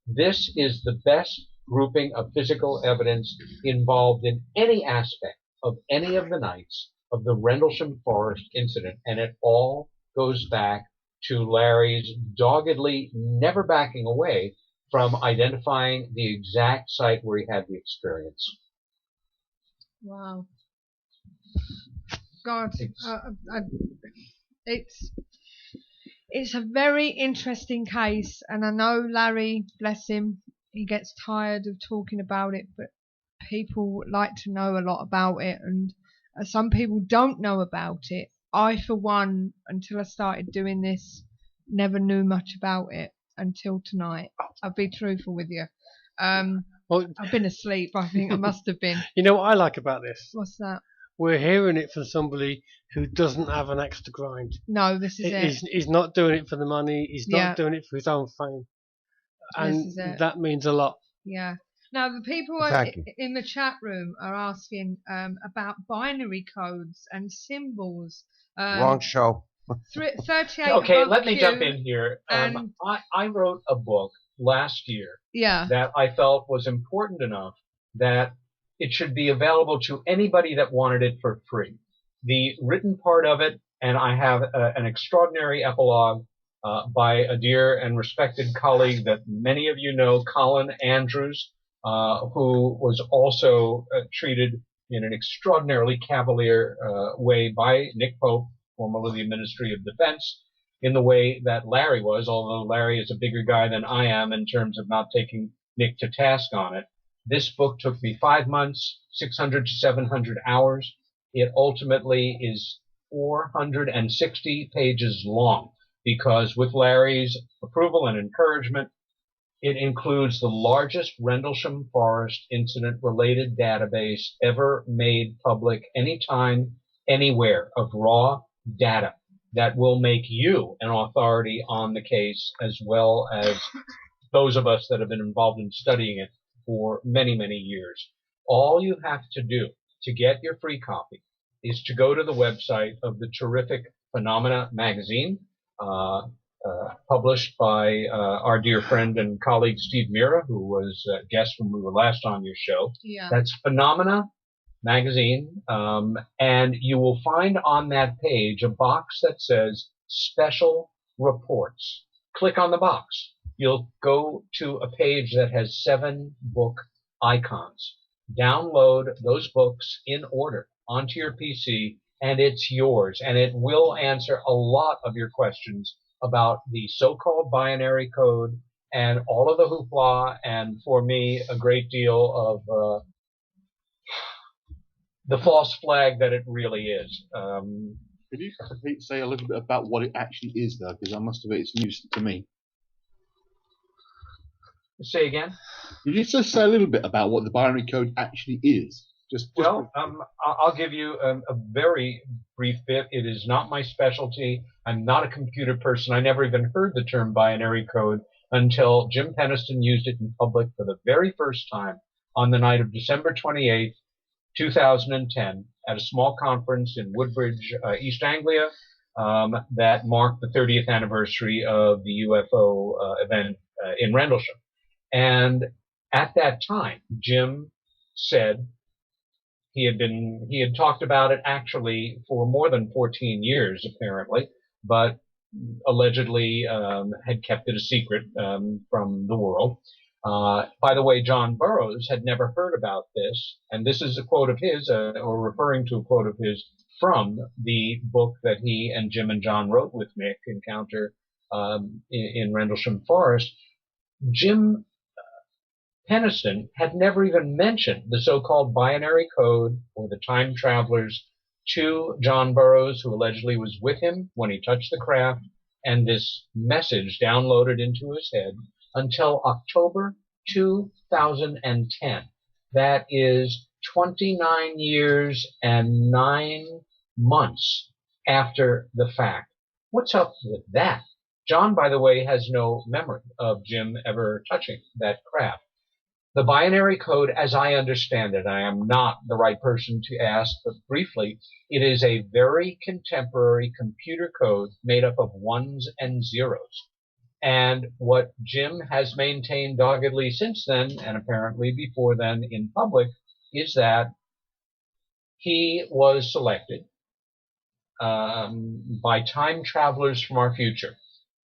Speaker 8: This is the best grouping of physical evidence involved in any aspect of any of the nights of the Rendlesham Forest incident, and it all goes back to Larry's doggedly never backing away from identifying the exact site where he had the experience.
Speaker 2: Wow. God, it's a very interesting case, and I know Larry, bless him, he gets tired of talking about it, but people like to know a lot about it, and some people don't know about it. I, for one, until I started doing this, never knew much about it until tonight. I'll be truthful with you.
Speaker 3: Well,
Speaker 2: I've been asleep, I think I must have been.
Speaker 3: you know what I like about this?
Speaker 2: What's that?
Speaker 3: We're hearing it from somebody who doesn't have an axe to grind.
Speaker 2: No, this is it.
Speaker 3: He's not doing it for the money. He's not doing it for his own fame. And that means a lot.
Speaker 2: Yeah. Now, the people in the chat room are asking about binary codes and symbols.
Speaker 9: Wrong show.
Speaker 2: 38.
Speaker 8: Okay, let me jump in here. I wrote a book last year that I felt was important enough that it should be available to anybody that wanted it for free. The written part of it, and I have an extraordinary epilogue by a dear and respected colleague that many of you know, Colin Andrews, who was also treated in an extraordinarily cavalier way by Nick Pope, formerly of the Ministry of Defense, in the way that Larry was, although Larry is a bigger guy than I am in terms of not taking Nick to task on it. This book took me 5 months, 600 to 700 hours. It ultimately is 460 pages long because with Larry's approval and encouragement, it includes the largest Rendlesham Forest incident-related database ever made public anytime, anywhere of raw data that will make you an authority on the case as well as those of us that have been involved in studying it for many, many years. All you have to do to get your free copy is to go to the website of the terrific Phenomena magazine, published by our dear friend and colleague Steve Mira, who was a guest when we were last on your show.
Speaker 2: Yeah.
Speaker 8: That's Phenomena magazine, and you will find on that page a box that says Special Reports. Click on the box. You'll go to a page that has 7 book icons. Download those books in order onto your PC, and it's yours. And it will answer a lot of your questions about the so-called binary code and all of the hoopla, and for me, a great deal of the false flag that it really is.
Speaker 6: Could you say a little bit about what it actually is, though? Because I must admit it's news to me.
Speaker 8: Say again?
Speaker 6: Could you just say a little bit about what the binary code actually is?
Speaker 8: I'll give you a very brief bit. It is not my specialty. I'm not a computer person. I never even heard the term binary code until Jim Penniston used it in public for the very first time on the night of December 28th, 2010, at a small conference in Woodbridge, East Anglia, that marked the 30th anniversary of the UFO event in Rendlesham. And at that time, Jim said he had talked about it actually for more than 14 years, apparently, but allegedly had kept it a secret from the world. By the way, John Burroughs had never heard about this, and this is a quote of his, or referring to a quote of his from the book that he and Jim and John wrote with Nick, Encounter in Rendlesham Forest. Jim Penniston had never even mentioned the so-called binary code or the time travelers to John Burroughs, who allegedly was with him when he touched the craft, and this message downloaded into his head until October 2010. That is 29 years and 9 months after the fact. What's up with that? John, by the way, has no memory of Jim ever touching that craft. The binary code, as I understand it, I am not the right person to ask, but briefly, it is a very contemporary computer code made up of ones and zeros. And what Jim has maintained doggedly since then, and apparently before then in public, is that he was selected by time travelers from our future,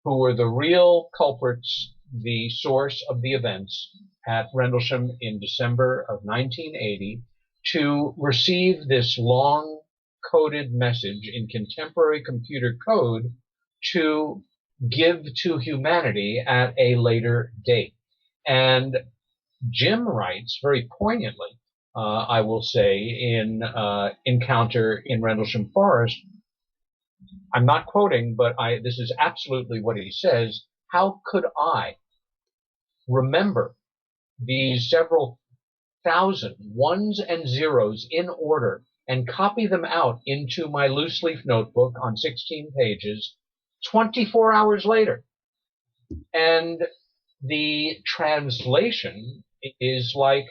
Speaker 8: who were the real culprits, the source of the events at Rendlesham in December of 1980, to receive this long coded message in contemporary computer code to give to humanity at a later date. And Jim writes very poignantly, I will say, in Encounter in Rendlesham Forest. I'm not quoting, but this is absolutely what he says. How could I remember these several thousand ones and zeros in order and copy them out into my loose leaf notebook on 16 pages 24 hours later? And the translation is like,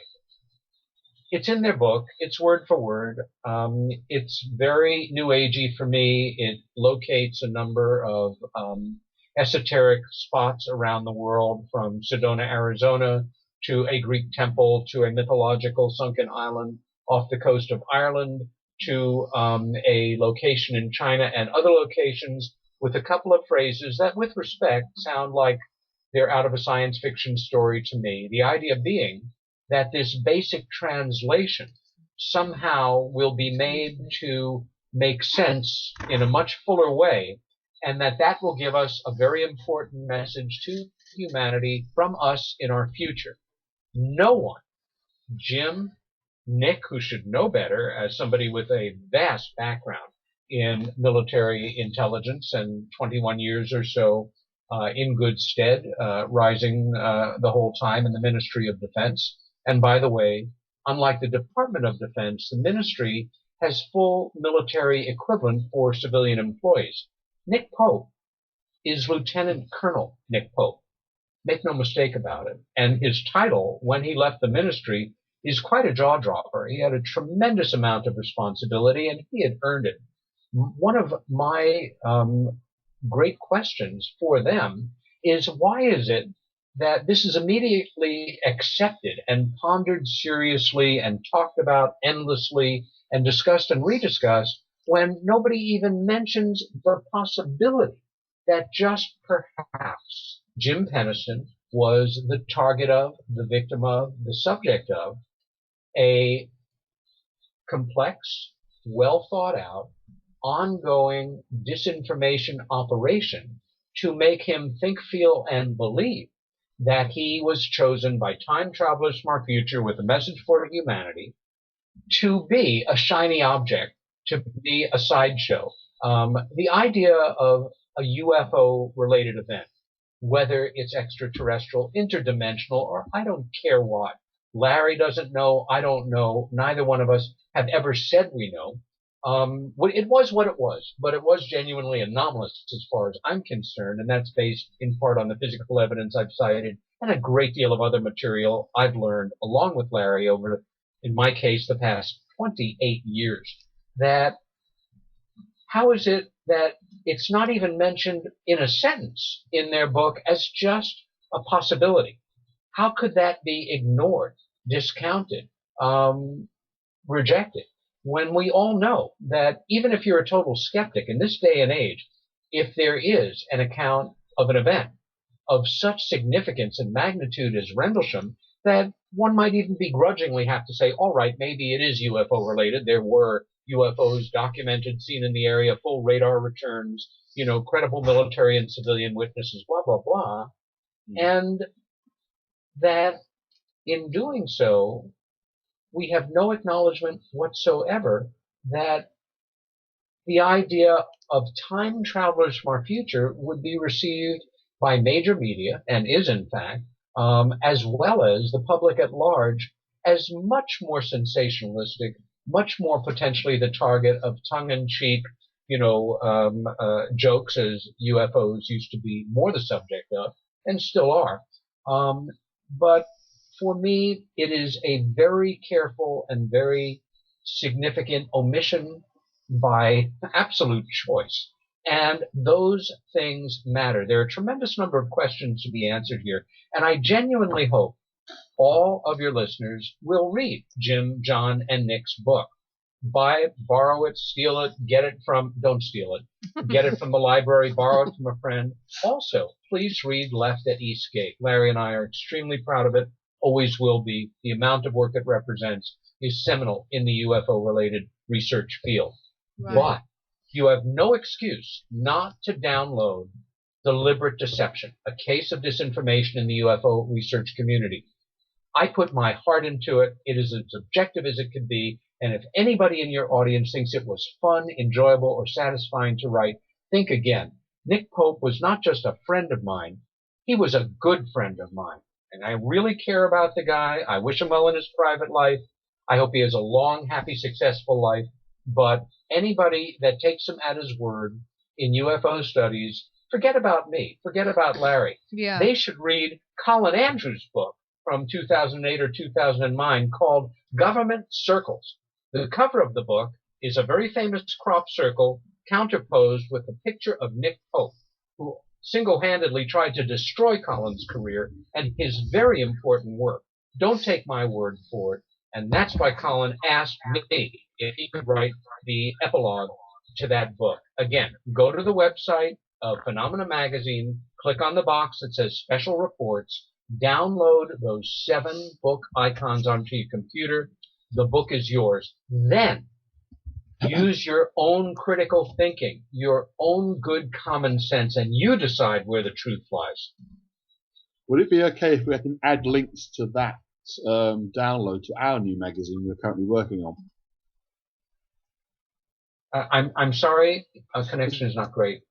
Speaker 8: it's in their book. It's word for word. It's very new agey for me. It locates a number of esoteric spots around the world, from Sedona, Arizona, to a Greek temple, to a mythological sunken island off the coast of Ireland, to a location in China and other locations, with a couple of phrases that, with respect, sound like they're out of a science fiction story to me. The idea being that this basic translation somehow will be made to make sense in a much fuller way, and that will give us a very important message to humanity from us in our future. No one, Jim, Nick, who should know better as somebody with a vast background in military intelligence and 21 years or so in good stead, rising the whole time in the Ministry of Defense. And by the way, unlike the Department of Defense, the ministry has full military equivalent for civilian employees. Nick Pope is Lieutenant Colonel Nick Pope. Make no mistake about it. And his title, when he left the ministry, is quite a jaw dropper. He had a tremendous amount of responsibility, and he had earned it. One of my great questions for them is, why is it that this is immediately accepted and pondered seriously and talked about endlessly and discussed and rediscussed, when nobody even mentions the possibility that just perhaps Jim Penniston was the target of, the victim of, the subject of a complex, well thought out, ongoing disinformation operation to make him think, feel, and believe that he was chosen by time travelers from our future with a message for humanity to be a shiny object, to be a sideshow. The idea of a UFO-related event, whether it's extraterrestrial, interdimensional, or I don't care what. Larry doesn't know, I don't know, neither one of us have ever said we know. It was what it was, but it was genuinely anomalous as far as I'm concerned, and that's based in part on the physical evidence I've cited and a great deal of other material I've learned along with Larry over, in my case, the past 28 years. That how is it that it's not even mentioned in a sentence in their book as just a possibility? How could that be ignored, discounted, rejected, when we all know that even if you're a total skeptic in this day and age, if there is an account of an event of such significance and magnitude as Rendlesham, that one might even begrudgingly have to say, all right, maybe it is UFO related. There were UFOs documented, seen in the area, full radar returns, credible military and civilian witnesses, blah, blah, blah. And that in doing so, we have no acknowledgement whatsoever that the idea of time travelers from our future would be received by major media, and is in fact, as well as the public at large, as much more sensationalistic, much more potentially the target of tongue-in-cheek, jokes as UFOs used to be more the subject of, and still are. But for me, it is a very careful and very significant omission by absolute choice. And those things matter. There are a tremendous number of questions to be answered here. And I genuinely hope all of your listeners will read Jim, John, and Nick's book. Buy it, borrow it, steal it, don't steal it. Get it from the library, borrow it from a friend. Also, please read Left at Eastgate. Larry and I are extremely proud of it, always will be. The amount of work it represents is seminal in the UFO-related research field.
Speaker 2: Right.
Speaker 8: But you have no excuse not to download Deliberate Deception, a case of disinformation in the UFO research community. I put my heart into it. It is as objective as it could be. And if anybody in your audience thinks it was fun, enjoyable, or satisfying to write, think again. Nick Pope was not just a friend of mine. He was a good friend of mine. And I really care about the guy. I wish him well in his private life. I hope he has a long, happy, successful life. But anybody that takes him at his word in UFO studies, forget about me. Forget about Larry.
Speaker 2: Yeah.
Speaker 8: They should read Colin Andrews' book from 2008 or 2009 called Government Circles. The cover of the book is a very famous crop circle counterposed with a picture of Nick Pope, who single-handedly tried to destroy Colin's career and his very important work. Don't take my word for it. And that's why Colin asked me if he could write the epilogue to that book. Again, go to the website of Phenomena Magazine, click on the box that says Special Reports, download those 7 book icons onto your computer. The book is yours. Then use your own critical thinking, your own good common sense, and you decide where the truth lies.
Speaker 6: Would it be okay if we can add links to that download to our new magazine we're currently working on?
Speaker 8: I'm sorry, our connection is not great.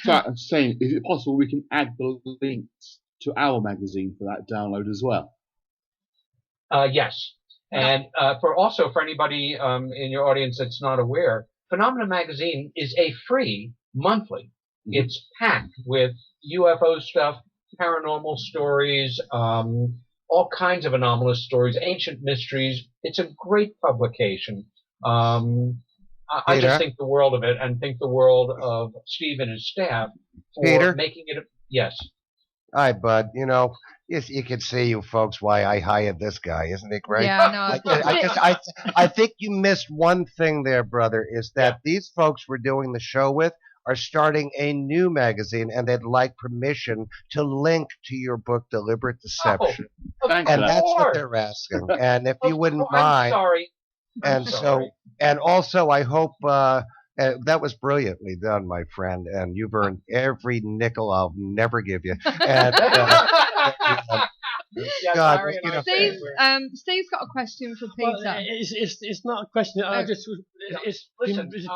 Speaker 6: So I'm saying, is it possible we can add the links to our magazine for that download as well?
Speaker 8: Yes. And for anybody in your audience that's not aware, Phenomena Magazine is a free monthly. It's packed with UFO stuff, paranormal stories, all kinds of anomalous stories, ancient mysteries. It's a great publication. I just think the world of it, and think the world of Steve and his staff for
Speaker 9: Peter?
Speaker 8: making it. Yes.
Speaker 9: Hi, bud. You can see, you folks, why I hired this guy. Isn't it great?
Speaker 2: Yeah, no.
Speaker 9: I think you missed one thing there, brother, is that these folks we're doing the show with are starting a new magazine, and they'd like permission to link to your book, Deliberate Deception.
Speaker 8: And
Speaker 9: that's what they're asking. And if you wouldn't mind.
Speaker 8: I'm sorry.
Speaker 9: And also, I hope that was brilliantly done, my friend, and you've earned every nickel I'll never give you. And, God,
Speaker 2: Steve's got a question for Peter.
Speaker 3: Well, it's not a question. It's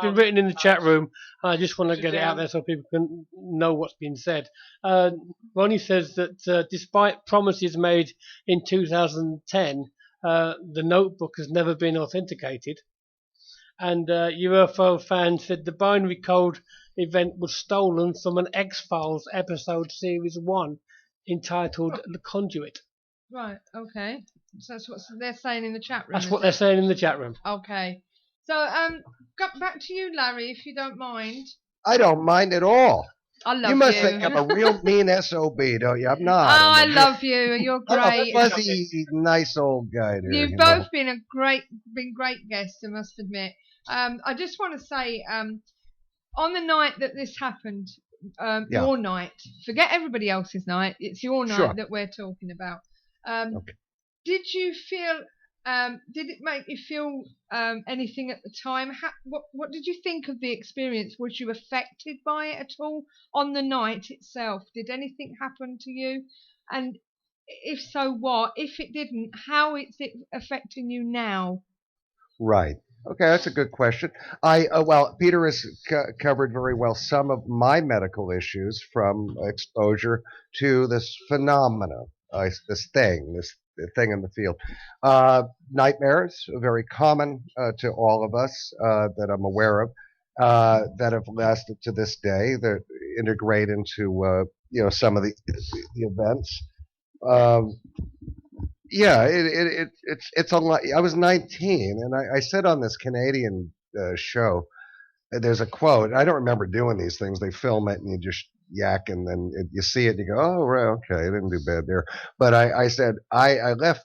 Speaker 3: been written in the chat room. I just want to get it out there so people can know what's been said. Ronnie says that despite promises made in 2010, the notebook has never been authenticated. And UFO fan said the binary code event was stolen from an X-Files episode series 1 entitled The Conduit.
Speaker 2: Right, okay. So that's what they're saying in the chat room.
Speaker 3: That's what they're saying in the chat room.
Speaker 2: Okay. So, back to you, Larry, if you don't mind.
Speaker 9: I don't mind at all.
Speaker 2: I love you.
Speaker 9: You must think I'm a real mean SOB, don't you? I'm not.
Speaker 2: Oh, I love you. You're great.
Speaker 9: I'm a fuzzy, nice old guy there.
Speaker 2: You've both been great guests, I must admit. I just want to say, on the night that this happened, your night, forget everybody else's night, it's your night that we're talking about. Did you feel, did it make you feel anything at the time? What did you think of the experience? Was you affected by it at all on the night itself? Did anything happen to you? And if so, what? If it didn't, how is it affecting you now?
Speaker 9: Right. Okay, that's a good question. Well, Peter has covered very well some of my medical issues from exposure to this phenomena, this thing in the field. Nightmares are very common to all of us that I'm aware of. that have lasted to this day that integrate into some of the events. Yeah, it's a lot. I was 19, and I said on this Canadian show, there's a quote. I don't remember doing these things. They film it, and you just yak, and then you see it, and you go, "Oh, right, okay, I didn't do bad there." But I said I left.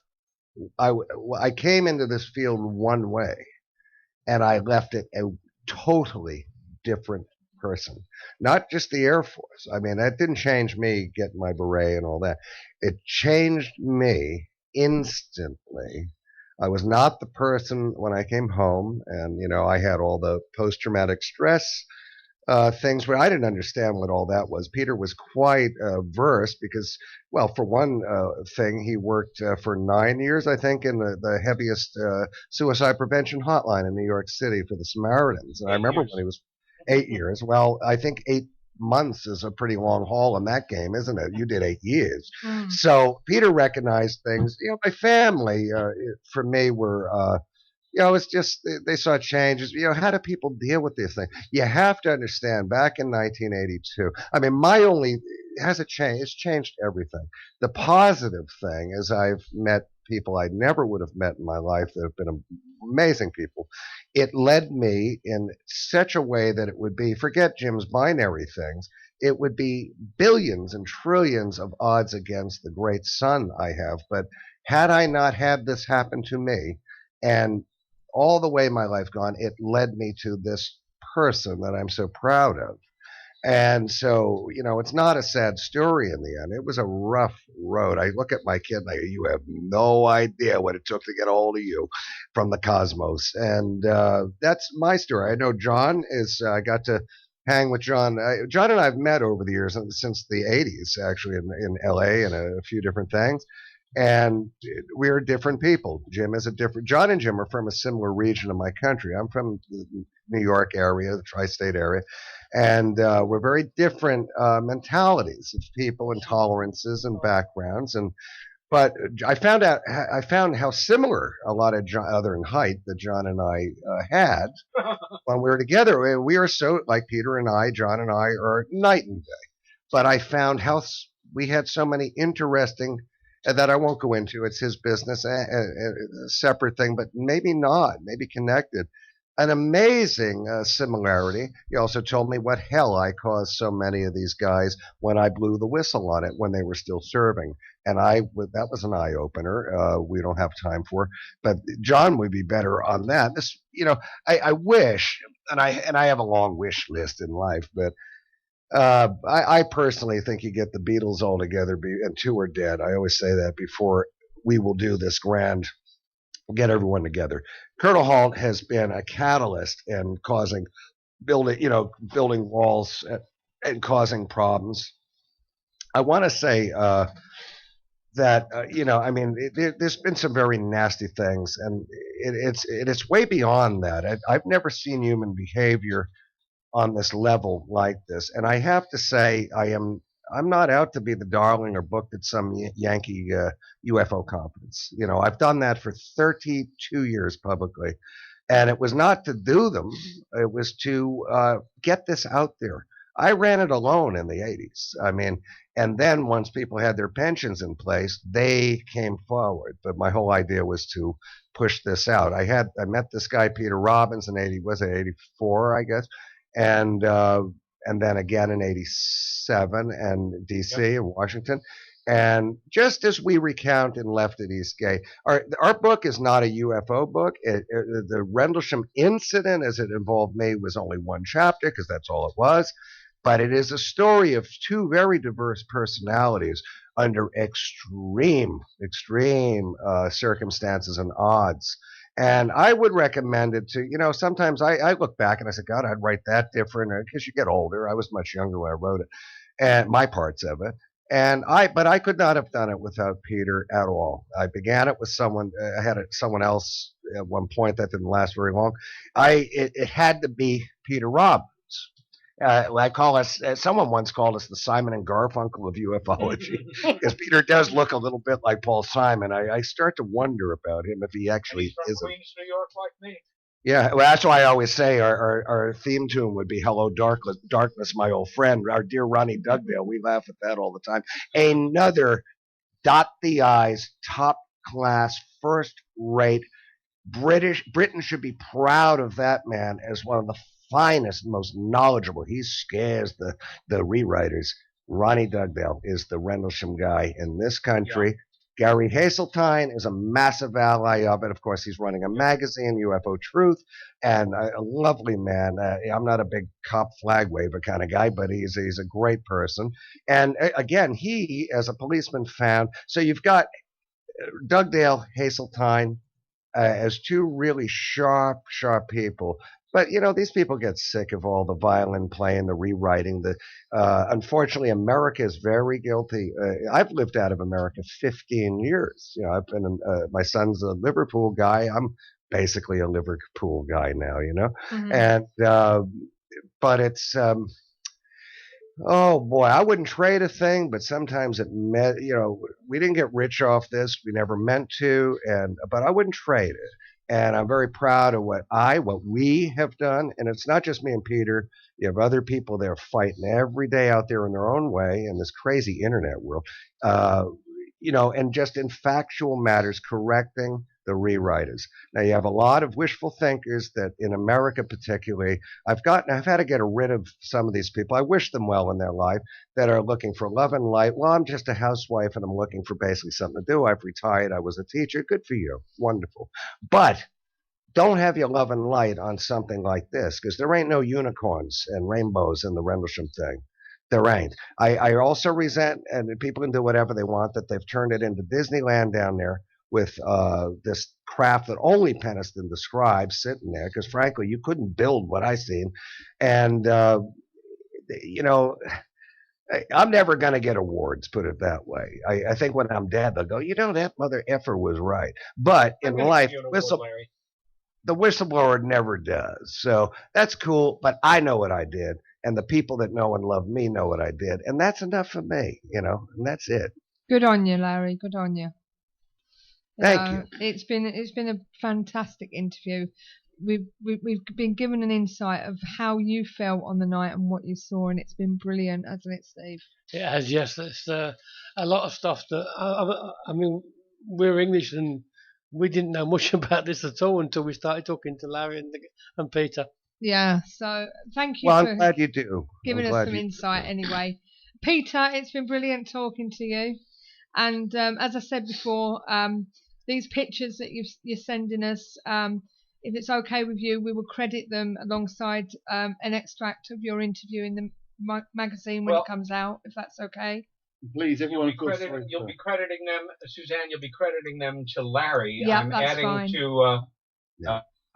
Speaker 9: I came into this field one way, and I left it a totally different person. Not just the Air Force. I mean, that didn't change me getting my beret and all that. It changed me instantly. I was not the person when I came home, and I had all the post-traumatic stress things where I didn't understand what all that was. Peter was quite versed because, well, for one thing, he worked for 9 years, I think, in the heaviest suicide prevention hotline in New York City for the Samaritans. And I remember when he was 8 years. Well, I think 8 months is a pretty long haul in that game, isn't it? You did 8 years. So Peter recognized things. My family, for me, were it's just they saw changes. How do people deal with this thing? You have to understand. Back in 1982, I mean, has it changed? It's changed everything. The positive thing is I've met people I never would have met in my life that have been amazing people. It led me in such a way that it would be, forget Jim's binary things, it would be billions and trillions of odds against the great son I have. But had I not had this happen to me, and all the way my life gone, it led me to this person that I'm so proud of. And so, it's not a sad story in the end. It was a rough road. I look at my kid and I go, you have no idea what it took to get a hold of you from the cosmos. And that's my story. I know John I got to hang with John. John and I have met over the years, since the 80s, actually, in LA and a few different things. And we're different people. John and Jim are from a similar region of my country. I'm from the New York area, the tri-state area, and we're very different mentalities of people and tolerances and backgrounds. But I found how similar a lot of other in height that John and I had when we were together. We are so, like Peter and I, John and I are night and day. But I found how we had so many interesting, that I won't go into. It's his business, a separate thing, but maybe not, maybe connected. An amazing similarity. He also told me what hell I caused so many of these guys when I blew the whistle on it when they were still serving. And that was an eye opener. We don't have time for, but John would be better on that. This, I wish, and I have a long wish list in life, but I personally think you get the Beatles all together, and two are dead. I always say that before we will do this grand, get everyone together. Colonel Halt has been a catalyst in building walls and causing problems. I want to say that there's been some very nasty things, and it's way beyond that. I've never seen human behavior on this level like this. And I have to say, I'm not out to be the darling or booked at some Yankee UFO conference. I've done that for 32 years publicly. And it was not to do them. It was to get this out there. I ran it alone in the 80s. I mean, and then once people had their pensions in place, they came forward. But my whole idea was to push this out. I met this guy, Peter Robbins, in 84, I guess. And then again in 87 and DC and Washington. And just as we recount in Left at East Gate, our book is not a UFO book. The Rendlesham Incident, as it involved me, was only one chapter because that's all it was. But it is a story of two very diverse personalities under extreme circumstances and odds. And I would recommend it to, sometimes I look back and I say, God, I'd write that different, because you get older. I was much younger when I wrote it, and my parts of it. But I could not have done it without Peter at all. I began it with someone, I had someone else at one point that didn't last very long. It had to be Peter Robbins. Someone once called us the Simon and Garfunkel of ufology, because Peter does look a little bit like Paul Simon. I start to wonder about him if he actually is.
Speaker 8: Queens, New York, like me.
Speaker 9: Yeah, well, that's why I always say our theme tune would be "Hello, Darkness, Darkness, My Old Friend." Our dear Ronnie Dugdale, we laugh at that all the time. Another dot the I's, top class, first rate Britain should be proud of that man as one of the finest, most knowledgeable. He scares the rewriters. Ronnie Dugdale is the Rendlesham guy in this country. Yeah. Gary Hazeltine is a massive ally of it. Of course, he's running a magazine, UFO Truth, and a lovely man. I'm not a big cop flag waver kind of guy, but he's a great person. And again, he, as a policeman, found. So you've got Dugdale, Hazeltine, as two really sharp people. But, these people get sick of all the violin playing, the rewriting. Unfortunately, America is very guilty. I've lived out of America 15 years. I've been, my son's a Liverpool guy. I'm basically a Liverpool guy now, Mm-hmm. And, but it's, oh boy, I wouldn't trade a thing, but sometimes we didn't get rich off this. We never meant to, but I wouldn't trade it. And I'm very proud of what we have done. And it's not just me and Peter. You have other people that are fighting every day out there in their own way in this crazy internet world. And just in factual matters, correcting the rewriters. Now you have a lot of wishful thinkers that in America particularly, I've had to get rid of some of these people. I wish them well in their life that are looking for love and light. Well, I'm just a housewife and I'm looking for basically something to do. I've retired. I was a teacher. Good for you. Wonderful. But don't have your love and light on something like this, because there ain't no unicorns and rainbows in the Rendlesham thing. There ain't. I also resent, and people can do whatever they want, that they've turned it into Disneyland down there with this craft that only Peniston describes sitting there, because frankly, you couldn't build what I seen. And, I'm never going to get awards, put it that way. I think when I'm dead, they'll go, that mother effer was right. But in life, the whistleblower never does. So that's cool, but I know what I did. And the people that know and love me know what I did. And that's enough for me, and that's it.
Speaker 2: Good on you, Larry. Good on you.
Speaker 9: Thank you.
Speaker 2: It's been a fantastic interview. We've been given an insight of how you felt on the night and what you saw, and it's been brilliant, hasn't it, Steve?
Speaker 3: It has, yes. It's a lot of stuff that I mean, we're English and we didn't know much about this at all until we started talking to Larry and Peter.
Speaker 2: Yeah, so thank you.
Speaker 9: Well, I'm glad you do.
Speaker 2: Giving us some insight anyway. Peter, it's been brilliant talking to you. And as I said before, these pictures that you're sending us, if it's okay with you, we will credit them alongside an extract of your interview in the magazine when it comes out, if that's okay.
Speaker 6: Please, everyone,
Speaker 8: you'll be crediting them, Suzanne. You'll be crediting them to Larry.
Speaker 2: Yeah,
Speaker 8: I'm
Speaker 2: that's
Speaker 8: adding
Speaker 2: fine.
Speaker 8: to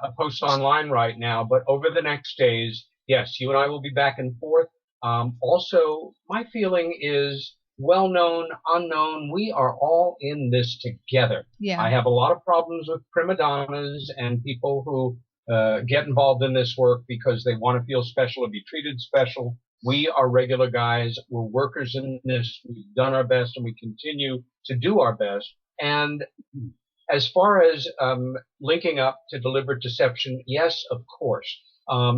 Speaker 8: a post online right now, but over the next days, yes, you and I will be back and forth. Also, my feeling is, well known, unknown, we are all in this together.
Speaker 2: Yeah.
Speaker 8: I have a lot of problems with prima donnas and people who get involved in this work because they want to feel special and be treated special. We are regular guys. We're workers in this. We've done our best and we continue to do our best. And as far as linking up to deliberate deception, yes, of course.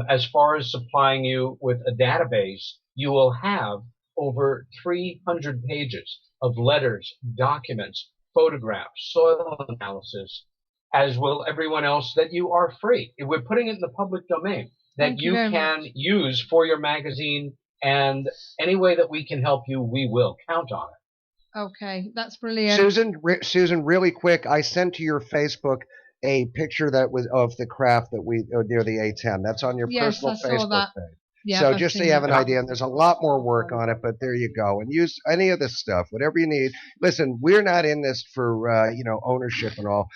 Speaker 8: As far as supplying you with a database, you will have over 300 pages of letters, documents, photographs, soil analysis, as will everyone else, that you are free. We're putting it in the public domain that you can use for your magazine, and any way that we can help you, we will. Count on it.
Speaker 2: Okay, that's brilliant.
Speaker 9: Susan, really quick, I sent to your Facebook a picture that was of the craft that we near the A10. That's on your personal Facebook page.
Speaker 2: Yeah,
Speaker 9: so just so you have an idea, and there's a lot more work on it, but there you go. And use any of this stuff, whatever you need. Listen, we're not in this for ownership and all.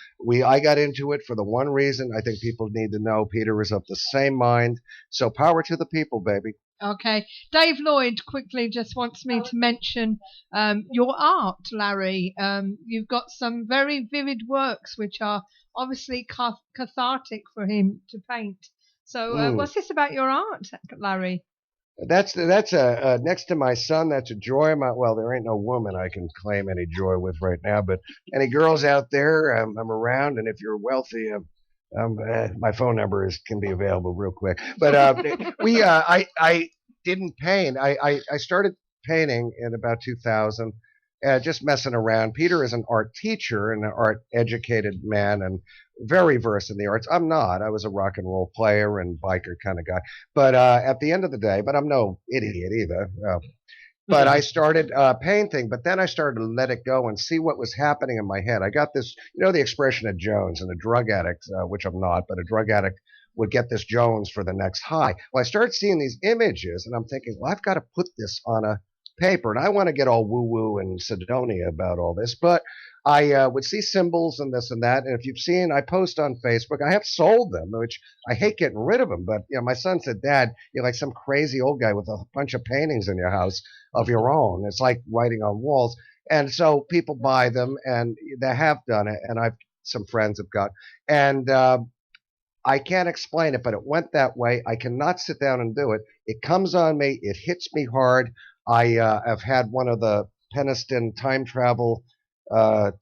Speaker 9: I got into it for the one reason. I think people need to know Peter is of the same mind. So power to the people, baby.
Speaker 2: Okay. Dave Lloyd quickly just wants me to mention your art, Larry. You've got some very vivid works which are obviously cathartic for him to paint. So what's this about your art, Larry?
Speaker 9: That's next to my son. That's a joy. Well, there ain't no woman I can claim any joy with right now, but any girls out there, I'm around. And if you're wealthy, My phone number can be available real quick. But I didn't paint. I started painting in about 2000, just messing around. Peter is an art teacher and an art educated man and very versed in the arts. I'm not. I was a rock and roll player and biker kind of guy. But at the end of the day, but I'm no idiot either. But I started painting, but then I started to let it go and see what was happening in my head. I got this, the expression of Jones, and a drug addict, which I'm not, but a drug addict would get this Jones for the next high. Well, I started seeing these images, and I'm thinking, well, I've got to put this on a paper, and I want to get all woo-woo and Sidonia about all this, but I would see symbols and this and that, and if you've seen, I post on Facebook. I have sold them, which I hate getting rid of them, but my son said, Dad, you're like some crazy old guy with a bunch of paintings in your house of your own. It's like writing on walls. And so people buy them, and they have done it, and some friends have got, and I can't explain it, but it went that way. I cannot sit down and do it. It comes on me. It hits me hard. I have had one of the Peniston time travel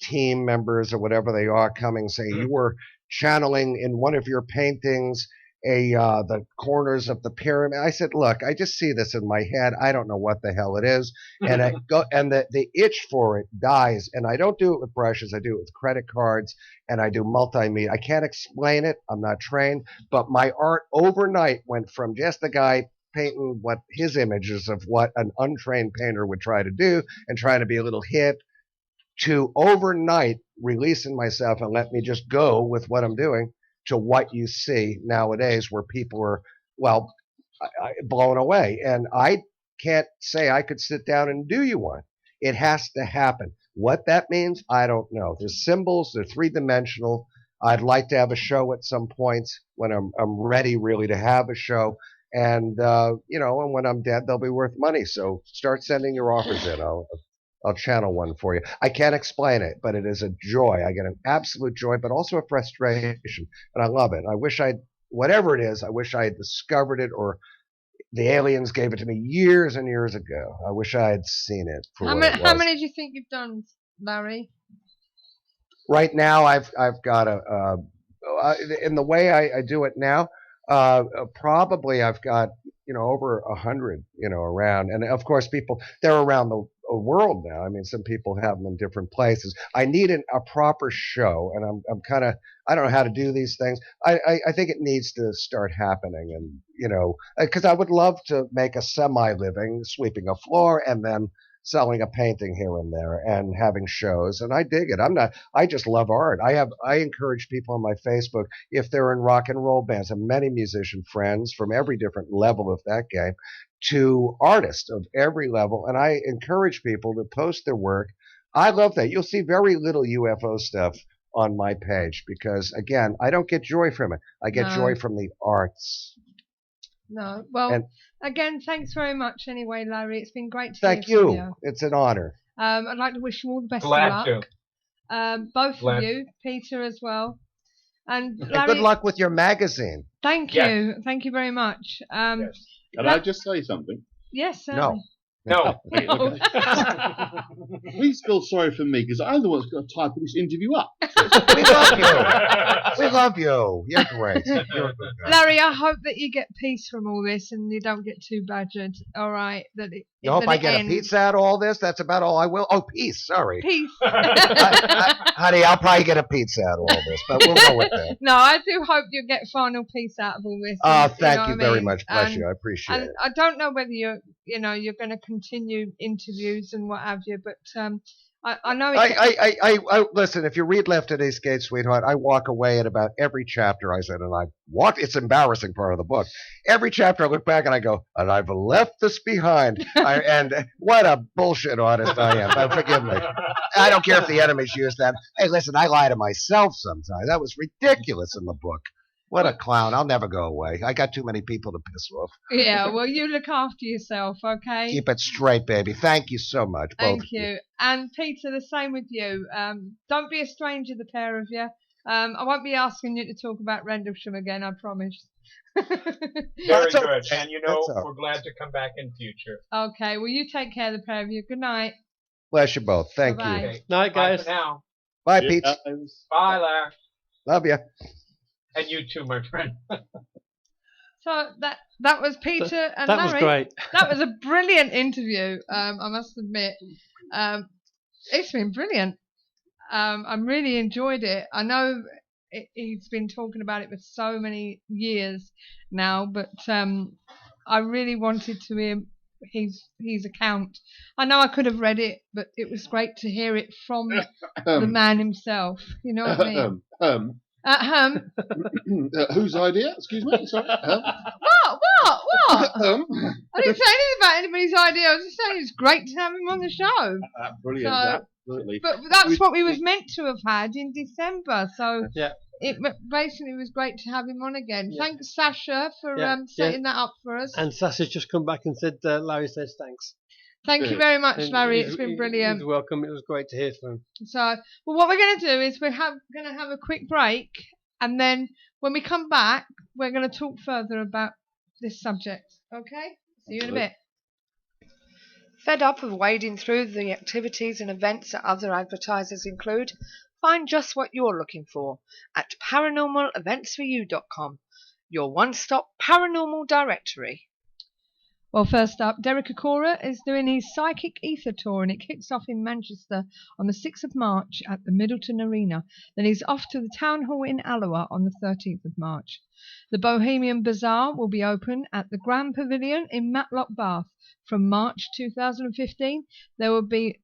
Speaker 9: team members or whatever they are coming saying, you were channeling in one of your paintings the corners of the pyramid. I said, look, I just see this in my head. I don't know what the hell it is. And the itch for it dies. And I don't do it with brushes. I do it with credit cards, and I do multimedia. I can't explain it. I'm not trained, but my art overnight went from just the guy painting what his images of what an untrained painter would try to do and trying to be a little hip, to overnight releasing myself and let me just go with what I'm doing, to what you see nowadays where people are, blown away. And I can't say I could sit down and do you one. It has to happen. What that means, I don't know. There's symbols, they're three-dimensional. I'd like to have a show at some point when I'm ready really to have a show. And, and when I'm dead, they'll be worth money. So start sending your offers in. I'll channel one for you. I can't explain it, but it is a joy. I get an absolute joy, but also a frustration, and I love it. I wish whatever it is, I wish I had discovered it, or the aliens gave it to me years and years ago. I wish I had seen it for what it was.
Speaker 2: How many do you think you've done, Larry?
Speaker 9: Right now, I've got in the way I do it now, probably I've got, over 100, around. And of course, they're around the world now. I mean, some people have them in different places. I need a proper show, and I'm kind of, I don't know how to do these things. I think it needs to start happening, and because I would love to make a semi-living sweeping a floor and then selling a painting here and there and having shows, and I dig it. I just love art. I encourage people on my Facebook, if they're in rock and roll bands, and many musician friends from every different level of that game, to artists of every level, and I encourage people to post their work. I love that. You'll see very little UFO stuff on my page because, again, I don't get joy from it. I get joy from the arts.
Speaker 2: No. Well, again, thanks very much anyway, Larry. It's been great to hear from you.
Speaker 9: It's an honor.
Speaker 2: I'd like to wish you all the best of
Speaker 8: Glad
Speaker 2: luck.
Speaker 8: to.
Speaker 2: Both of you, Peter as well. And Larry,
Speaker 9: good luck with your magazine.
Speaker 2: Thank you. Thank you very much.
Speaker 6: Can I just say something?
Speaker 2: Yes, certainly.
Speaker 8: No.
Speaker 6: Please feel sorry for me because I'm the one that's got to type this interview up.
Speaker 9: We love you. We love you. You're great. You're a good guy.
Speaker 2: Larry, I hope that you get peace from all this and you don't get too badgered. All right.
Speaker 9: You hope I get a pizza out of all this? That's about all I will. Oh, peace. Sorry.
Speaker 2: Peace.
Speaker 9: Honey, I'll probably get a pizza out of all this, but we'll go with that.
Speaker 2: No, I do hope you get final peace out of all this.
Speaker 9: Thank you very much. Bless you. I appreciate it.
Speaker 2: I don't know whether you're going to continue interviews and what have you, but I know.
Speaker 9: I listen. If you read Left at Eastgate, sweetheart, I walk away at about every chapter. I said, and I walk. It's embarrassing part of the book. Every chapter, I look back and I go, and I've left this behind. And what a bullshit artist I am. But forgive me. I don't care if the enemies use that. Hey, listen, I lie to myself sometimes. That was ridiculous in the book. What a clown. I'll never go away. I got too many people to piss off.
Speaker 2: Yeah, well, you look after yourself, okay?
Speaker 9: Keep it straight, baby. Thank you so much.
Speaker 2: Thank you. And Peter, the same with you. Don't be a stranger, the pair of you. I won't be asking you to talk about Rendlesham again, I promise.
Speaker 8: Very good. And, we're glad to come back in future.
Speaker 2: Okay, well, you take care of the pair of you. Good night.
Speaker 9: Bless you both. Thank
Speaker 2: Bye-bye.
Speaker 9: you.
Speaker 3: Night, guys.
Speaker 8: Bye for now.
Speaker 9: Bye, Pete.
Speaker 8: Bye, Larry.
Speaker 9: Love you.
Speaker 8: And you too, my friend.
Speaker 2: So that was Peter and
Speaker 3: that
Speaker 2: Larry.
Speaker 3: was great.
Speaker 2: That was a brilliant interview. I must admit, it's been brilliant. I really enjoyed it. I know he's been talking about it for so many years now, but I really wanted to hear his account. I know I could have read it, but it was great to hear it from the man himself. You know what I mean?
Speaker 6: Whose idea? Excuse me. Sorry.
Speaker 2: What? I didn't say anything about anybody's idea. I was just saying it's great to have him on the show.
Speaker 6: Brilliant.
Speaker 2: So,
Speaker 6: absolutely.
Speaker 2: But that's what we was meant to have had in December. So
Speaker 3: Yeah.
Speaker 2: it basically was great to have him on again.
Speaker 3: Yeah.
Speaker 2: Thanks, Sasha, for setting that up for us.
Speaker 3: And Sasha's just come back and said, Larry says thanks.
Speaker 2: Thank you very much, Larry. It's been brilliant.
Speaker 3: He's welcome. It was great to hear from him.
Speaker 2: So, well, what we're going to do is we're going to have a quick break, and then when we come back, we're going to talk further about this subject. Okay? See you in a bit. Fed up of wading through the activities and events that other advertisers include? Find just what you're looking for at paranormaleventsforyou.com, your one-stop paranormal directory. Well, first up, Derek Akora is doing his Psychic Ether Tour, and it kicks off in Manchester on the 6th of March at the Middleton Arena. Then he's off to the Town Hall in Alloa on the 13th of March. The Bohemian Bazaar will be open at the Grand Pavilion in Matlock, Bath. From March 2015, there will be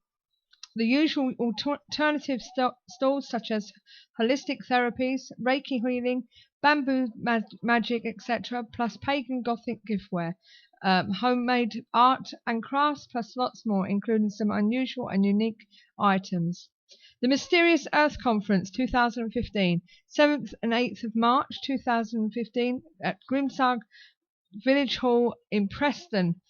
Speaker 2: the usual alternative stalls such as holistic therapies, Reiki healing, bamboo magic, etc., plus pagan gothic giftware, homemade art and crafts, plus lots more, including some unusual and unique items. The Mysterious Earth Conference 2015, 7th and 8th of March 2015 at Grimsarg Village Hall in Preston.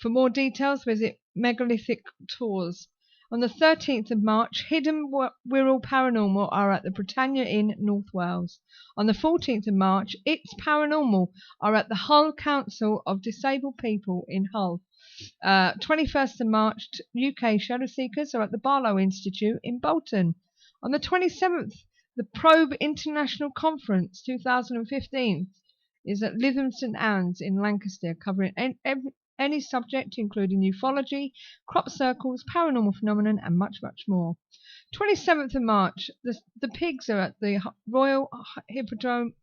Speaker 2: For more details, visit Megalithic Tours. On the 13th of March, Hidden Wirral Paranormal are at the Britannia Inn, North Wales. On the 14th of March, It's Paranormal are at the Hull Council of Disabled People in Hull. 21st of March, UK Shadow Seekers are at the Barlow Institute in Bolton. On the 27th, the Probe International Conference 2015 is at Lytham St Anne's in Lancaster, covering any subject including ufology, crop circles, paranormal phenomenon, and much, much more. 27th of March, the Pigs are at the Royal Hippodrome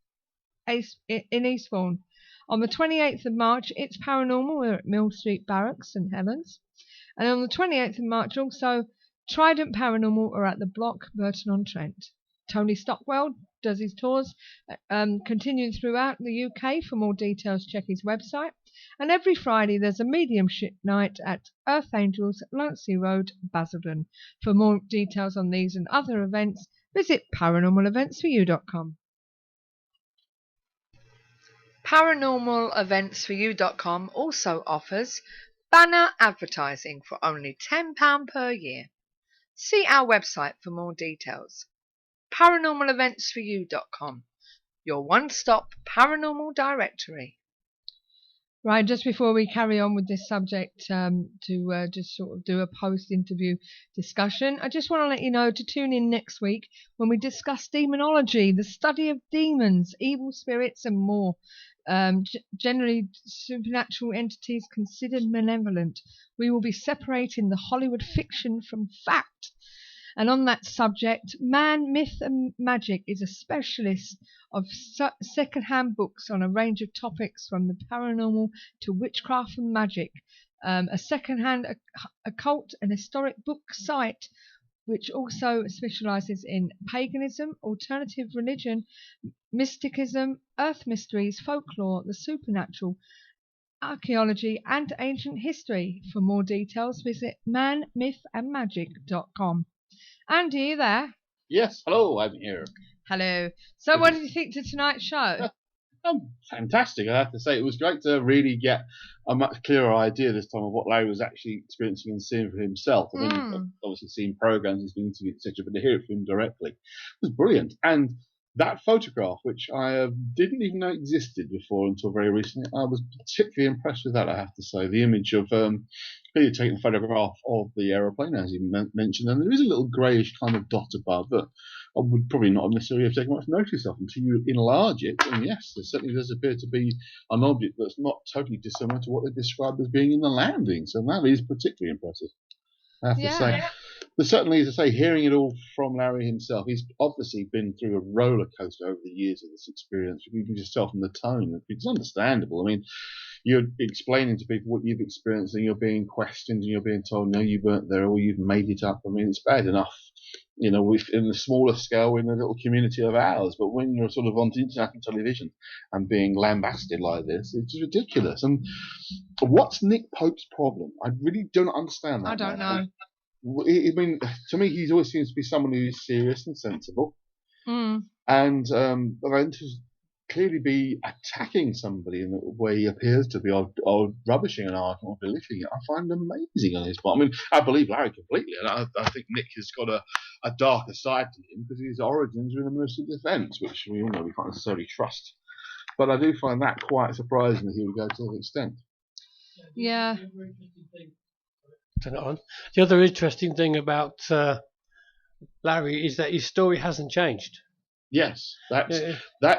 Speaker 2: in Eastbourne. On the 28th of March, It's Paranormal, we're at Mill Street Barracks, St Helens. And on the 28th of March, also, Trident Paranormal are at the Block, Burton-on-Trent. Tony Stockwell does his tours, continuing throughout the UK. For more details, check his website. And every Friday, there's a mediumship night at Earth Angels, Lancey Road, Basildon. For more details on these and other events, visit paranormaleventsforyou.com. Paranormaleventsforyou.com also offers banner advertising for only £10 per year. See our website for more details. paranormaleventsforyou.com, your one-stop paranormal directory. Right, just before we carry on with this subject, to just sort of do a post-interview discussion, I just want to let you know to tune in next week when we discuss demonology, the study of demons, evil spirits and more. Generally supernatural entities considered malevolent. We will be separating the Hollywood fiction from fact. And on that subject, Man, Myth and Magic is a specialist of second-hand books on a range of topics from the paranormal to witchcraft and magic. A second-hand occult and historic book site which also specialises in paganism, alternative religion, mysticism, earth mysteries, folklore, the supernatural, archaeology and ancient history. For more details, visit manmythandmagic.com. Andy, are you there?
Speaker 6: Yes, hello, I'm here.
Speaker 2: Hello. So what did you think to tonight's show?
Speaker 6: Fantastic, I have to say. It was great to really get a much clearer idea this time of what Larry was actually experiencing and seeing for himself. I mean, I've obviously seen programs, he's been interviewed, etc., but to hear it from him directly was brilliant. And that photograph, which I didn't even know existed before until very recently, I was particularly impressed with that, I have to say. The image of clearly taking a photograph of the aeroplane, as you mentioned, and there is a little greyish kind of dot above, but I would probably not necessarily have taken much notice of until you enlarge it. And yes, there certainly does appear to be an object that's not totally dissimilar to what they described as being in the landing. So that is particularly impressive, I have to say. But certainly, as I say, hearing it all from Larry himself, he's obviously been through a roller coaster over the years of this experience. You can just tell from the tone. It's understandable. I mean, you're explaining to people what you've experienced and you're being questioned and you're being told, no, you weren't there or you've made it up. I mean, it's bad enough, you know, in the smaller scale in a little community of ours. But when you're sort of on international television and being lambasted like this, it's ridiculous. And what's Nick Pope's problem? I really don't understand that.
Speaker 2: I don't know.
Speaker 6: I mean, to me, he always seems to be someone who is serious and sensible. And to clearly be attacking somebody in the way he appears to be, or rubbishing an argument or belittling it, I find amazing on his part. I mean, I believe Larry completely, and I think Nick has got a darker side to him because his origins are in the Ministry of Defence, which we all know we can't necessarily trust. But I do find that quite surprising that he would go to that extent.
Speaker 2: Yeah.
Speaker 3: Turn it on. The other interesting thing about Larry is that his story hasn't changed.
Speaker 6: Yes, that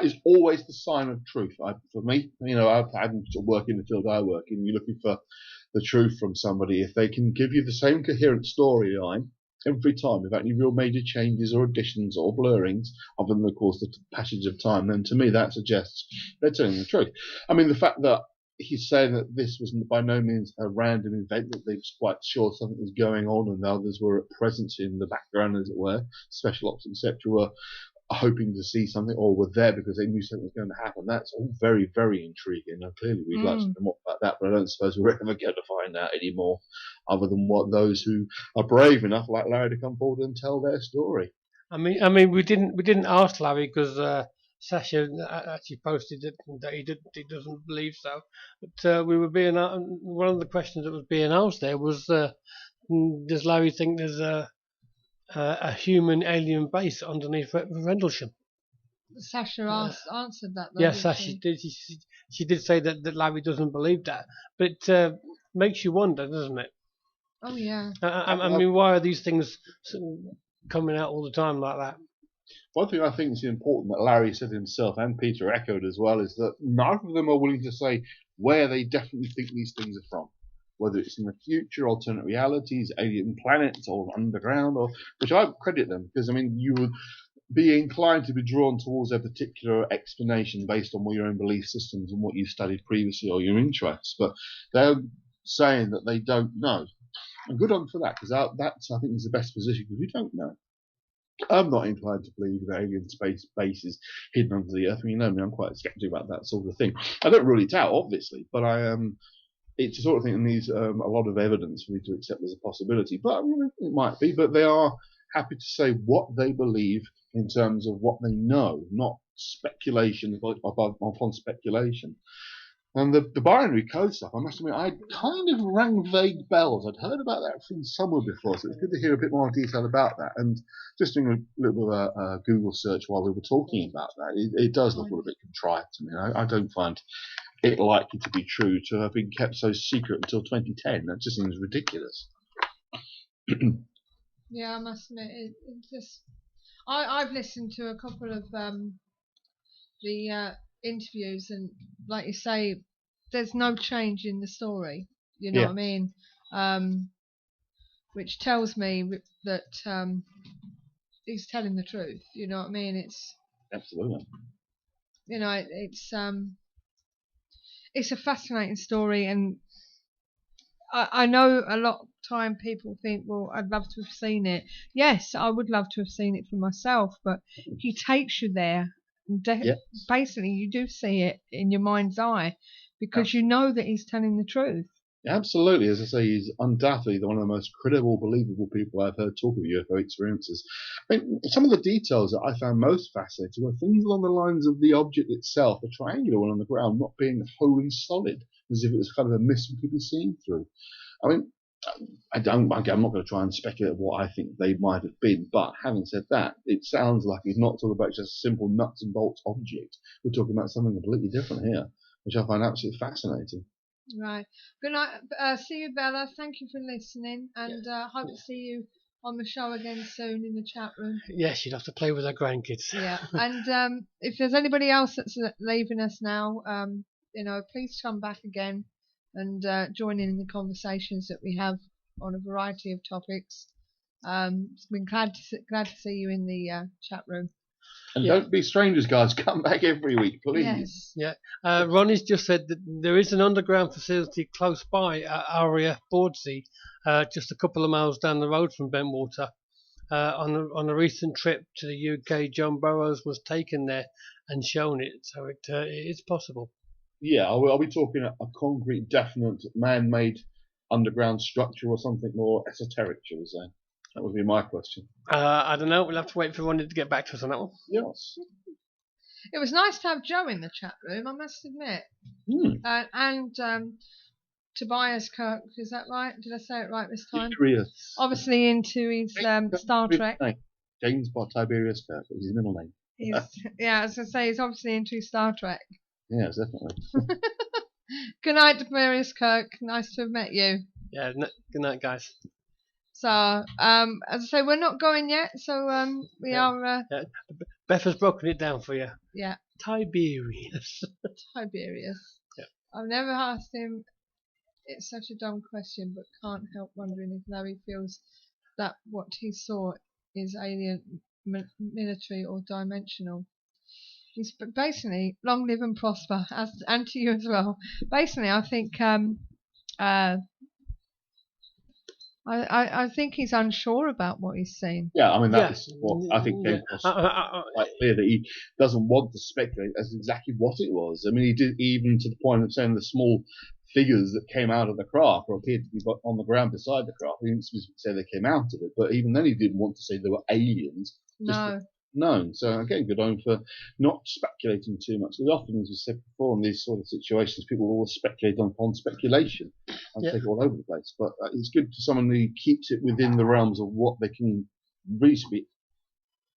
Speaker 6: is always the sign of truth. For me, you know, I've had to work in the field I work in. You're looking for the truth from somebody. If they can give you the same coherent storyline every time, without any real major changes or additions or blurrings, other than, of course, the passage of time, then to me that suggests they're telling the truth. I mean, the fact that he's saying that this was by no means a random event, that they were quite sure something was going on and the others were present in the background, as it were, special ops, etc., were hoping to see something or were there because they knew something was going to happen. That's all very, very intriguing. Now, clearly, we'd like to know more about that, but I don't suppose we're ever going to find out anymore, other than what those who are brave enough, like Larry, to come forward and tell their story.
Speaker 3: I mean, we didn't ask Larry because Sasha actually posted that he doesn't believe so. But we were being one of the questions that was being asked there was, does Larry think there's a human alien base underneath Rendlesham?
Speaker 2: Sasha answered that, though.
Speaker 3: Yes, Sasha did. She did say that Larry doesn't believe that, but it makes you wonder, doesn't it?
Speaker 2: Oh yeah.
Speaker 3: I mean, why are these things coming out all the time like that?
Speaker 6: One thing I think is important that Larry said himself, and Peter echoed as well, is that none of them are willing to say where they definitely think these things are from. Whether it's in the future, alternate realities, alien planets, or underground, or which I credit them, because I mean, you would be inclined to be drawn towards a particular explanation based on your own belief systems and what you've studied previously or your interests. But they're saying that they don't know, and good on for that, because that's I think is the best position, because we don't know. I'm not inclined to believe that alien space bases hidden under the earth. I mean, you know me, I'm quite skeptical about that sort of thing. I don't rule it out, obviously, but I am. It's the sort of thing that needs a lot of evidence for me to accept as a possibility. But it might be. But they are happy to say what they believe in terms of what they know, not speculation upon speculation. And the binary code stuff, I must admit, I kind of rang vague bells. I'd heard about that from somewhere before, so it's good to hear a bit more detail about that. And just doing a little bit of a Google search while we were talking about that, it does look a little bit contrived to me. I don't find it likely to be true to have been kept so secret until 2010. That just seems ridiculous.
Speaker 2: Yeah, I must admit, it just. I've listened to a couple of the interviews, and like you say, there's no change in the story. You know what I mean? Which tells me that he's telling the truth. You know what I mean? It's
Speaker 6: absolutely.
Speaker 2: You know, it's a fascinating story, and I know a lot of time people think, well, I'd love to have seen it. Yes, I would love to have seen it for myself, but he takes you there. Basically, you do see it in your mind's eye because you know that he's telling the truth.
Speaker 6: Absolutely. As I say, he's undoubtedly one of the most credible, believable people I've heard talk of UFO experiences. I mean, some of the details that I found most fascinating were things along the lines of the object itself, the triangular one on the ground, not being whole and solid, as if it was kind of a mist we could be seeing through. I mean, I'm not going to try and speculate what I think they might have been, but having said that, it sounds like he's not talking about just a simple nuts and bolts object. We're talking about something completely different here, which I find absolutely fascinating.
Speaker 2: Right. Good night. See you, Bella. Thank you for listening, and hope to see you on the show again soon in the chat room.
Speaker 3: Yeah, she'd have to play with her grandkids.
Speaker 2: Yeah, and if there's anybody else that's leaving us now, please come back again and join in the conversations that we have on a variety of topics. It's been glad to see you in the chat room.
Speaker 6: And don't be strangers, guys. Come back every week, please.
Speaker 2: Yes.
Speaker 3: Yeah. Ronnie's just said that there is an underground facility close by at RAF Bordsey, just a couple of miles down the road from Bentwater. On a recent trip to the UK, John Burroughs was taken there and shown it, so it is possible.
Speaker 6: Yeah, are we talking a concrete, definite, man-made underground structure or something more esoteric, shall we say? That would be my question.
Speaker 3: I don't know. We'll have to wait for Ronnie to get back to us on that one.
Speaker 6: Yes.
Speaker 2: It was nice to have Joe in the chat room, I must admit. And Tobias Kirk, is that right? Did I say it right this time?
Speaker 6: Tiberius.
Speaker 2: Obviously into his Star Trek.
Speaker 6: James by Tiberius Kirk was his middle name.
Speaker 2: Yeah, as I say, he's obviously into his Star Trek.
Speaker 6: Yes, definitely.
Speaker 2: Good night, Tiberius Kirk. Nice to have met you.
Speaker 3: Yeah, good night, guys.
Speaker 2: So, as I say, we're not going yet, so we are...
Speaker 3: Beth has broken it down for you.
Speaker 2: Yeah.
Speaker 3: Tiberius.
Speaker 2: Tiberius.
Speaker 3: Yeah.
Speaker 2: I've never asked him... It's such a dumb question, but can't help wondering if Larry feels that what he saw is alien, military or dimensional. He's basically, long live and prosper, and to you as well. Basically, I think... I think he's unsure about what he's seen.
Speaker 6: Yeah, I mean, that's what I think came across quite clear, that he doesn't want to speculate as exactly what it was. I mean, he did, even to the point of saying the small figures that came out of the craft or appeared to be on the ground beside the craft. He didn't specifically say they came out of it, but even then he didn't want to say they were aliens.
Speaker 2: No.
Speaker 6: Known. So again, good on for not speculating too much. Because often, as we said before, in these sort of situations, people always speculate upon speculation and take it all over the place. But it's good to someone who keeps it within the realms of what they can reasonably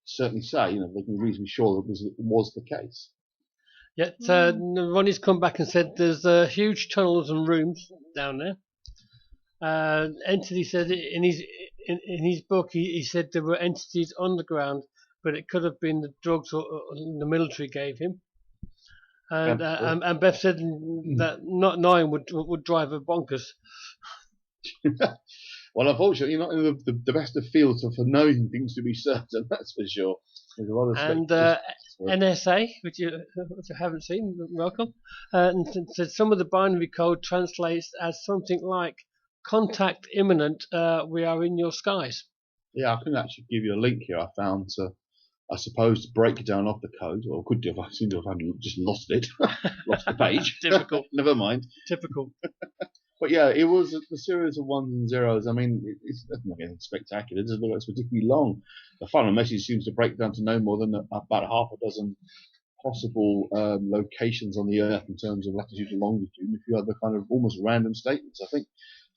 Speaker 6: certainly say. You know, they can reasonably sure that it was the case.
Speaker 3: Yet Ronnie's come back and said there's huge tunnels and rooms down there. Entity said in his book he said there were entities underground, but it could have been the drugs or the military gave him. And Beth said that not knowing would drive her bonkers.
Speaker 6: Well, unfortunately, you're not in the best of fields for knowing things to be certain, that's for sure. There's a lot of
Speaker 3: and NSA, which I haven't seen, welcome, and said some of the binary code translates as something like "contact imminent, we are in your skies."
Speaker 6: Yeah, I can actually give you a link here. I found I suppose breakdown of the code, or could do if I seem to have just lost it, lost the page.
Speaker 3: Typical.
Speaker 6: Never mind.
Speaker 3: Typical.
Speaker 6: But yeah, it was a series of ones and zeros. I mean, it's nothing spectacular. It doesn't look like it's particularly long. The final message seems to break down to no more than about half a dozen possible locations on the Earth in terms of latitude and longitude. If you had the kind of almost random statements, I think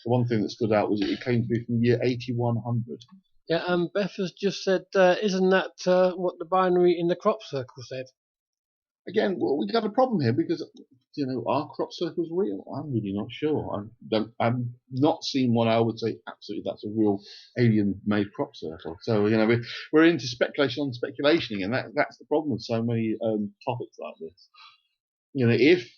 Speaker 6: the one thing that stood out was it came to be from the year 8100.
Speaker 3: Yeah, Beth has just said, isn't that what the binary in the crop circle said?
Speaker 6: Again, well, we've got a problem here because, you know, are crop circles real? I'm really not sure. I've not seen one I would say absolutely that's a real alien-made crop circle. So, you know, we're into speculation on speculation, and that's the problem with so many topics like this. You know, if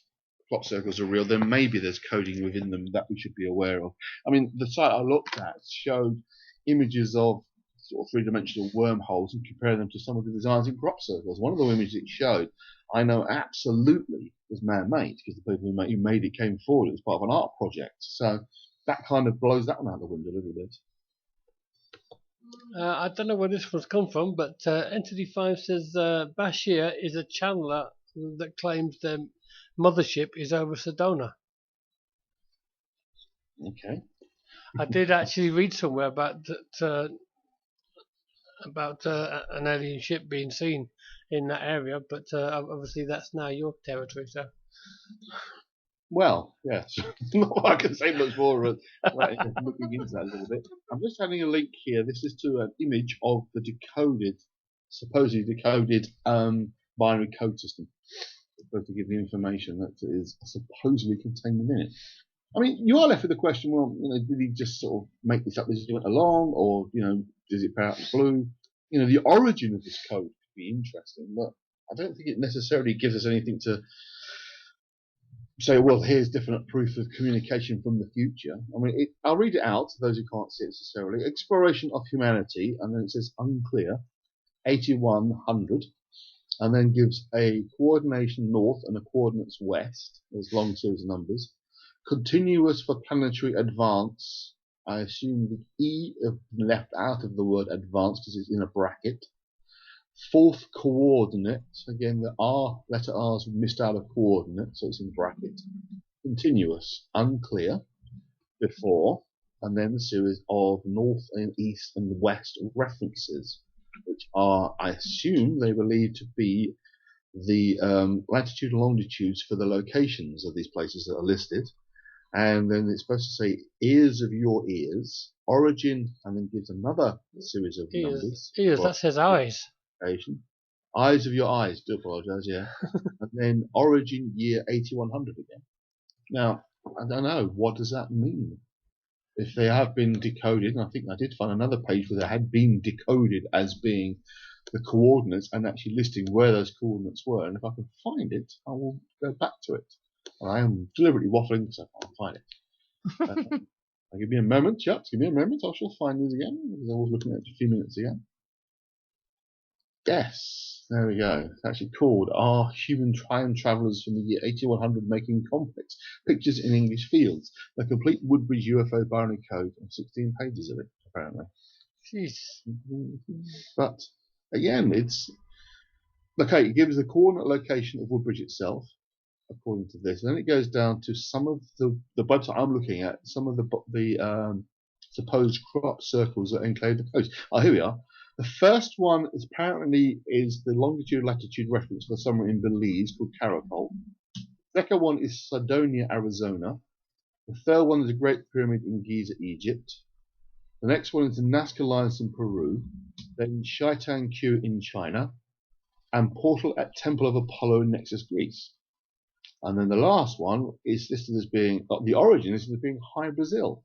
Speaker 6: crop circles are real, then maybe there's coding within them that we should be aware of. I mean, the site I looked at showed images of sort of three-dimensional wormholes and comparing them to some of the designs in crop circles. One of the images it showed, I know absolutely was man-made because the people who made it came forward as part of an art project. So that kind of blows that one out the window a little bit.
Speaker 3: I don't know where this one's come from, but Entity 5 says Bashir is a channeler that claims their mothership is over Sedona.
Speaker 6: Okay.
Speaker 3: I did actually read somewhere about an alien ship being seen in that area, but obviously that's now your territory. So,
Speaker 6: well, yes, I can say much more. Looking into that a little bit, I'm just having a link here. This is to an image of the supposedly decoded binary code system. It's supposed to give the information that is supposedly contained within it. I mean, you are left with the question, well, did he just sort of make this up as he went along, or, does it pair out the blue? The origin of this code could be interesting, but I don't think it necessarily gives us anything to say, well, here's definite proof of communication from the future. I mean, I'll read it out to those who can't see it necessarily. Exploration of humanity, and then it says unclear, 8100, and then gives a coordination north and a coordinates west. There's long series of numbers. Continuous for planetary advance. I assume the E have been left out of the word advance because it's in a bracket. Fourth coordinate, again the letter R's missed out of coordinate, so it's in bracket. Continuous, unclear, before, and then the series of north and east and west references, which are, I assume, they believe to be the latitude and longitudes for the locations of these places that are listed. And then it's supposed to say ears of your ears, origin, and then gives another series of numbers.
Speaker 3: Ears, that says eyes.
Speaker 6: Eyes of your eyes, do apologise, yeah. And then origin year 8100 again. Now, I don't know, what does that mean? If they have been decoded, and I think I did find another page where they had been decoded as being the coordinates and actually listing where those coordinates were, and if I can find it, I will go back to it. I am deliberately waffling because I can't find it. Give me a moment, chaps. Give me a moment. I shall find these again. Because I was looking at it a few minutes ago. Yes, there we go. It's actually called Are Human Time Travelers from the Year 8100 Making Complex Pictures in English Fields? The complete Woodbridge UFO binary code, and 16 pages of it, apparently.
Speaker 3: Jeez.
Speaker 6: But again, it's okay. It gives the coordinate location of Woodbridge itself, according to this, and then it goes down to some of the website I'm looking at, some of the supposed crop circles that enclave the coast. Oh, here we are. The first one is apparently the longitude latitude reference for somewhere in Belize called Caracol. The second one is Sardonia, Arizona. The third one is the Great Pyramid in Giza, Egypt. The next one is the Nazca Lines in Peru. Then Shaitan Q in China, and Portal at Temple of Apollo in Nexus, Greece. And then the last one is listed as being, the origin is listed as being High Brazil.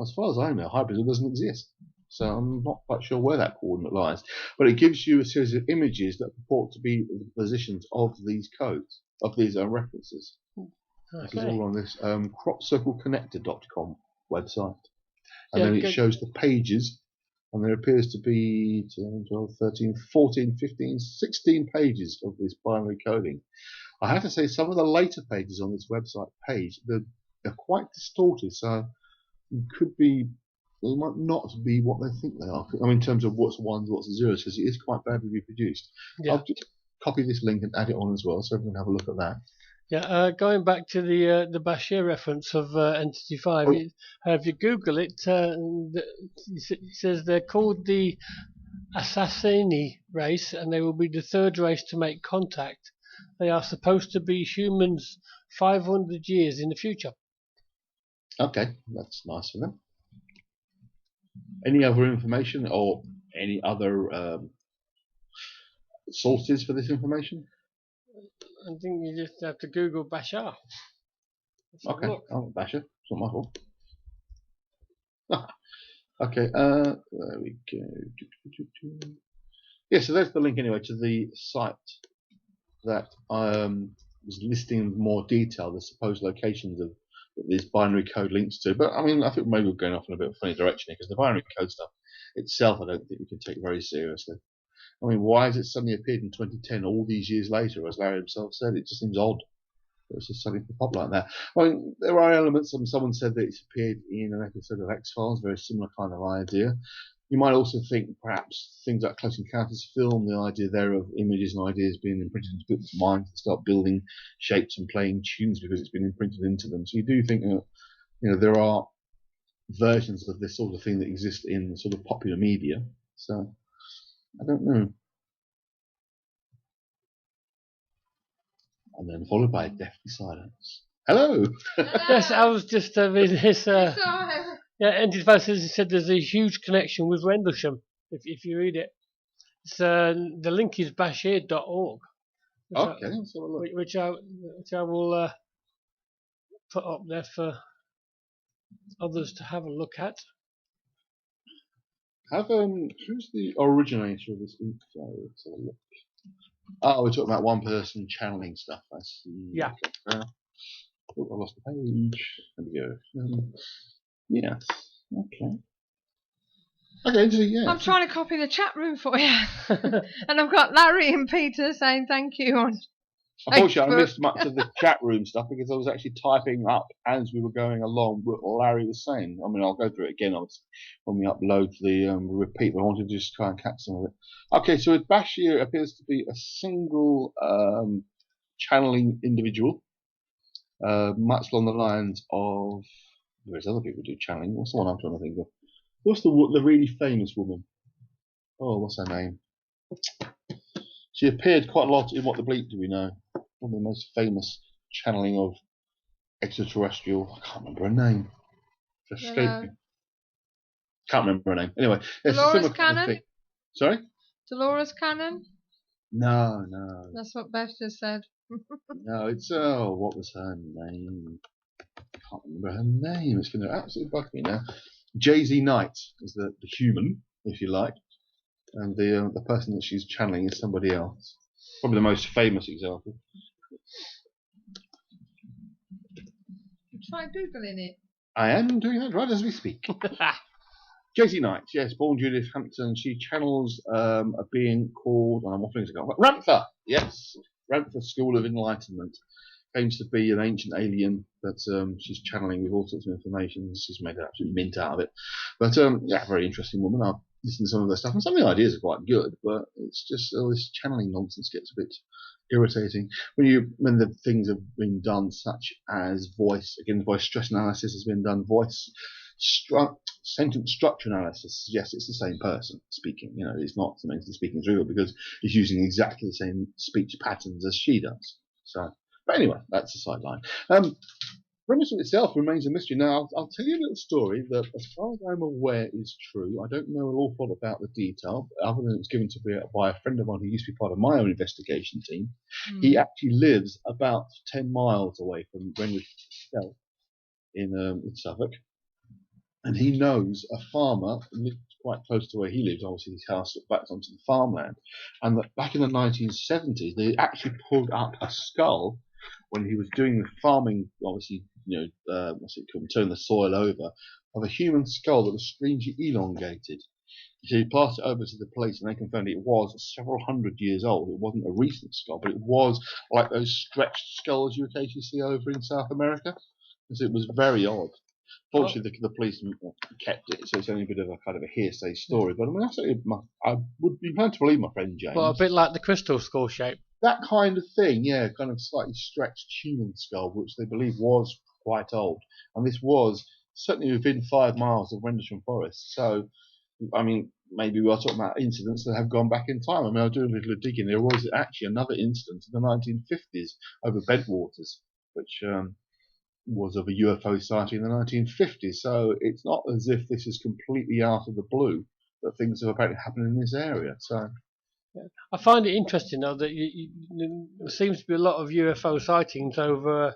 Speaker 6: As far as I know, High Brazil doesn't exist. So I'm not quite sure where that coordinate lies. But it gives you a series of images that purport to be the positions of these codes, of these references. Okay. This is all on this cropcircleconnector.com website. And then it shows the pages, and there appears to be 10, 12, 13, 14, 15, 16 pages of this binary coding. I have to say, some of the later pages on this website page, they're quite distorted, so they might not be what they think they are. I mean, in terms of what's ones, what's zeros, because it is quite badly reproduced. Yeah. I'll just copy this link and add it on as well, so everyone can have a look at that.
Speaker 3: Yeah, going back to the Bashir reference of Entity 5, if you Google it, it says they're called the Assassini race, and they will be the third race to make contact. They are supposed to be humans 500 years in the future.
Speaker 6: Okay, that's nice for them. Any other information or any other sources for this information?
Speaker 3: I think you just have to Google Bashar.
Speaker 6: Okay, Bashar. It's not my fault. Okay, there we go. Yeah, so there's the link anyway to the site that was listing in more detail the supposed locations of this binary code links to. But I mean, I think maybe we're going off in a bit of a funny direction here, because the binary code stuff itself I don't think we can take very seriously. I mean, why has it suddenly appeared in 2010 all these years later, as Larry himself said? It just seems odd. It's just something to pop like that. I mean, there are elements. Someone said that it's appeared in an episode of X-Files, very similar kind of idea. You might also think perhaps things like Close Encounters film, the idea there of images and ideas being imprinted into people's minds to start building shapes and playing tunes because it's been imprinted into them. So you do think that, there are versions of this sort of thing that exist in sort of popular media. So I don't know. And then followed by a deathly silence. Hello.
Speaker 3: Yes, I was just reading this. Entity 5 said there's a huge connection with Rendlesham. If you read it, it's, the link is bashir.org.
Speaker 6: Okay,
Speaker 3: which I will put up there for others to have a look at.
Speaker 6: Who's the originator of this info? Let's have a look. Oh, we're talking about one person channeling stuff. I see.
Speaker 3: Yeah.
Speaker 6: Oh, I lost the page. There we go. Yes. Okay. Okay, so yeah.
Speaker 2: I'm trying to copy the chat room for you. And I've got Larry and Peter saying thank you on
Speaker 6: Unfortunately, I
Speaker 2: Facebook.
Speaker 6: missed much of the chat room stuff because I was actually typing up as we were going along what Larry was saying. I mean, I'll go through it again when we upload the repeat, but I wanted to just try and catch some of it. Okay, so Bashir appears to be a single channeling individual, much along the lines of there's other people who do channeling. What's the one I'm trying to think of? What's the really famous woman? Oh, what's her name? She appeared quite a lot in What the Bleep Do We Know? One of the most famous channeling of extraterrestrial. I can't remember her name. Just escaped me. Can't remember her name. Anyway, it's a similar kind of thing. Sorry?
Speaker 2: Dolores Cannon?
Speaker 6: No.
Speaker 2: That's what Beth just said.
Speaker 6: No, it's what was her name? Can't remember her name. It's going to absolutely bug me now. Jay-Z Knight is the human, if you like, and the person that she's channeling is somebody else. Probably the most famous example.
Speaker 2: Try Googling it.
Speaker 6: I am doing that right as we speak. Jay-Z Knight, yes, born Judith Hampton. She channels a being called, what things ago? Ramtha, yes. Ramtha School of Enlightenment. Claims to be an ancient alien that she's channeling with all sorts of information. She's made an absolute mint out of it. But, yeah, very interesting woman. I've listened to some of her stuff, and some of the ideas are quite good, but it's just all this channeling nonsense gets a bit irritating. When the things have been done, such as voice stress analysis has been done, sentence structure analysis suggests it's the same person speaking. You know, it's not something speaking through because it's using exactly the same speech patterns as she does. So, but anyway, that's a sideline. Rendlesham itself remains a mystery. Now, I'll tell you a little story that, as far as I'm aware, is true. I don't know an awful lot about the detail, other than it was given to me by a friend of mine who used to be part of my own investigation team. He actually lives about 10 miles away from Rendlesham itself in Suffolk. And he knows a farmer quite close to where he lives. Obviously, his house backs onto the farmland. And that back in the 1970s, they actually pulled up a skull when he was doing the farming, obviously, turn the soil over, of a human skull that was strangely elongated. So he passed it over to the police, and they confirmed it was several hundred years old. It wasn't a recent skull, but it was like those stretched skulls you occasionally see over in South America. Because it was very odd. Fortunately, the police kept it, so it's only a bit of a kind of a hearsay story. But I mean, I would be glad to believe my friend James.
Speaker 3: Well, a bit like the crystal skull shape.
Speaker 6: That kind of thing, yeah, kind of slightly stretched human skull, which they believe was quite old. And this was certainly within 5 miles of Rendlesham Forest. So, I mean, maybe we are talking about incidents that have gone back in time. I mean, I'll do a little digging. There was actually another incident in the 1950s over Bentwaters, which was of a UFO sighting in the 1950s. So it's not as if this is completely out of the blue that things have apparently happened in this area. So
Speaker 3: I find it interesting, though, that there seems to be a lot of UFO sightings over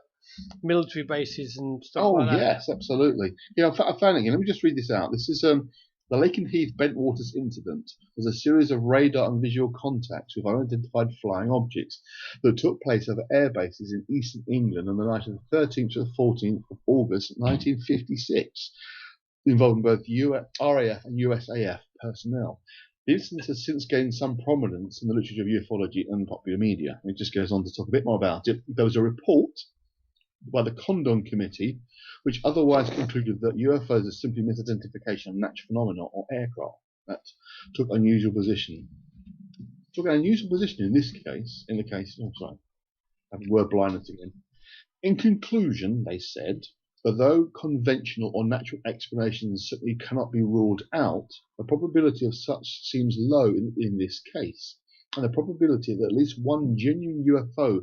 Speaker 3: military bases and stuff like that.
Speaker 6: Oh, yes, absolutely. Yeah, I found it again. Let me just read this out. This is the Lakenheath Bentwaters incident was a series of radar and visual contacts with unidentified flying objects that took place over air bases in eastern England on the night of the 13th to the 14th of August 1956, involving both RAF and USAF personnel. The incident has since gained some prominence in the literature of ufology and popular media. It just goes on to talk a bit more about it. There was a report by the Condon Committee, which otherwise concluded that UFOs are simply misidentification of natural phenomena or aircraft that took an unusual position. In this case, having word blindness again. In conclusion, they said, although conventional or natural explanations certainly cannot be ruled out, the probability of such seems low in this case, and the probability that at least one genuine UFO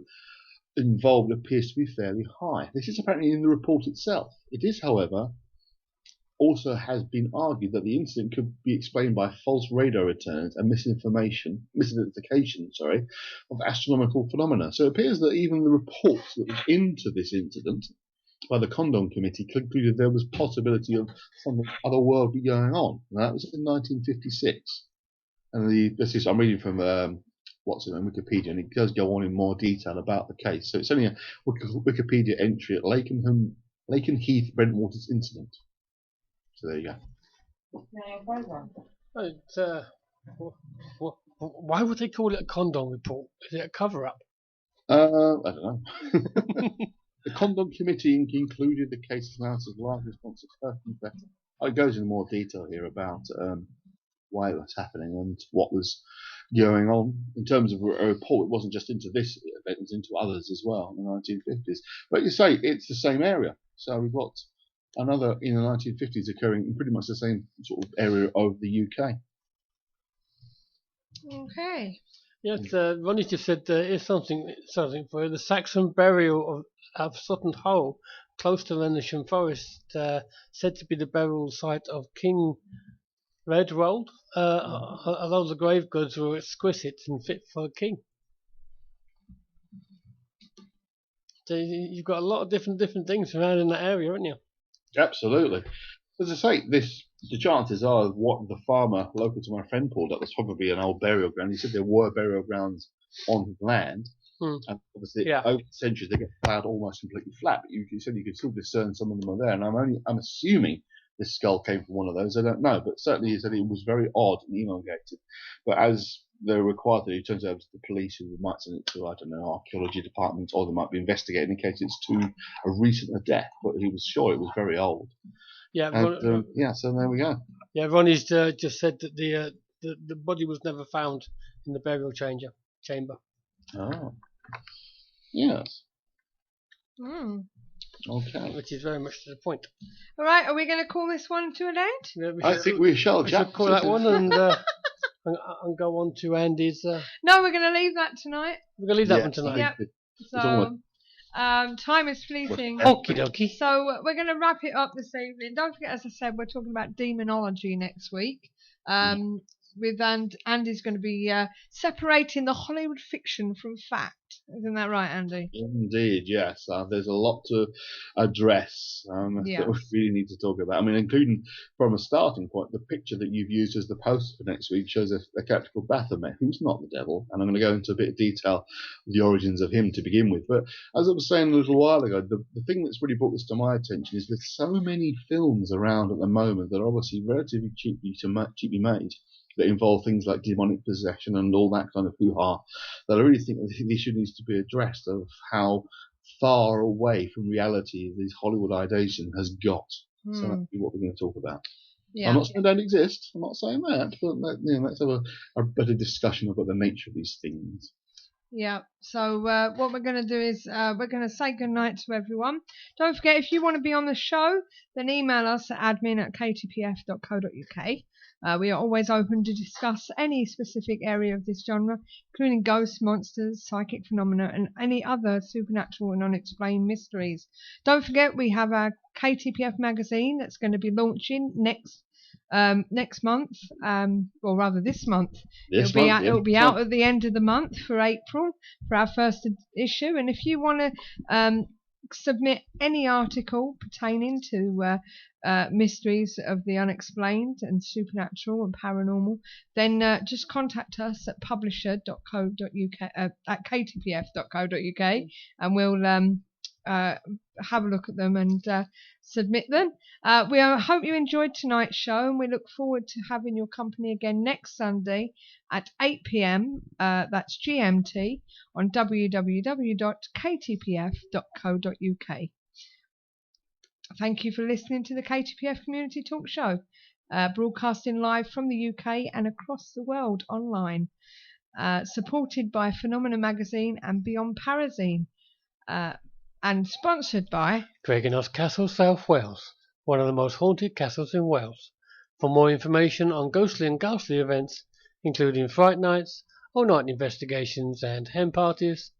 Speaker 6: involved appears to be fairly high. This is apparently in the report itself. It is, however, also has been argued that the incident could be explained by false radar returns and misidentification of astronomical phenomena. So it appears that even the report that was into this incident by the Condon Committee concluded there was possibility of something otherworldly going on. And that was in 1956. And this is, I'm reading from what's it on Wikipedia, and it does go on in more detail about the case. So it's only a Wikipedia entry at Lakenheath Bentwaters Incident. So there you go.
Speaker 3: Why would they call it a condom report? Is it a cover-up?
Speaker 6: I don't know. The Condon Committee concluded the case announced as live response to certain theft. It goes into more detail here about why it was happening and what was going on. In terms of a report, it wasn't just into this event, it was into others as well in the 1950s. But you say it's the same area. So we've got another in the 1950s occurring in pretty much the same sort of area of the UK.
Speaker 2: Okay.
Speaker 3: Yes, Ronnie just said there is something for the Saxon burial of Sutton Hole, close to Rendlesham Forest, said to be the burial site of King Redwold. Although the grave goods were exquisite and fit for a king. So you've got a lot of different things around in that area, haven't you?
Speaker 6: Absolutely. As I say, the chances are what the farmer local to my friend pulled up was probably an old burial ground. He said there were burial grounds on his land, and obviously over the centuries they get plowed almost completely flat. But you said you could still discern some of them are there, and I'm assuming this skull came from one of those. I don't know, but certainly he said it was very odd and elongated. But as they're required to do, it turns out it was the police who might send it to, I don't know, archaeology department, or they might be investigating in case it's too recent a death. But he was sure it was very old. Yeah, and, so there we go.
Speaker 3: Yeah, Ronnie's just said that the body was never found in the burial chamber.
Speaker 6: Oh, yes.
Speaker 3: Okay. Which is very much to the point.
Speaker 2: All right, are we going to call this one to an end?
Speaker 3: Yeah,
Speaker 6: I think we shall, Jack.
Speaker 3: Call that one and go on to Andy's.
Speaker 2: No, we're going to leave that tonight.
Speaker 3: We're going to leave that one tonight.
Speaker 2: Yep. So, time is fleeting.
Speaker 3: Okie dokie.
Speaker 2: So we're going to wrap it up this evening. Don't forget, as I said, we're talking about demonology next week. With Andy's going to be separating the Hollywood fiction from fact. Isn't that right, Andy?
Speaker 6: Indeed, yes. There's a lot to address that we really need to talk about. I mean, including from a starting point, the picture that you've used as the poster for next week shows a character called Baphomet, who's not the devil. And I'm going to go into a bit of detail of the origins of him to begin with. But as I was saying a little while ago, the thing that's really brought this to my attention is there's so many films around at the moment that are obviously relatively cheaply made, that involve things like demonic possession and all that kind of hoo-ha, that I really think that the issue needs to be addressed of how far away from reality this Hollywood ideation has got. So that's what we're going to talk about. Yeah. I'm not saying they don't exist. I'm not saying that, but let's have a better discussion about the nature of these things.
Speaker 2: Yeah, so what we're going to do is we're going to say goodnight to everyone. Don't forget, if you want to be on the show, then email us at admin@ktpf.co.uk. We are always open to discuss any specific area of this genre, including ghosts, monsters, psychic phenomena, and any other supernatural and unexplained mysteries. Don't forget, we have our KTPF magazine that's going to be launching next month, or rather this month. It'll be out at the end of the month for April for our first issue. And if you want to submit any article pertaining to mysteries of the unexplained and supernatural and paranormal, then just contact us at publisher.co.uk at ktpf.co.uk, and we'll have a look at them and submit them. We hope you enjoyed tonight's show, and we look forward to having your company again next Sunday at 8 p.m. That's GMT on www.ktpf.co.uk. Thank you for listening to the KTPF Community Talk Show, broadcasting live from the UK and across the world online, supported by Phenomena Magazine and Beyond Parazine, and sponsored by
Speaker 3: Cregenhos Castle, South Wales, one of the most haunted castles in Wales. For more information on ghostly and ghastly events, including fright nights, all-night investigations and hen parties,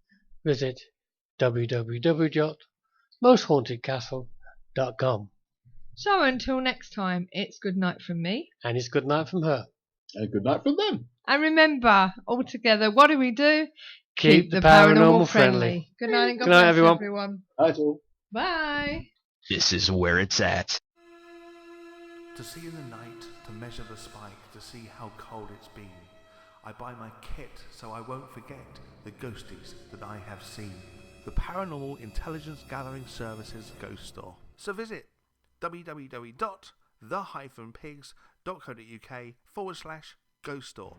Speaker 3: visit www.mosthauntedcastle.com.
Speaker 2: So until next time, it's good night from me.
Speaker 3: And it's good night from her.
Speaker 6: And good night from them.
Speaker 2: And remember, all together, what do we do?
Speaker 3: Keep the paranormal friendly.
Speaker 2: Good night and God
Speaker 3: bless
Speaker 2: everyone.
Speaker 6: Bye all.
Speaker 2: Bye.
Speaker 10: This is where it's at.
Speaker 7: To see in the night, to measure the spike, to see how cold it's been. I buy my kit so I won't forget the ghosties that I have seen. The Paranormal Intelligence Gathering Services Ghost Store. So visit www.the-pigs.co.uk/ghost store.